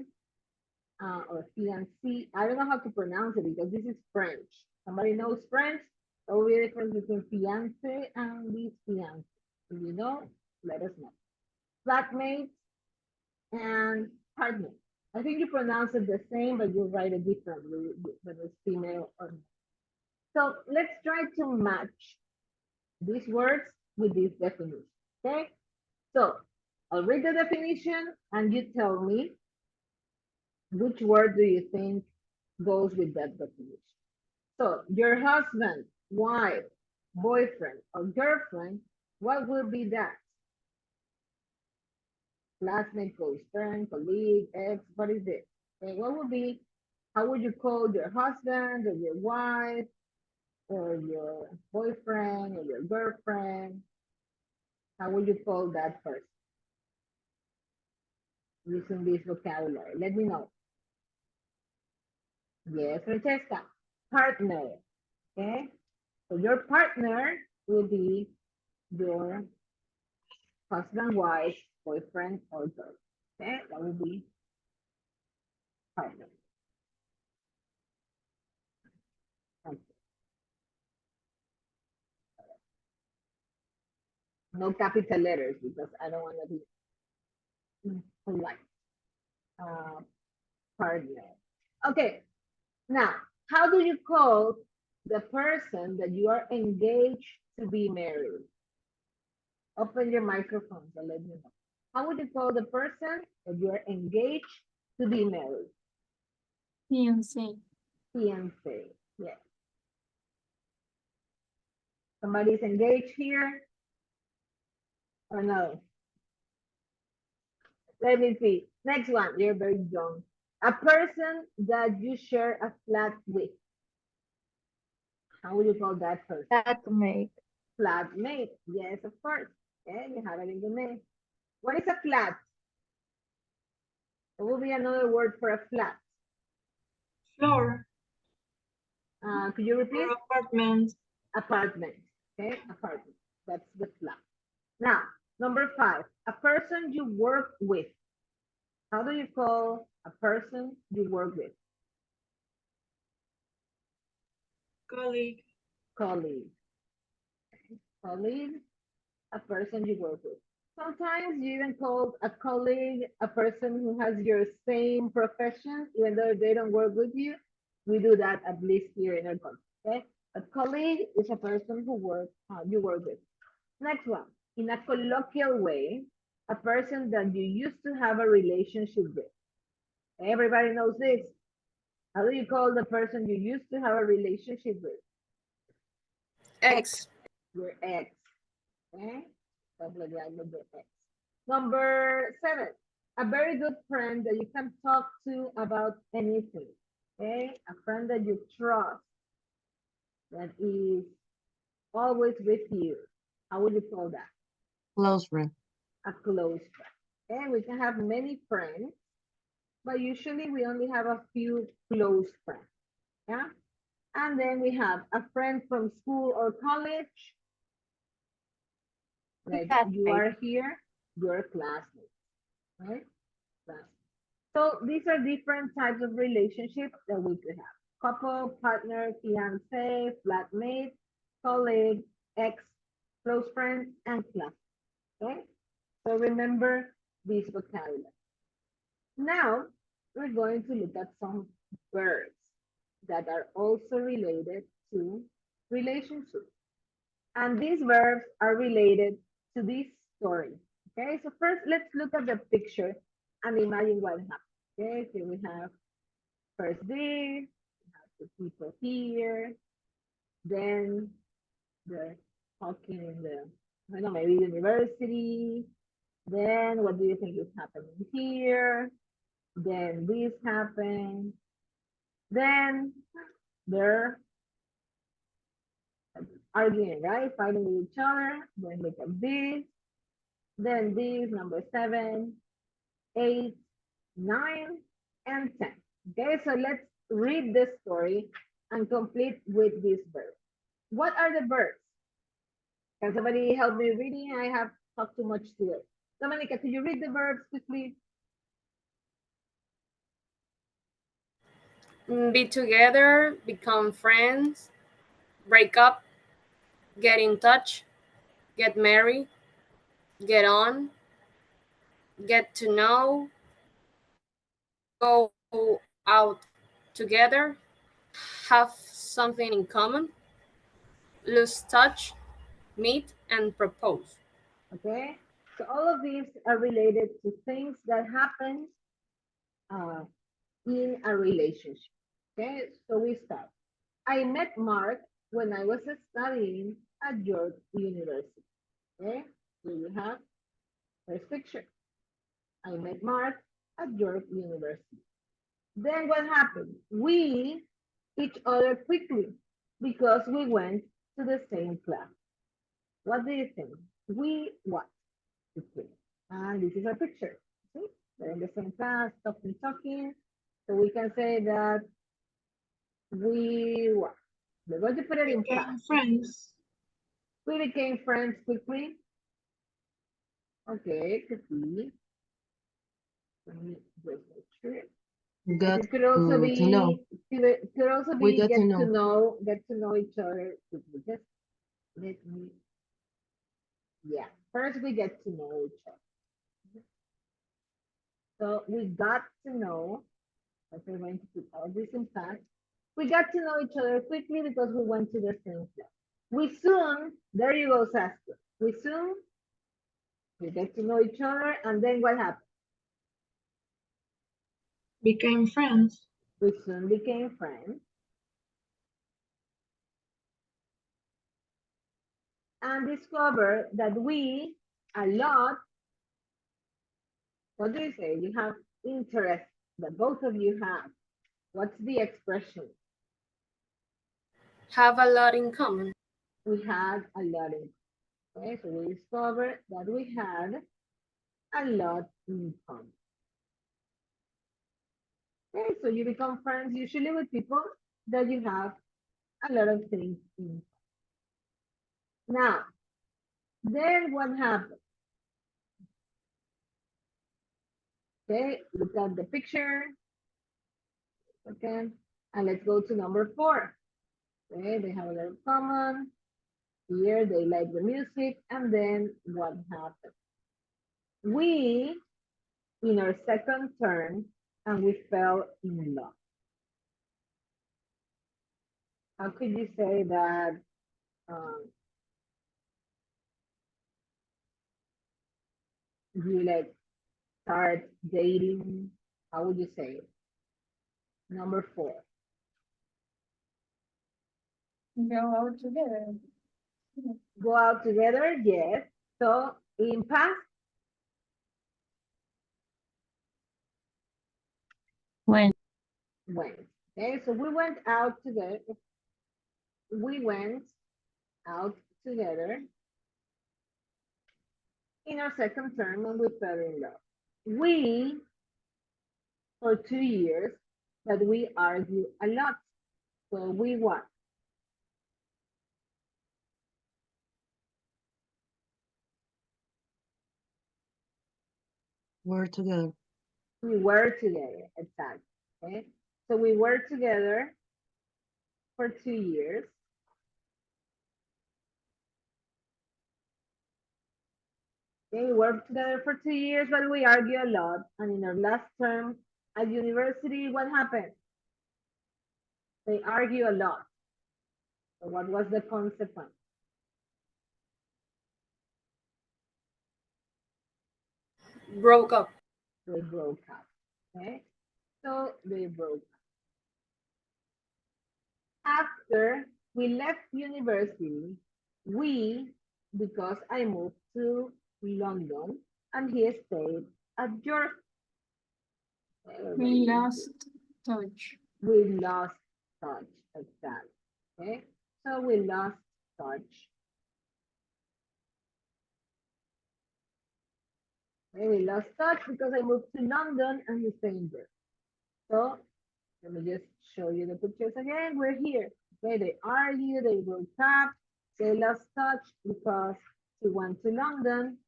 or fiancé. I don't know how to pronounce it because this is French. Somebody knows French? There will be a difference between fiance and this fiance. If you know, let us know. Flatmate and partner. I think you pronounce it the same, but you write it differently, whether it's female or not. So let's try to match these words with this definition. Okay? So I'll read the definition and you tell me which word do you think goes with that definition. So your husband, wife, boyfriend, or girlfriend, what will be that? Classmate, close friend, colleague, ex, what is it? Okay, what would be, how would you call your husband or your wife or your boyfriend or your girlfriend? How would you call that person using this vocabulary? Let me know. Yes, Francesca. Partner. Okay. So your partner will be your husband, wife, boyfriend, or girl. Okay, that will be partner. Okay. No capital letters because I don't want to be polite. Uh, partner. Okay, now, how do you call the person that you are engaged to be married? Open your microphones and let me know. How would you call the person that you are engaged to be married? Fiancé. Fiancé, yes. Somebody's engaged here or no? Let me see. Next one, you're very young. A person that you share a flat with. How would you call that person? Flatmate. Flatmate, yes, of course. Okay, you have it in the name. What is a flat? What will be another word for a flat? Floor. Could you repeat? Or apartment. Apartment. Okay, apartment. That's the flat. Now, number 5, a person you work with. How do you call a person you work with? Colleague. Colleague. Okay. Colleague, a person you work with. Sometimes you even call a colleague a person who has your same profession, even though they don't work with you. We do that at least here in our country. Okay, a colleague is a person who you work with. Next one, in a colloquial way, a person that you used to have a relationship with. Everybody knows this. How do you call the person you used to have a relationship with? Ex. Your ex. Okay? Double that with your ex. Number 7, a very good friend that you can talk to about anything. Okay? A friend that you trust, that is always with you. How would you call that? Close friend. A close friend. Okay? We can have many friends, but usually we only have a few close friends. Yeah? And then we have a friend from school or college. Like you are here, your classmates, right? So these are different types of relationships that we could have. Couple, partner, fiance, flatmate, colleague, ex, close friend, and class. Okay? So remember this vocabulary. Now we're going to look at some verbs that are also related to relationships. And these verbs are related to this story. Okay, so first let's look at the picture and imagine what happened. Okay, so we have first this, we have the people here, then the talking in the, I don't know, maybe university. Then what do you think is happening here? Then this happened. Then they're arguing, right? Fighting with each other. Then look at this. Then these number 7, 8, 9, and 10. Okay, so let's read this story and complete with these verbs. What are the verbs? Can somebody help me reading? I have talked too much to it. Dominica, could you read the verbs quickly? Be together, become friends, break up, get in touch, get married, get on, get to know, go out together, have something in common, lose touch, meet, and propose. Okay, so all of these are related to things that happen uh, in a relationship. Okay, so we start. I met Mark when I was studying at York University. Okay, so you have first picture. I met Mark at York University. Then what happened? We each other quickly because we went to the same class. What do you think? We what? Quickly. And this is our picture. See? They're in the same class, talking. So we can say that we what? We're going to put it in Became past. friends. We became friends quickly. Okay, could be. Let me just make sure. Got It could also to know. be could also We be got to get to know each other quickly. Just let me yeah. First we get to know each other. So we got to know, as we're going to put all this in fact. We got to know each other quickly because we went to the same class. We soon, there you go, Saskia. We soon we get to know each other, and then what happened? Became friends. We soon became friends. And discovered that we a lot, what do you say? You have interest that both of you have. What's the expression? Have a lot in common. We had a lot in common. Okay, so we discovered that we had a lot in common. Okay, so you become friends usually with people that you have a lot of things in. Now, then what happened? Okay, look at the picture. Okay, and let's go to number 4. Okay, they have a lot of common. Here they like the music, and then what happened? We in our second term, and we fell in love. How could you say that you like start dating? How would you say it? Number 4. Go out together. Go out together, yes. So in past, When? went. Okay, so we went out together. We went out together in our second term and we fell in love. We, for 2 years, but we argue a lot. So we what? We're together. We were together, exactly. Okay, so we were together for 2 years. Okay, we worked together for 2 years, but we argue a lot. And in our last term at university, what happened? They argue a lot. So what was the consequence? Broke up. They broke up. Okay, so they broke up. After we left university, we, because I moved to London and he stayed at York. We lost touch. We lost touch, exactly. Okay, so we lost touch. Okay, we lost touch because I moved to London and he's staying there. So let me just show you the pictures again. We're here. Okay, they argue, they broke up, they lost touch because he went to London,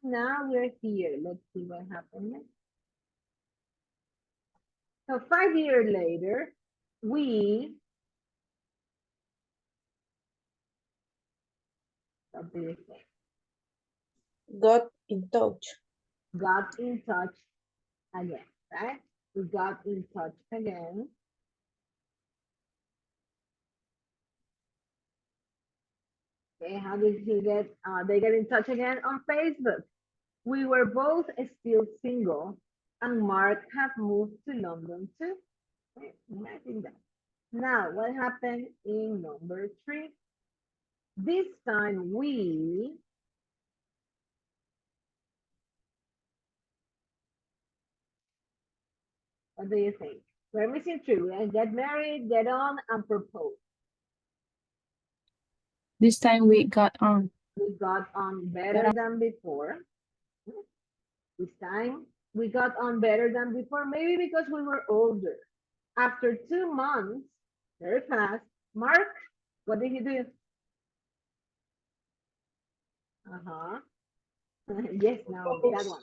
and now we're here. Let's see what happened next. So 5 years later, we, what do you say? Got in touch. Got in touch again, right? We got in touch again. Okay, how did he get, they get in touch again on Facebook. We were both still single, and Mark have moved to London too. Okay, imagine that. Now, what happened in number 3? This time we, what do you think? We're missing 3. We get married, get on, and propose. This time we got on. We got on better than before. This time we got on better than before, maybe because we were older. After 2 months, very fast, Mark, what did he do? Uh-huh. Yes, now that one.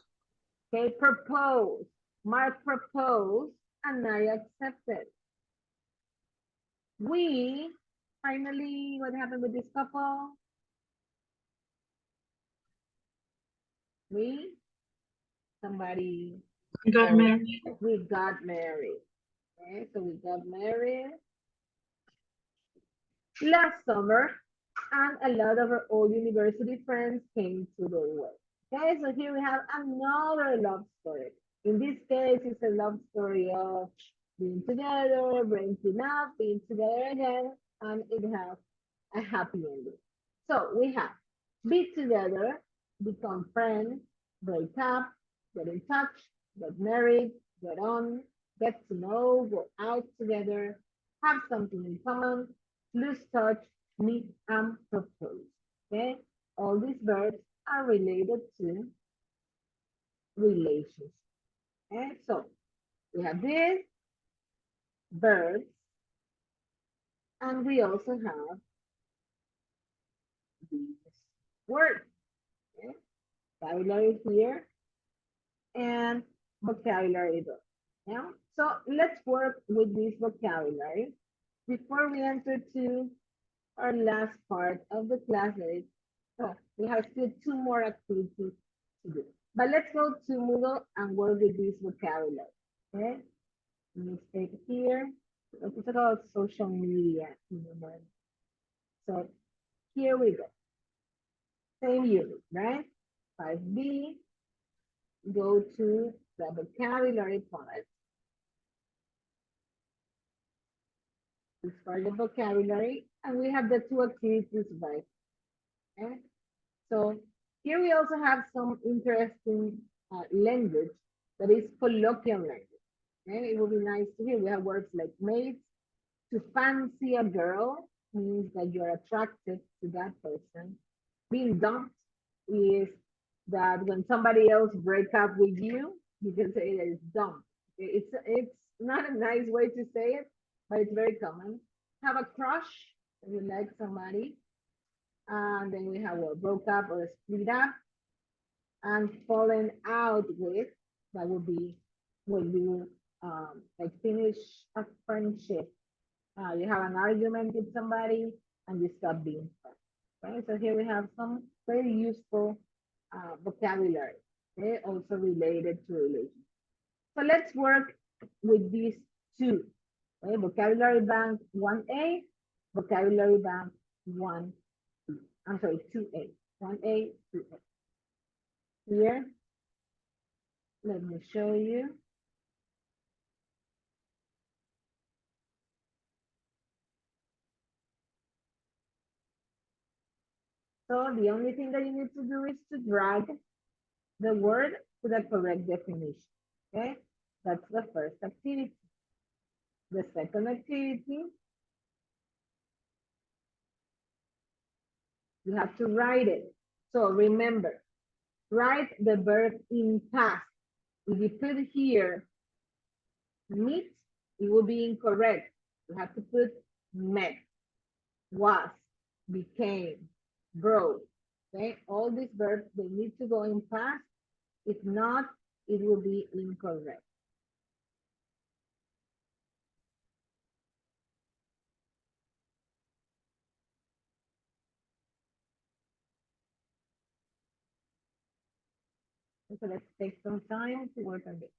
Okay, propose. Mark proposed and I accepted. We finally, what happened with this couple? Somebody Got married. We got married. Okay, so we got married last summer, and a lot of our old university friends came to their wedding. Okay, so here we have another love story. In this case, it's a love story of being together, breaking up, being together again, and it has a happy ending. So we have be together, become friends, break up, get in touch, get married, get on, get to know, go out together, have something in common, lose touch, meet, and propose. Okay? All these verbs are related to relations. Okay? So we have these verbs, and we also have these words. Okay? Vocabulary here and vocabulary there. Yeah? So let's work with this vocabulary before we enter to our last part of the class. Oh, we have still 2 more activities to do. But let's go to Moodle and work with this vocabulary. Okay? Let me stay here. Let's talk about social media in the morning. So here we go. Same unit, right? 5B. Go to the vocabulary part. This part of vocabulary, and we have the 2 activities right. Okay? So here we also have some interesting language that is colloquial language. Okay? It would be nice to hear. We have words like mate, to fancy a girl means that you're attracted to that person. Being dumped is that when somebody else break up with you, you can say that it's dumped. It's not a nice way to say it, but it's very common. Have a crush, if you like somebody, and then we have a broke up or a split up, and fallen out with, that would be when you like finish a friendship. You have an argument with somebody and you stop being friends. Okay, so here we have some very useful vocabulary, okay, also related to relations. So let's work with these 2. Okay, vocabulary bank 1A, vocabulary bank 1. I'm sorry, 2A, 1A, 2A. Here, let me show you. So the only thing that you need to do is to drag the word to the correct definition. Okay, that's the first activity. The second activity, you have to write it. So remember, Write the verb in past. If you put here meet, it will be incorrect. You have to put met, was, became, broke. Okay, all these verbs, they need to go in past. If not, it will be incorrect. So let's take some time to work on this.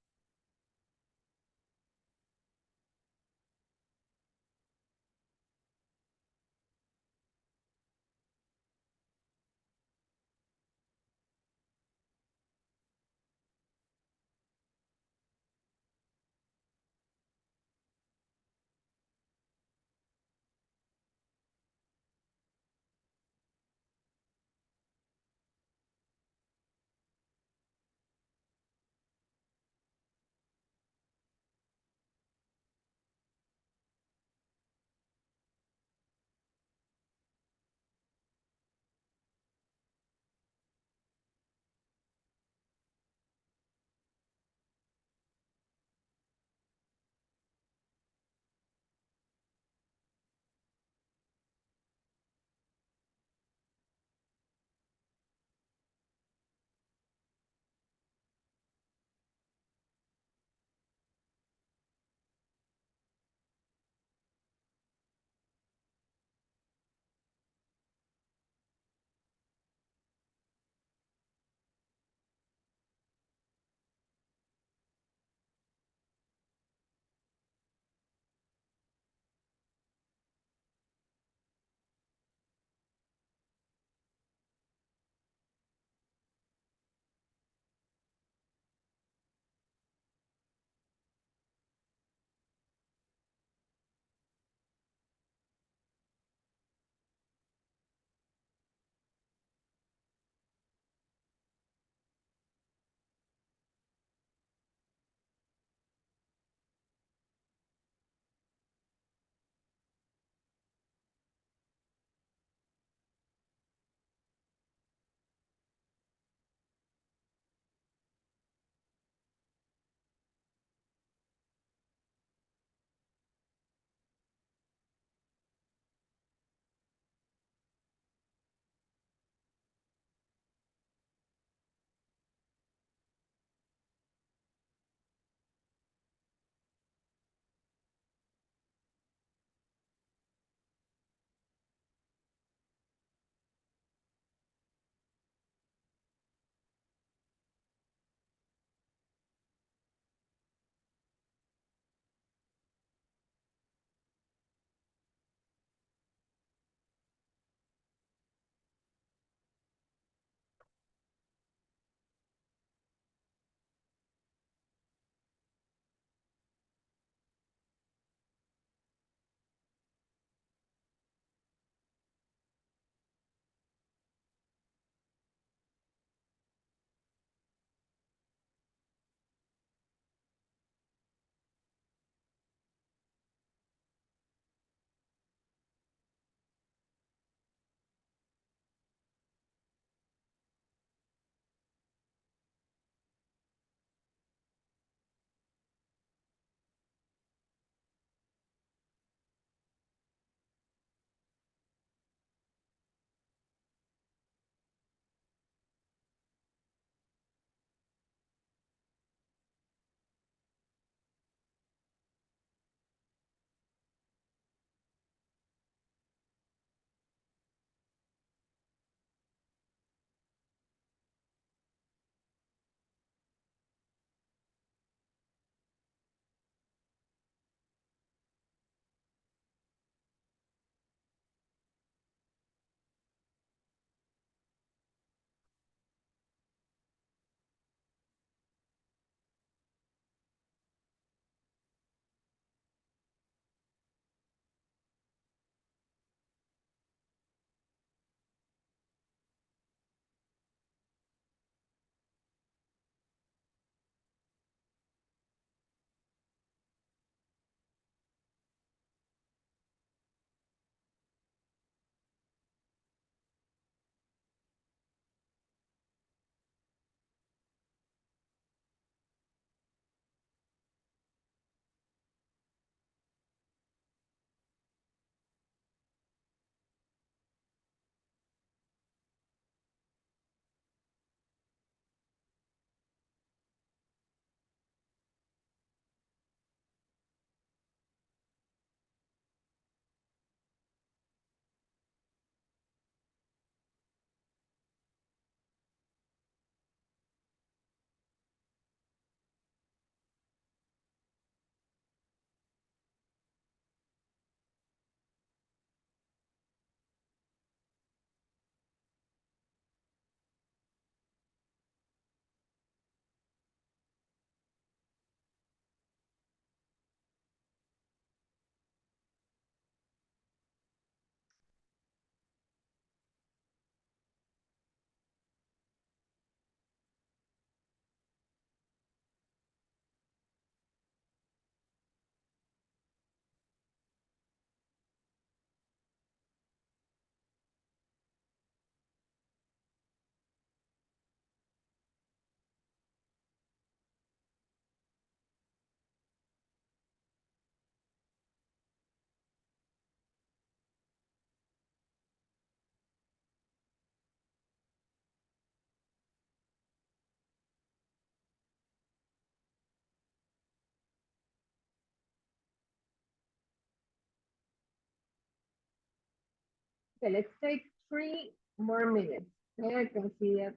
Okay, let's take 3 more minutes. Okay, I can see that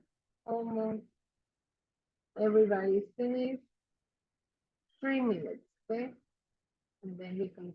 almost everybody's finished. 3 minutes, okay? And then you can.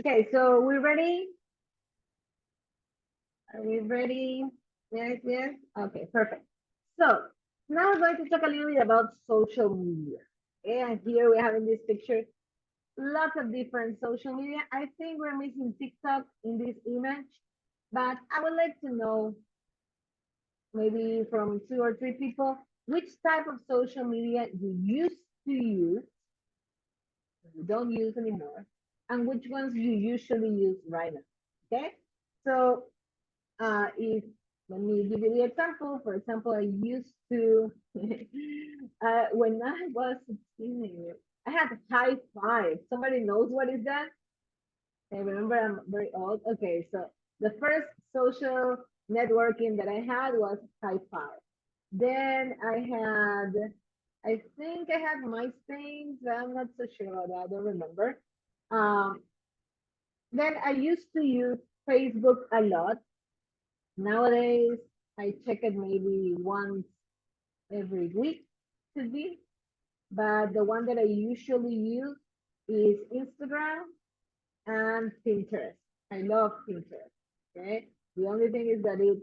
Okay, so we're ready? Are we ready? Yes, yes. Okay, perfect. So now we're going to talk a little bit about social media. Okay, and here we have in this picture lots of different social media. I think we're missing TikTok in this image, but I would like to know maybe from 2 or 3 people which type of social media you used to use, you don't use anymore, and which ones you usually use right now. Okay, so if let me give you the example. For example, I used to when I was a teenager, I had high five. Somebody knows what is that? I remember I'm very old. Okay, so the first social networking that I had was high five. Then I think I had MySpace, but I'm not so sure about that. I don't remember. Um, then I used to use Facebook a lot. Nowadays, I check it maybe once every week, could be. But the one that I usually use is Instagram and Pinterest. I love Pinterest. Okay. The only thing is that it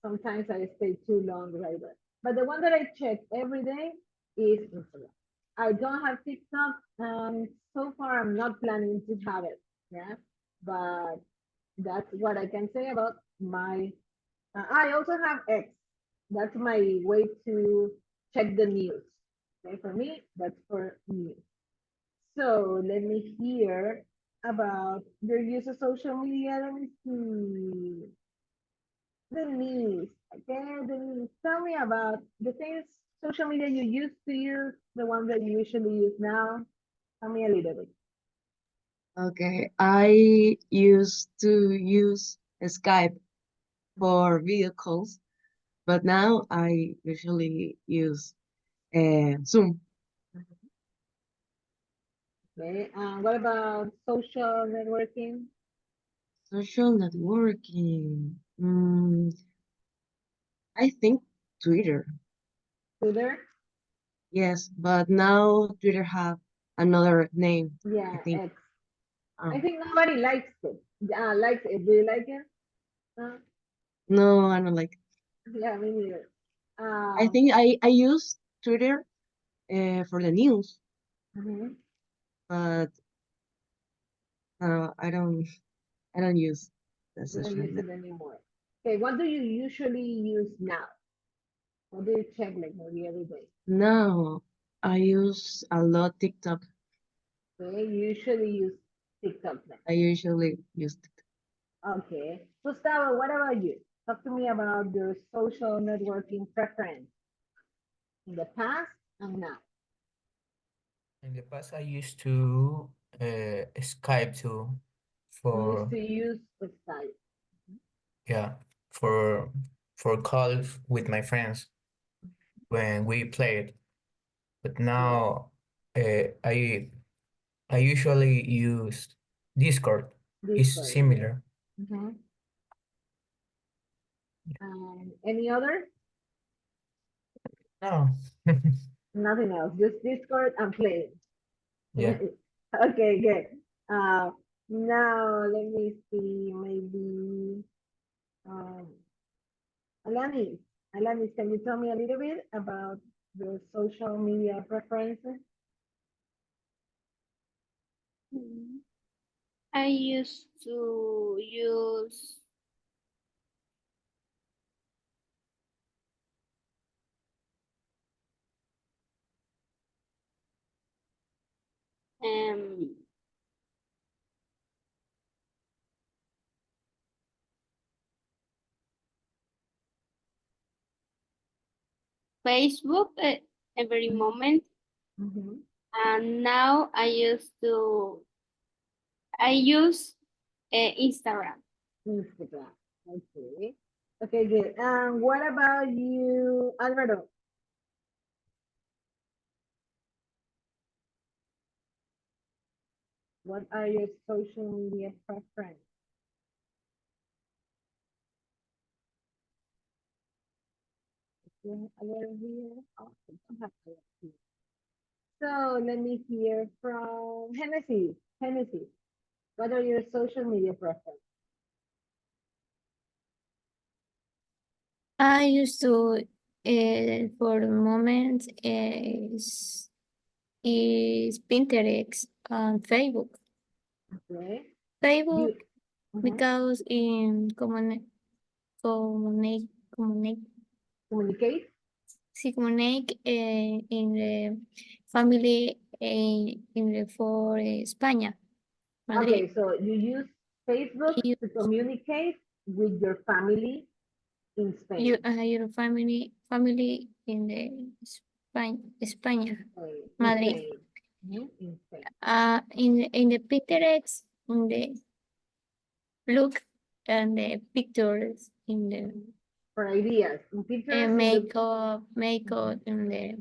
sometimes I stay too long right there. But the one that I check every day is Instagram. I don't have TikTok, and so far I'm not planning to have it. Yeah. But that's what I can say about my I also have X. That's my way to check the news. Okay, for me, that's for news. So let me hear about your use of social media. Let me see. The news. Okay, the news. Tell me about the things social media you used to use, the ones that you usually use now. Tell me a little bit. Okay, I used to use Skype for video calls, but now I usually use Zoom. Okay, what about social networking? Social networking. I think Twitter. Twitter? Yes, but now Twitter have another name, I Yeah, think. X. I think nobody likes it. Likes it. Do you like it? Uh, No, I don't like. yeah, me neither. I think I use Twitter for the news, Mhm. but I don't use the You don't social use network. it anymore. Okay, what do you usually use now? What do you check like maybe every day? No, I use a lot TikTok. Okay, you usually use TikTok. I usually use it. Okay. Gustavo, what about you? Talk to me about your social networking preference in the past and now. In the past, I used to Skype too You used for to use Skype. yeah for calls with my friends when we played. But now I usually use Discord. It's Discord, yeah. similar. Any other? No. Nothing else. Just Discord and playing. Yeah. Okay, good. Now let me see. Maybe um, Alanis. Alanis, can you tell me a little bit about your social media preferences? I used to use um Facebook every moment, and now I use Instagram. Instagram. Okay. Okay, good. And what about you, Alvaro? What are your social media preferences? Alvaro here. Oh, I don't have Alvaro here. So let me hear from Hennessy. Hennessy, what are your social media preferences? I used to, for the moment, is Pinterest and Facebook. Okay. Facebook You, because in communicate. sí, communicate in the family in the for España, Madrid. Okay, so you use Facebook to communicate with your family in Spain. Your family in the España, Madrid. In Spain. In the Pinterest, in the look and the pictures in the for ideas. In Pinterest, makeup and the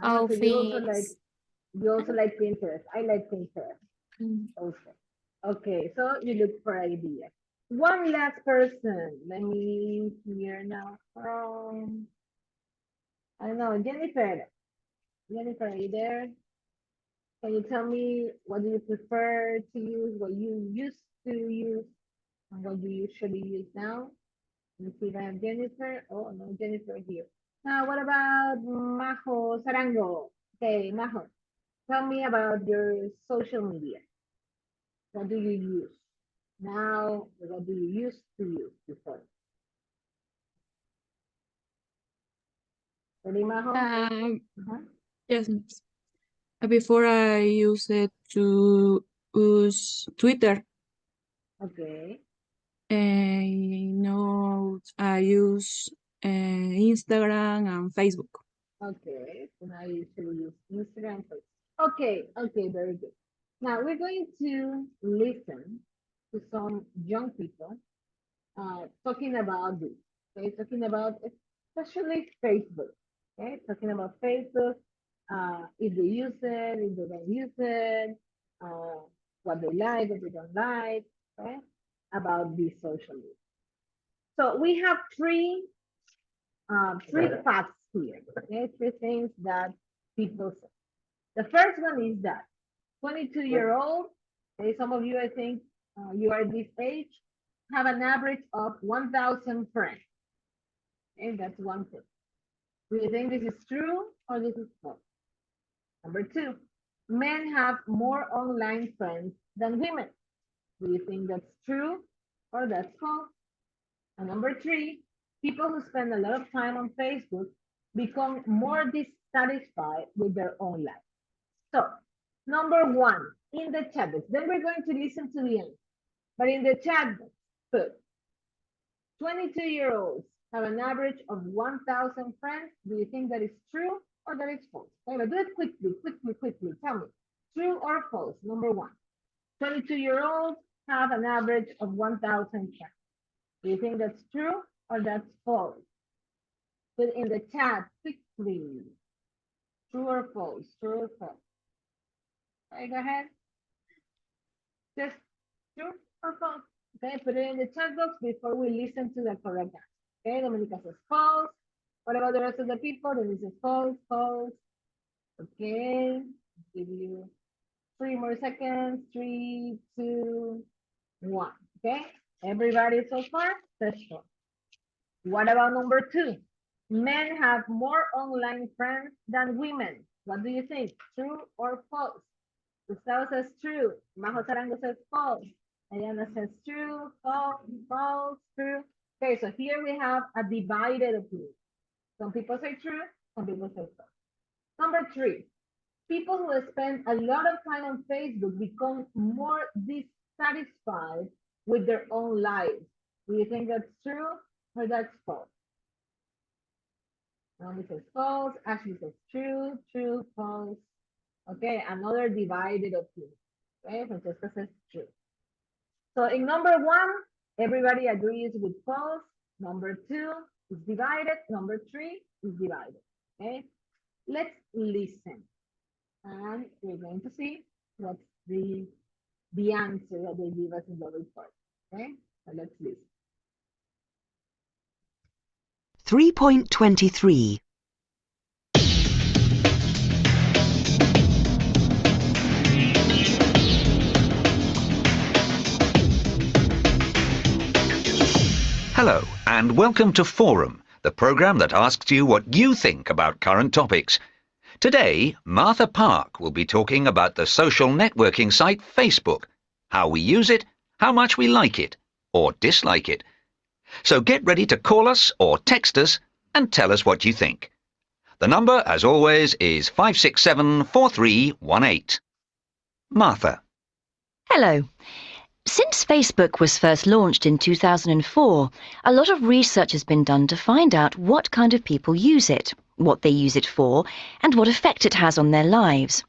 so outfits. you also like Pinterest. I like Pinterest also. Okay, so you look for ideas. One last person. Let me hear now from I don't know, Jennifer. Jennifer, are you there? Can you tell me what do you prefer to use, what you used to use, and what you usually use now? Let me see if I have Jennifer. Oh, no, Jennifer here. Now, what about Majo Sarango? Okay, Majo, tell me about your social media. What do you use now? What do you used to use before? Ready, Majo? Yes, miss. Before I used it to use Twitter. Okay. Now I use Instagram and Facebook. Okay, so now you usually use Instagram. Okay, okay, very good. Now we're going to listen to some young people talking about this. Okay, talking about especially Facebook. Okay, talking about Facebook, if they use it, if they don't use it, uh, what they like, what they don't like, okay, about this social media. So we have three facts here. Okay, three things that people say. The first one is that 22-year-old, okay, some of you, I think, you are this age, have an average of 1,000 friends. Okay, that's one thing. Do you think this is true or this is false? Number two, men have more online friends than women. Do you think that's true or that's false? And number three, people who spend a lot of time on Facebook become more dissatisfied with their own life. So, number one, in the chat box. Then we're going to listen to the end. But in the chat box, put 22-year-olds have an average of 1,000 friends. Do you think that is true or that is false? Okay, but do it quickly. Tell me, true or false? Number one, 22-year-olds have an average of 1,000 friends. Do you think that's true or that's false? Put in the chat quickly. True or false? True or false? Okay, go ahead. Just true or false? Okay, put it in the chat box before we listen to the correct answer. Okay, Dominica says false. What about the rest of the people? Denise says false. Okay, give you 3 more seconds. 3, 2, 1. Okay, everybody so far says false. What about number 2? Men have more online friends than women. What do you think? True or false? Gustavo says true. Majo Sarango says false. Ayana says true, false, true. Okay, so here we have a divided opinion. Some people say true, some people say false. Number 3, people who spend a lot of time on Facebook become more dissatisfied with their own lives. Do you think that's true or that's false? Naomi says false. Ashley says true, false. Okay, another divided opinion. Okay, Francesca says true. So in number 1, everybody agrees with false. Number 2 is divided. Number 3 is divided. Okay, let's listen. And we're going to see what's the answer that they give us in the report. Okay, so let's listen. 3.23. Hello, and welcome to Forum, the programme that asks you what you think about current topics. Today, Martha Park will be talking about the social networking site Facebook, how we use it, how much we like it, or dislike it. So get ready to call us or text us and tell us what you think. The number, as always, is 567-4318. Martha. Hello. Since Facebook was first launched in 2004, a lot of research has been done to find out what kind of people use it, what they use it for, and what effect it has on their lives.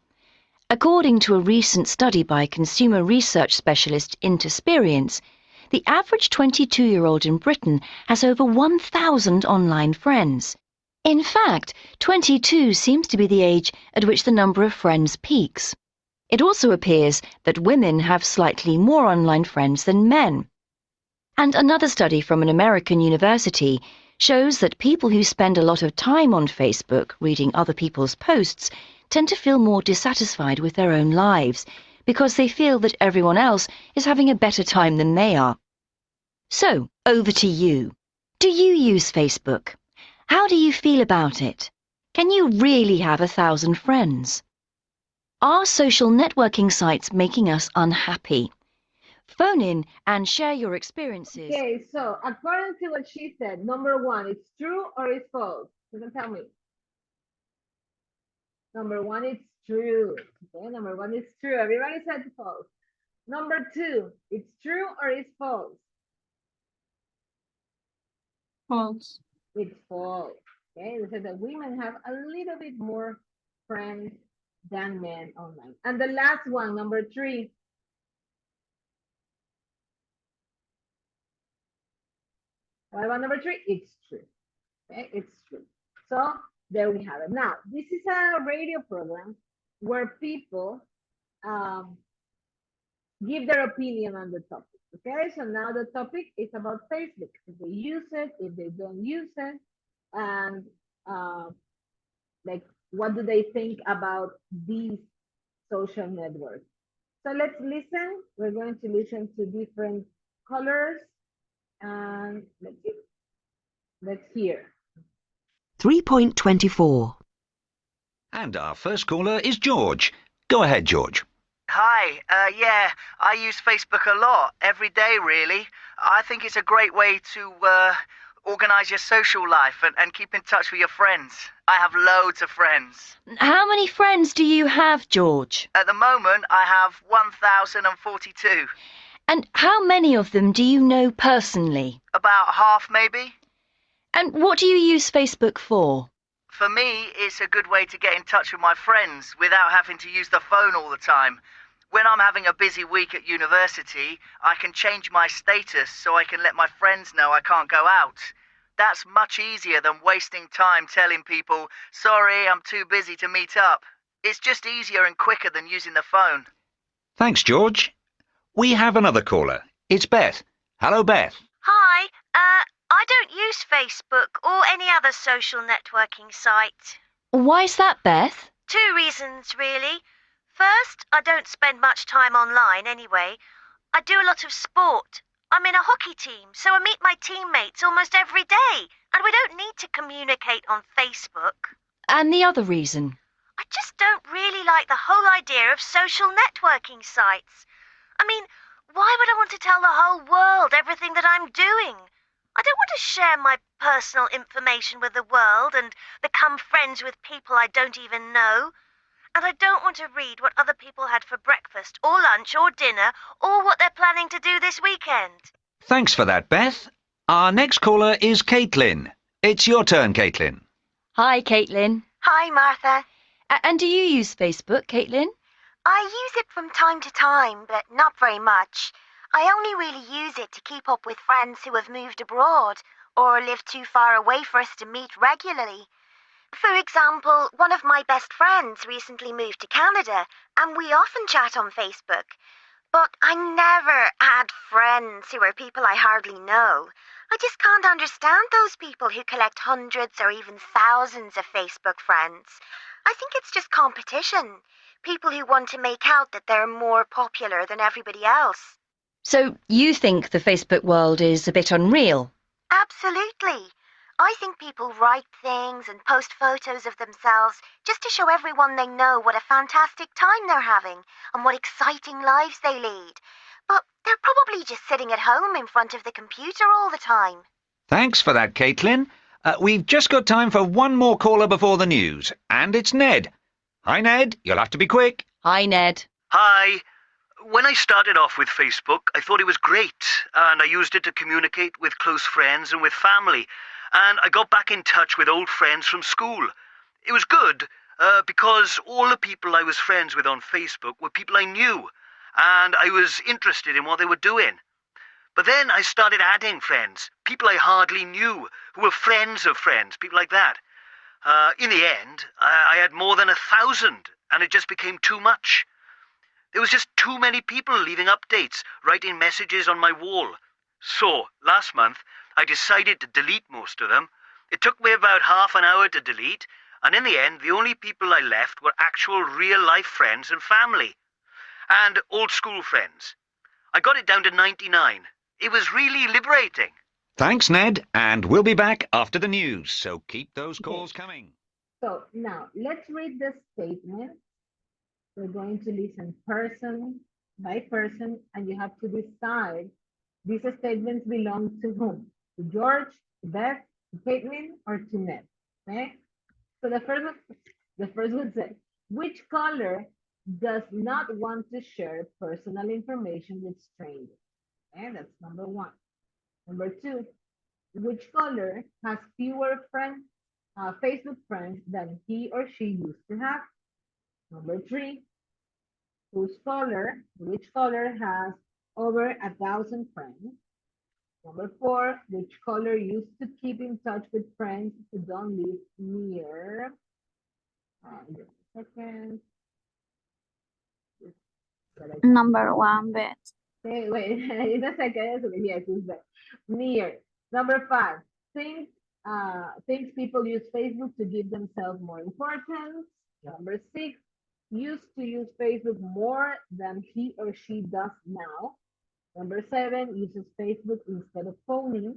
According to a recent study by consumer research specialist Intersperience, the average 22-year-old in Britain has over 1,000 online friends. In fact, 22 seems to be the age at which the number of friends peaks. It also appears that women have slightly more online friends than men. And another study from an American university shows that people who spend a lot of time on Facebook reading other people's posts tend to feel more dissatisfied with their own lives because they feel that everyone else is having a better time than they are. So, over to you. Do you use Facebook? How do you feel about it? Can you really have 1,000 friends? Are social networking sites making us unhappy? Phone in and share your experiences. Okay, so according to what she said, number 1, it's true or it's false? You can tell me. Number 1, it's true. Okay, number 1 is true. Everybody said false. Number 2, it's true or it's false? False. It's false. Okay, they said that women have a little bit more friends than men online. And the last one, number 3. What about number 3? It's true. Okay, it's true. So there we have it. Now, this is a radio program where people give their opinion on the topic. Okay, so now the topic is about Facebook. If they use it, if they don't use it, and like what do they think about these social networks. So let's listen. We're going to listen to different colors and let's hear. 3.24. And our first caller is George. Go ahead, George. Hi, yeah, I use Facebook a lot, every day really. I think it's a great way to organise your social life and keep in touch with your friends. I have loads of friends. How many friends do you have, George? At the moment, I have 1,042. And how many of them do you know personally? About half, maybe. And what do you use Facebook for? For me, it's a good way to get in touch with my friends without having to use the phone all the time. When I'm having a busy week at university, I can change my status so I can let my friends know I can't go out. That's much easier than wasting time telling people, sorry, I'm too busy to meet up. It's just easier and quicker than using the phone. Thanks, George. We have another caller. It's Beth. Hello, Beth. Hi, I don't use Facebook or any other social networking site. Why's that, Beth? 2 reasons, really. First, I don't spend much time online anyway. I do a lot of sport. I'm in a hockey team, so I meet my teammates almost every day, and we don't need to communicate on Facebook. And the other reason? I just don't really like the whole idea of social networking sites. I mean, why would I want to tell the whole world everything that I'm doing? I don't want to share my personal information with the world and become friends with people I don't even know. And I don't want to read what other people had for breakfast or lunch or dinner or what they're planning to do this weekend. Thanks for that, Beth. Our next caller is Caitlin. It's your turn, Caitlin. Hi, Caitlin. Hi, Martha. And do you use Facebook, Caitlin? I use it from time to time, but not very much. I only really use it to keep up with friends who have moved abroad or live too far away for us to meet regularly. For example, one of my best friends recently moved to Canada, and we often chat on Facebook. But I never add friends who are people I hardly know. I just can't understand those people who collect hundreds or even thousands of Facebook friends. I think it's just competition. People who want to make out that they're more popular than everybody else. So you think the Facebook world is a bit unreal? Absolutely. I think people write things and post photos of themselves just to show everyone they know what a fantastic time they're having and what exciting lives they lead. But they're probably just sitting at home in front of the computer all the time. Thanks for that, Caitlin. We've just got time for one more caller before the news, and it's Ned. Hi, Ned. You'll have to be quick. Hi, Ned. Hi. When I started off with Facebook, I thought it was great, and I used it to communicate with close friends and with family, and I got back in touch with old friends from school. It was good, because all the people I was friends with on Facebook were people I knew, and I was interested in what they were doing. But then I started adding friends, people I hardly knew, who were friends of friends, people like that. In the end, I had more than 1,000, and it just became too much. There was just too many people leaving updates, writing messages on my wall. So, last month, I decided to delete most of them. It took me about half an hour to delete, and in the end, the only people I left were actual real-life friends and family. And old school friends. I got it down to 99. It was really liberating. Thanks, Ned, and we'll be back after the news, so keep those calls coming. So now let's read the statement. We're going to listen person by person, and you have to decide these statements belong to whom? To George, to Beth, to Caitlin, or to Ned? Okay. So the first one says, which color does not want to share personal information with strangers? Okay, that's number one. Number two, which color has fewer friends, Facebook friends than he or she used to have? Number three, which color has over 1,000 friends? Number four, which color used to keep in touch with friends who don't live near? Just a second. Number 1, Beth. Okay, wait, in a second. Yes, it's that. Near. Number five, things people use Facebook to give themselves more importance. Number six, used to use Facebook more than he or she does now. Number seven, uses Facebook instead of phoning,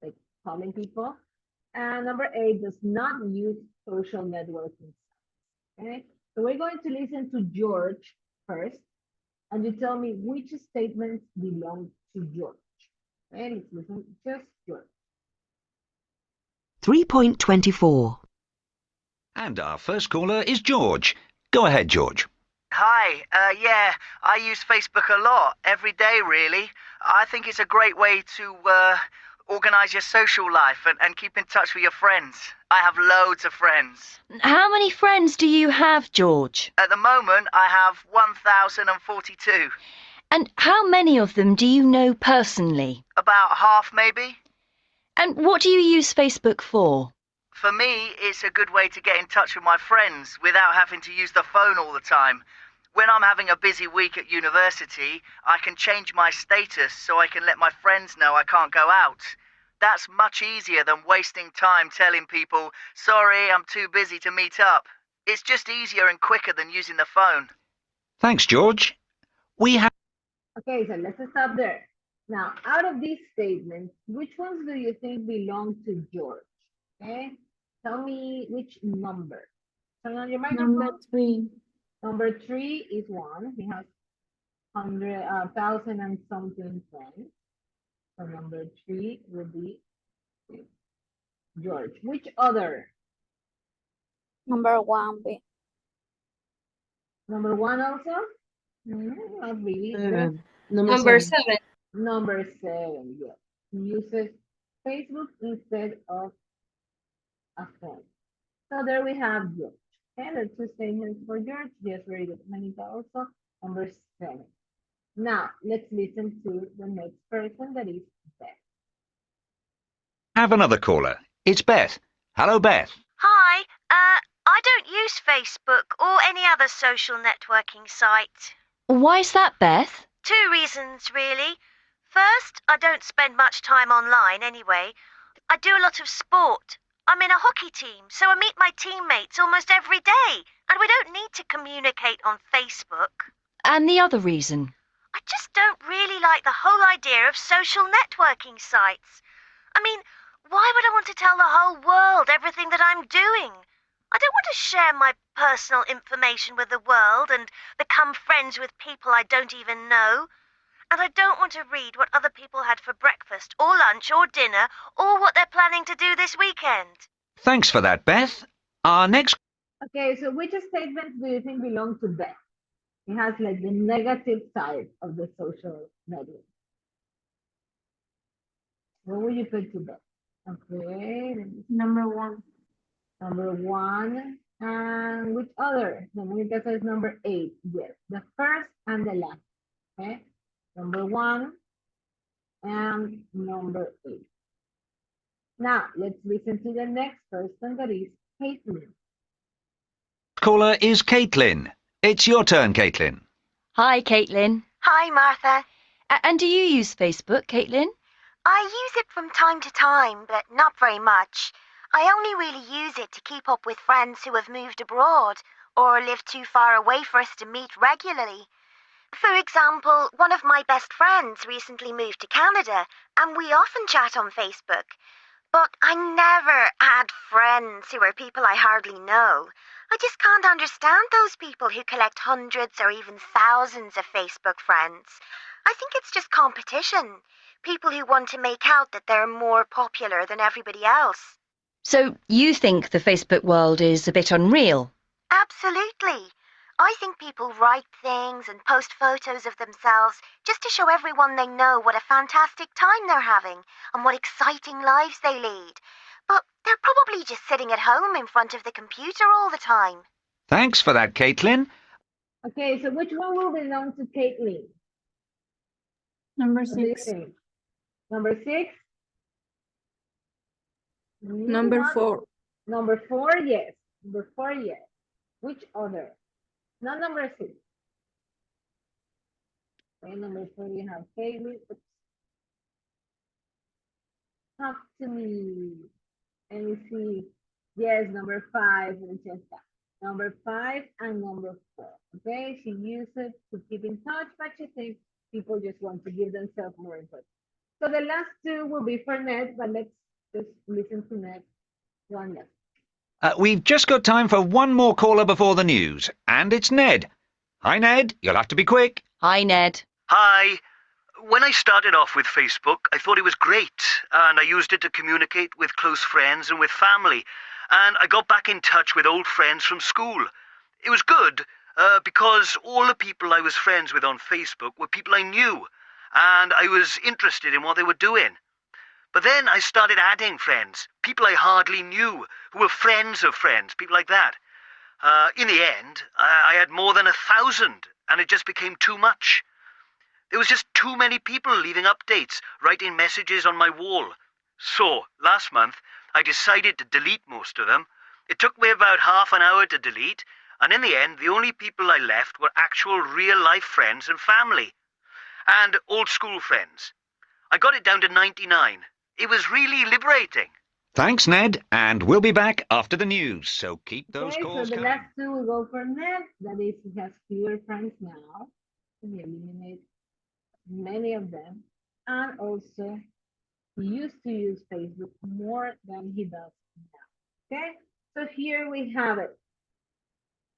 like calling people. And number eight, does not use social networking. Okay, so we're going to listen to George first, and you tell me which statements belong to George. Okay, let's listen just George. 3.24. And our first caller is George. Go ahead, George. Hi, yeah, I use Facebook a lot, every day really. I think it's a great way to organise your social life and keep in touch with your friends. I have loads of friends. How many friends do you have, George? At the moment, I have 1,042. And how many of them do you know personally? About half, maybe. And what do you use Facebook for? For me, it's a good way to get in touch with my friends without having to use the phone all the time. When I'm having a busy week at university, I can change my status so I can let my friends know I can't go out. That's much easier than wasting time telling people, sorry, I'm too busy to meet up. It's just easier and quicker than using the phone. Thanks, George. We have... Okay, so let's stop there. Now, out of these statements, which ones do you think belong to George? Okay, tell me which number. Turn on your microphone. Number 3. Number 3 is one. He has 1,000 and something friends. So number 3 will be George. Which other? Number 1. Number 1 also? Not really. Number 7. Number 7, yes. He uses Facebook instead of a phone. So there we have George. Okay, the two statements for George. Yes, very good. Monica also. Number 7. Now, let's listen to the next person, that is Beth. Have another caller. It's Beth. Hello, Beth. Hi, I don't use Facebook or any other social networking site. Why's that, Beth? 2 reasons, really. First, I don't spend much time online anyway. I do a lot of sport. I'm in a hockey team, so I meet my teammates almost every day, and we don't need to communicate on Facebook. And the other reason? I just don't really like the whole idea of social networking sites. I mean, why would I want to tell the whole world everything that I'm doing? I don't want to share my personal information with the world and become friends with people I don't even know. And I don't want to read what other people had for breakfast or lunch or dinner or what they're planning to do this weekend. Thanks for that, Beth. Our next... Okay, so which statements do you think belong to Beth? It has like the negative side of the social network. What would you put to Beth? Okay. Number 1. Number 1. And which other? The Monica says number 8. Yes, the first and the last. Okay. Number 1 and number 8. Now, let's listen to the next person, that is Caitlin. Caller is Caitlin. It's your turn, Caitlin. Hi, Caitlin. Hi, Martha. And do you use Facebook, Caitlin? I use it from time to time, but not very much. I only really use it to keep up with friends who have moved abroad or live too far away for us to meet regularly. For example, one of my best friends recently moved to Canada, and we often chat on Facebook. But I never add friends who are people I hardly know. I just can't understand those people who collect hundreds or even thousands of Facebook friends. I think it's just competition. People who want to make out that they're more popular than everybody else. So you think the Facebook world is a bit unreal? Absolutely. I think people write things and post photos of themselves just to show everyone they know what a fantastic time they're having and what exciting lives they lead. But they're probably just sitting at home in front of the computer all the time. Thanks for that, Caitlin. Okay, so which one will belong to Caitlin? Number What do you 6. think? Number 6? Number 4. Number 4, yes. Number 4, yes. Which other? Not number 6. Okay, number 4, you have Caitlin. Talk to me. Let me see. Yes, number 5, Francesca. Number 5 and number 4. Okay, she uses it to keep in touch, but she thinks people just want to give themselves more input. So the last 2 will be for Ned, but let's just listen to Ned. One left. We've just got time for one more caller before the news, and it's Ned. Hi, Ned. You'll have to be quick. Hi, Ned. Hi. When I started off with Facebook, I thought it was great, and I used it to communicate with close friends and with family, and I got back in touch with old friends from school. It was good, because all the people I was friends with on Facebook were people I knew, and I was interested in what they were doing. But then I started adding friends, people I hardly knew, who were friends of friends, people like that. In the end, I had more than 1,000, and it just became too much. There was just too many people leaving updates, writing messages on my wall. So, last month, I decided to delete most of them. It took me about half an hour to delete, and in the end, the only people I left were actual real-life friends and family. And old school friends. I got it down to 99. It was really liberating. Thanks, Ned, and we'll be back after the news, so keep those Okay, so calls the coming. last two will go for Ned. That is, he has fewer friends now. And he eliminates many of them. And also, he used to use Facebook more than he does now. Okay, so here we have it.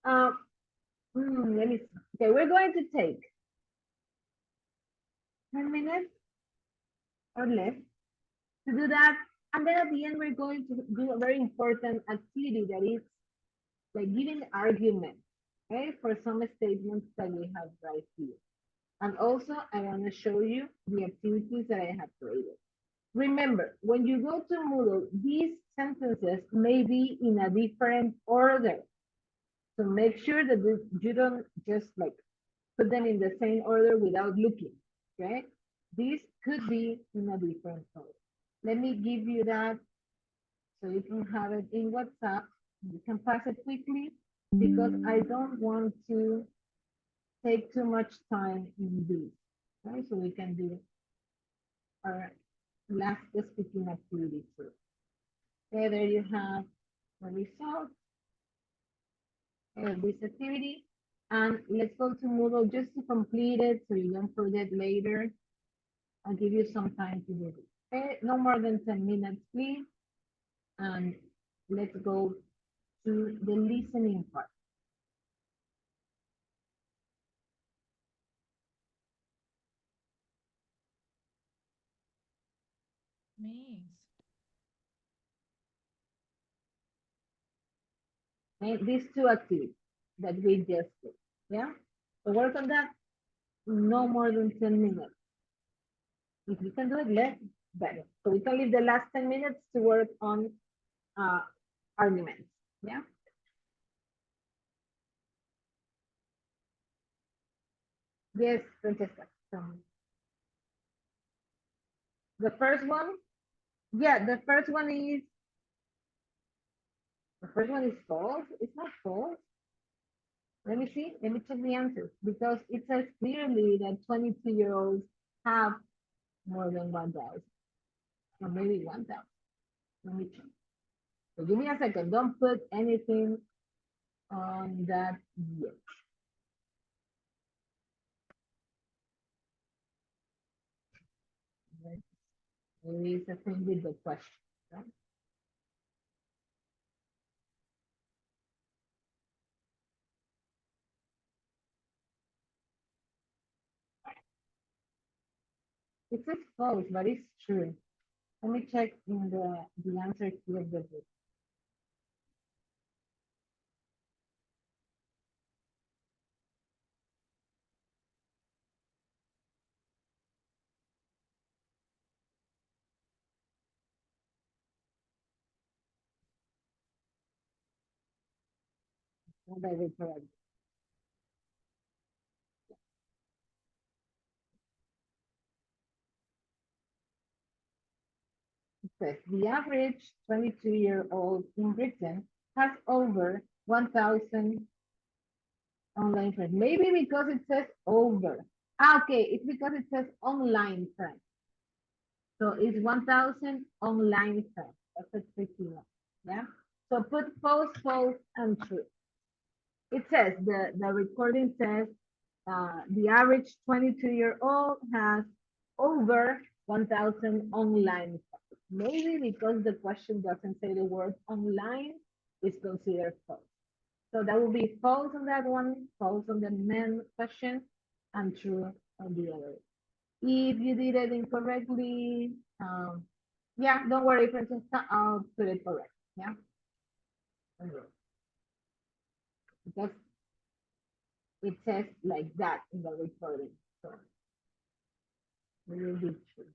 Let me see. Okay, we're going to take 10 minutes or less to do that. And then at the end, we're going to do a very important activity that is like giving arguments, okay, for some statements that we have right here. And also, I want to show you the activities that I have created. Remember, when you go to Moodle, these sentences may be in a different order. So make sure that you don't just like put them in the same order without looking, okay? This could be in a different order. Let me give you that so you can have it in WhatsApp. You can pass it quickly because I don't want to take too much time in this, okay? So we can do our last speaking activity too. Okay, there you have the results of this activity. And let's go to Moodle just to complete it so you don't forget later. I'll give you some time to do it. Okay, no more than 10 minutes, please. And let's go to the listening part. Okay, these two activities that we just did. Yeah, so work on that no more than 10 minutes. If you can do it less, better. So we can leave the last 10 minutes to work on arguments. Yeah. Yes, Francesca. The first one, yeah, the first one is false. It's not false. Let me see. Let me check the answers because it says clearly that 22-year-olds have more than 1,000 or maybe 1,000. Let me check. So give me a second. Don't put anything on that yet. Maybe it's a thing with the question. Right? It says false, but it's true. Let me check in the answer here of the book. Not that it's correct. It says the average 22-year-old in Britain has over 1,000 online friends. Maybe because it says over. Okay, it's because it says online friends. So it's 1,000 online friends. That's a tricky one. Yeah. So put false, false, and true. It says the recording says the average 22-year-old has over 1,000 online friends. Maybe because the question doesn't say the word online, it's considered false. So that will be false on that one, false on the men question, and true on the other. If you did it incorrectly, yeah, don't worry, Francesca, I'll put it correct. Yeah. Okay. Because it says like that in the recording. So we will be true.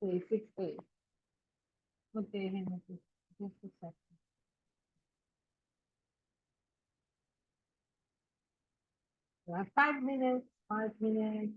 Okay, 6A. Okay, Genesis. Just a second. We have 5 minutes, 5 minutes.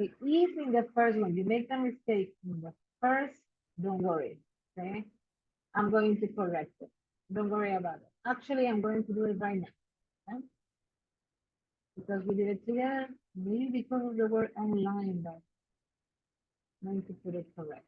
Okay, if in the first one you make a mistake in the first, don't worry. Okay, I'm going to correct it. Don't worry about it. Actually, I'm going to do it right now. Okay? Because we did it together. Maybe because of the word online, but I'm going to put it correct.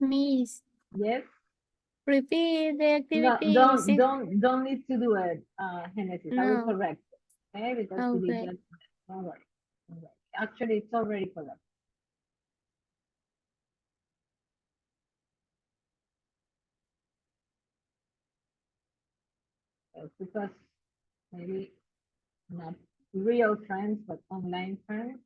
Miss, Yes. repeat the No, activity. don't need to do it, Genesis. I will No. correct it. Okay, because we did Okay. that. Don't worry. Don't worry. Actually, it's already correct. It's because maybe not real friends, but online friends.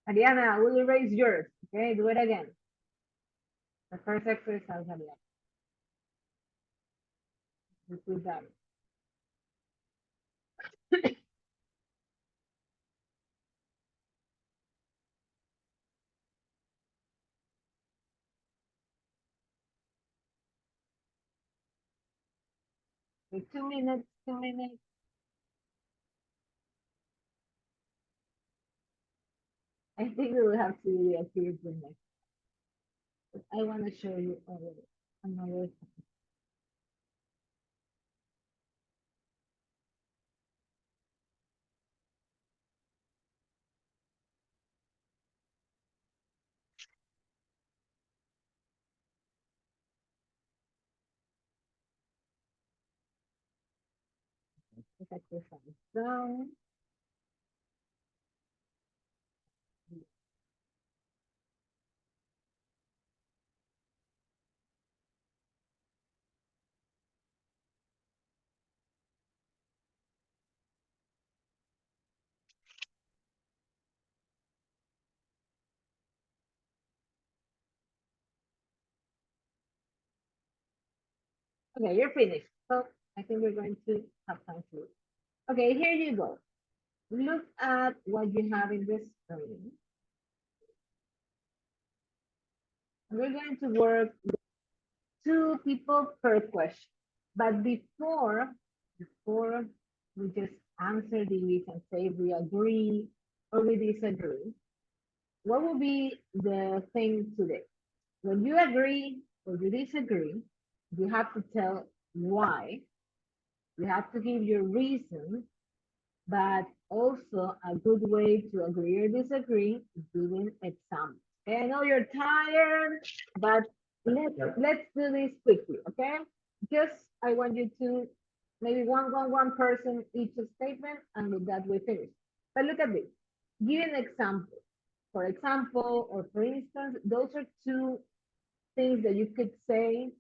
Ariana, will you raise yours? Okay, do it again. The first exercise, Ariana. Repeat that. Okay, 2 minutes, 2 minutes. I think we will have to reappear the next. But I want to show you another. Exercise. So, okay, you're finished. So I think we're going to have time to. Okay, here you go. Look at what you have in this screen. We're going to work with 2 people per question. But before we just answer these and say we agree or we disagree, what will be the thing today? When you agree or you disagree, you have to tell why. You have to give your reason, but also a good way to agree or disagree is giving examples. Okay, I know you're tired, but let's do this quickly, okay? Just I want you to maybe one person each statement, and with that we finish. But look at this. Give an example. For example, or for instance, those are 2 things that you could say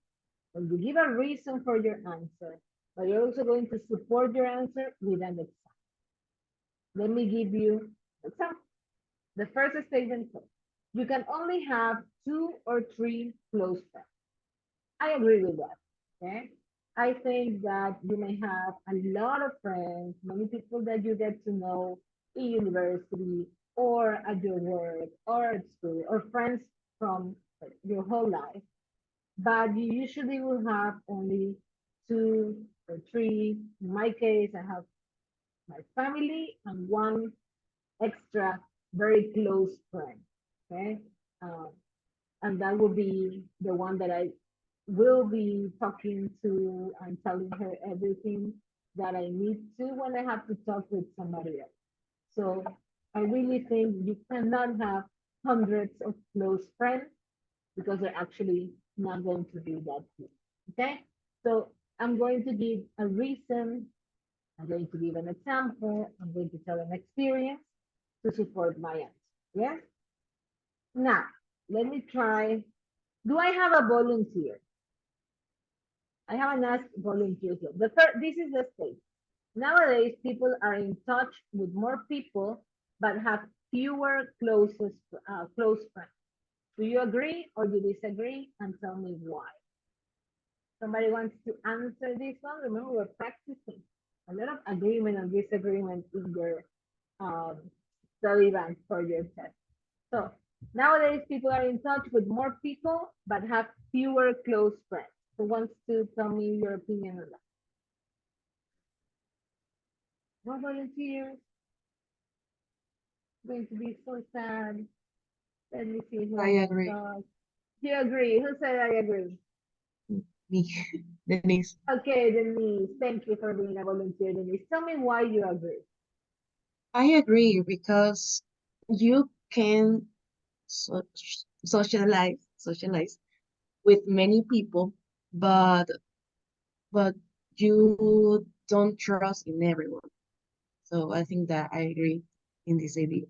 when you give a reason for your answer, but you're also going to support your answer with an example. Let me give you an example. The first statement says, you can only have 2 or 3 close friends. I agree with that. Okay. I think that you may have a lot of friends, many people that you get to know in university or at your work or at school or friends from your whole life, but you usually will have only 2 or 3. In my case, I have my family and one extra very close friend. Okay. Um, and that will be the one that I will be talking to and telling her everything that I need to when I have to talk with somebody else. So I really think you cannot have hundreds of close friends because they're actually not going to be that good. Okay? So I'm going to give a reason, I'm going to give an example, I'm going to tell an experience to support my answer. Yes? Now, let me try. Do I have a volunteer? I haven't asked volunteers yet. This is the state. Nowadays, people are in touch with more people, but have fewer close friends. Do you agree or do you disagree? And tell me why. Somebody wants to answer this one? Remember, we're practicing. A lot of agreement and disagreement in your um, study bank for your test. So nowadays, people are in touch with more people, but have fewer close friends. Who wants to tell me your opinion on that? No volunteers. Going to be so sad. Let me see who I else agree. does. You agree? Who said I agree? Me, Denise. Okay, Denise, thank you for being a volunteer, Denise. Tell me why you agree. I agree because you can socialize with many people, but but you don't trust in everyone. So I think that I agree in this idea.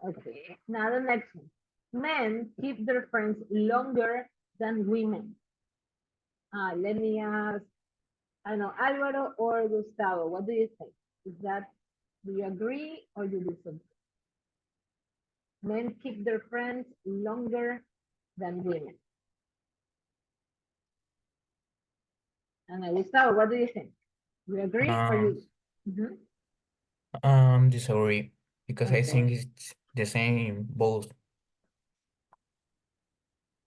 Okay, now the next one. Men keep their friends longer than women. Let me ask, I know, Alvaro or Gustavo, what do you think? Is that, do you agree or you disagree? Men keep their friends longer than women. And Gustavo, what do you think? You agree or Um, you? Mhm. Disagree because I Okay. think it's the same in both.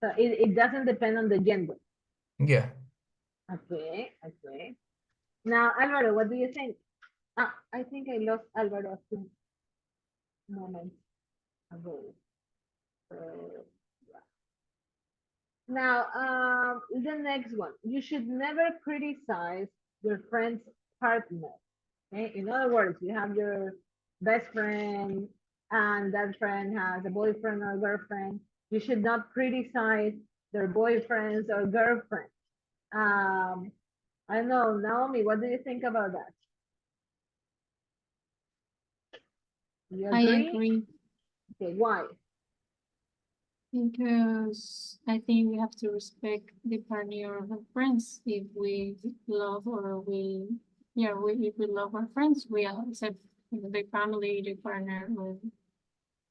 So it doesn't depend on the gender. Yeah. Okay, okay. Now, Alvaro, what do you think? I think I lost Alvaro a few moments ago. So, yeah. Now, the next one. You should never criticize your friend's partner. Okay? In other words, you have your best friend and that friend has a boyfriend or girlfriend. You should not criticize their boyfriends or girlfriends. Um, I don't know, Naomi, what do you think about that? You I agree? agree Okay, why? because I think we have to respect the partner of our friends. If we love or if we love our friends, we accept the family, the partner, or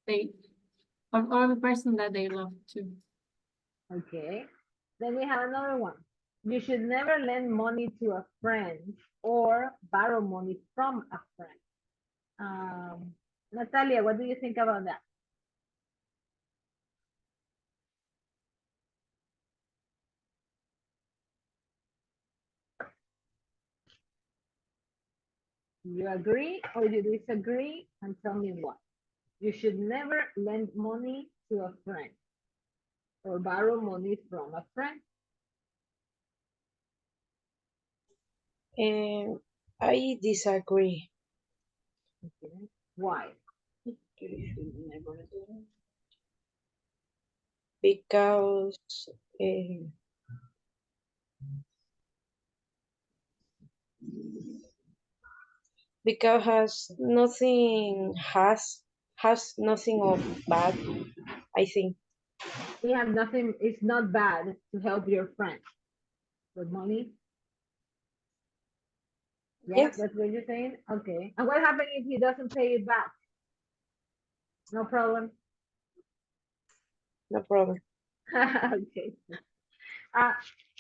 they, or the person that they love too. Okay. Then we have another one. You should never lend money to a friend or borrow money from a friend. Natalia, what do you think about that? You agree or you disagree? And tell me why. You should never lend money to a friend or borrow money from a friend. And I disagree. Okay. Why? Because uh, because has nothing of bad, I think. We have nothing, it's not bad to help your friend with money. Yeah, Yes, that's what you're saying? Okay. And what happens if he doesn't pay it back? No problem. no problem. Okay. Uh,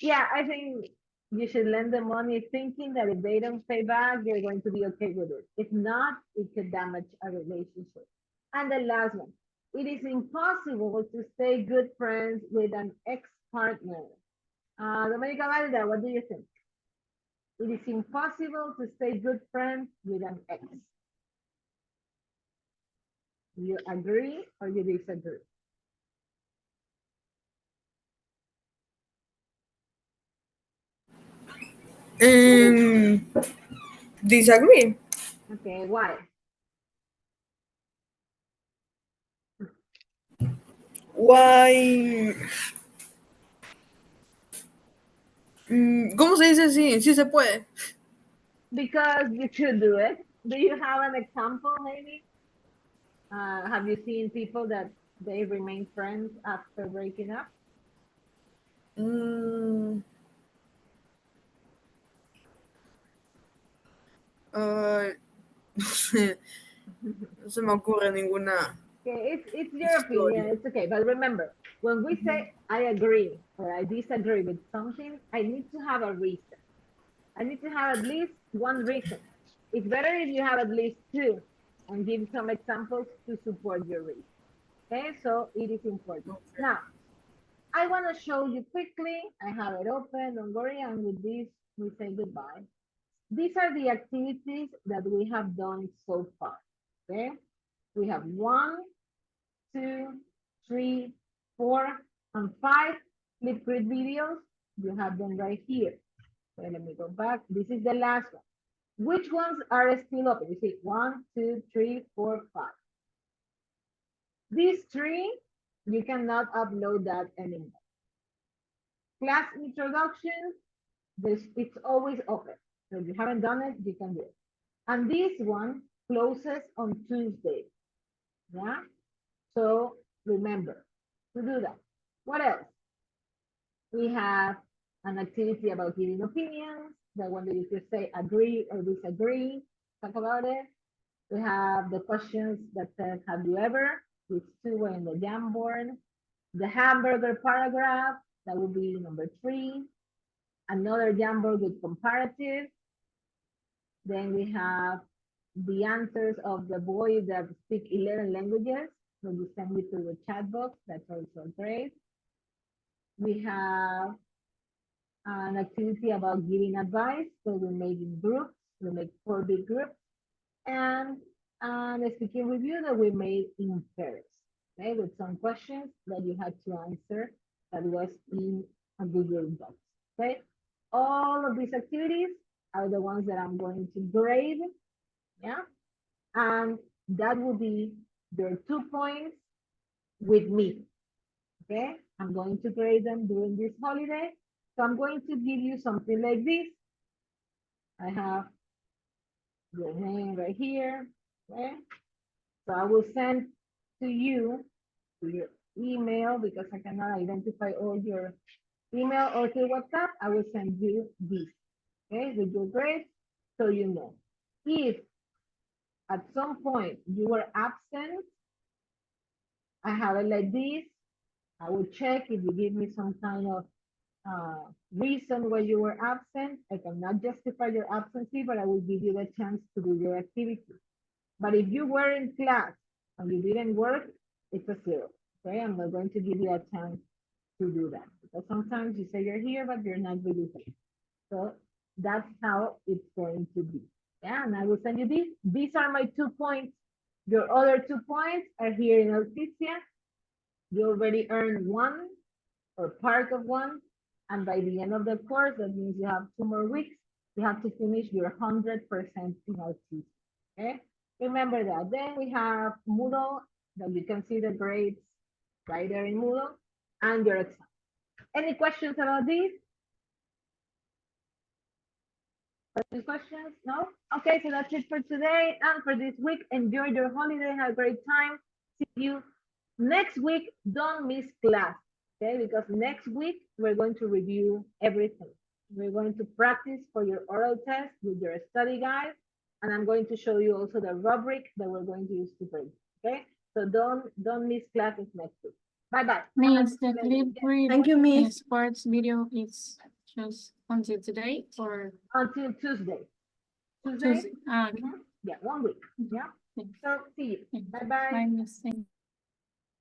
yeah, I think you should lend the money thinking that if they don't pay back, you're going to be okay with it. If not, it could damage a relationship. And the last one, it is impossible to stay good friends with an ex-partner. Domenica Valda, what do you think? It is impossible to stay good friends with an ex. You agree or you disagree? Disagree. Okay, why? Why? ¿Cómo se dice sí? Sí se puede. Because you should do it. Do you have an example, maybe? Have you seen people that they remain friends after breaking up? Mm, ah, no sé, no se me ocurre ninguna Okay, it's your opinion. historia. It's okay, but remember, when we say I agree or I disagree with something, I need to have a reason. I need to have at least one reason. It's better if you have at least two and give some examples to support your reason. Okay, so it is important. Now, I want to show you quickly. I have it open. Don't worry. And with this, we say goodbye. These are the activities that we have done so far. Okay, we have 1, 2, 3, 4, and 5 Flipgrid videos. You have them right here. Okay, let me go back. This is the last one. Which ones are still open? You see, 1, 2, 3, 4, 5. These 3, you cannot upload that anymore. Class introduction, it's always open. So if you haven't done it, you can do it. And this one closes on Tuesday. Yeah? So remember to do that. What else? We have an activity about giving opinions, the one that you could say agree or disagree, talk about it. We have the questions that says, have you ever? Which 2 were in the Jamboard. The hamburger paragraph, that would be number 3. Another Jamboard with comparative. Then we have the answers of the boys that speak 11 languages. So we send it to the chat box. That's also great. We have an activity about giving advice. So we make in groups. We make 4 big groups. And a speaking review that we made in pairs. Okay, with some questions that you had to answer that was in a Google Docs. Okay, all of these activities are the ones that I'm going to grade. Yeah, and that will be your 2 points with me. Okay, I'm going to grade them during this holiday. So I'm going to give you something like this. I have your name right here. Okay, so I will send to you to your email because I cannot identify all your email or to WhatsApp. I will send you this, okay, with your grades, so you know. If at some point you were absent, I have it like this. I will check if you give me some kind of reason why you were absent. I cannot justify your absentee, but I will give you the chance to do your activity. But if you were in class and you didn't work, it's a 0. Okay, I'm not going to give you a chance to do that because sometimes you say you're here, but you're not really here. So that's how it's going to be. Yeah, and I will send you these. These are my 2 points. Your other 2 points are here in Alticia. You already earned 1 or part of 1. And by the end of the course, that means you have 2 more weeks. You have to finish your 100% in Alticia. Okay, remember that. Then we have Moodle, that you can see the grades right there in Moodle, and your exam. Any questions about this? Any questions? No? Okay, so that's it for today and for this week. Enjoy your holiday, have a great time. See you next week. Don't miss class, okay? Because next week we're going to review everything. We're going to practice for your oral test with your study guide, and I'm going to show you also the rubric that we're going to use to grade. Okay, so don't miss classes next week. Bye bye. Miss, the clip Thank you, with Miss. sports video is just until today or until Tuesday. Tuesday? Ah, okay. Yeah, 1 week. Yeah. Thanks. So see you. Bye bye. Bye, Miss. Thank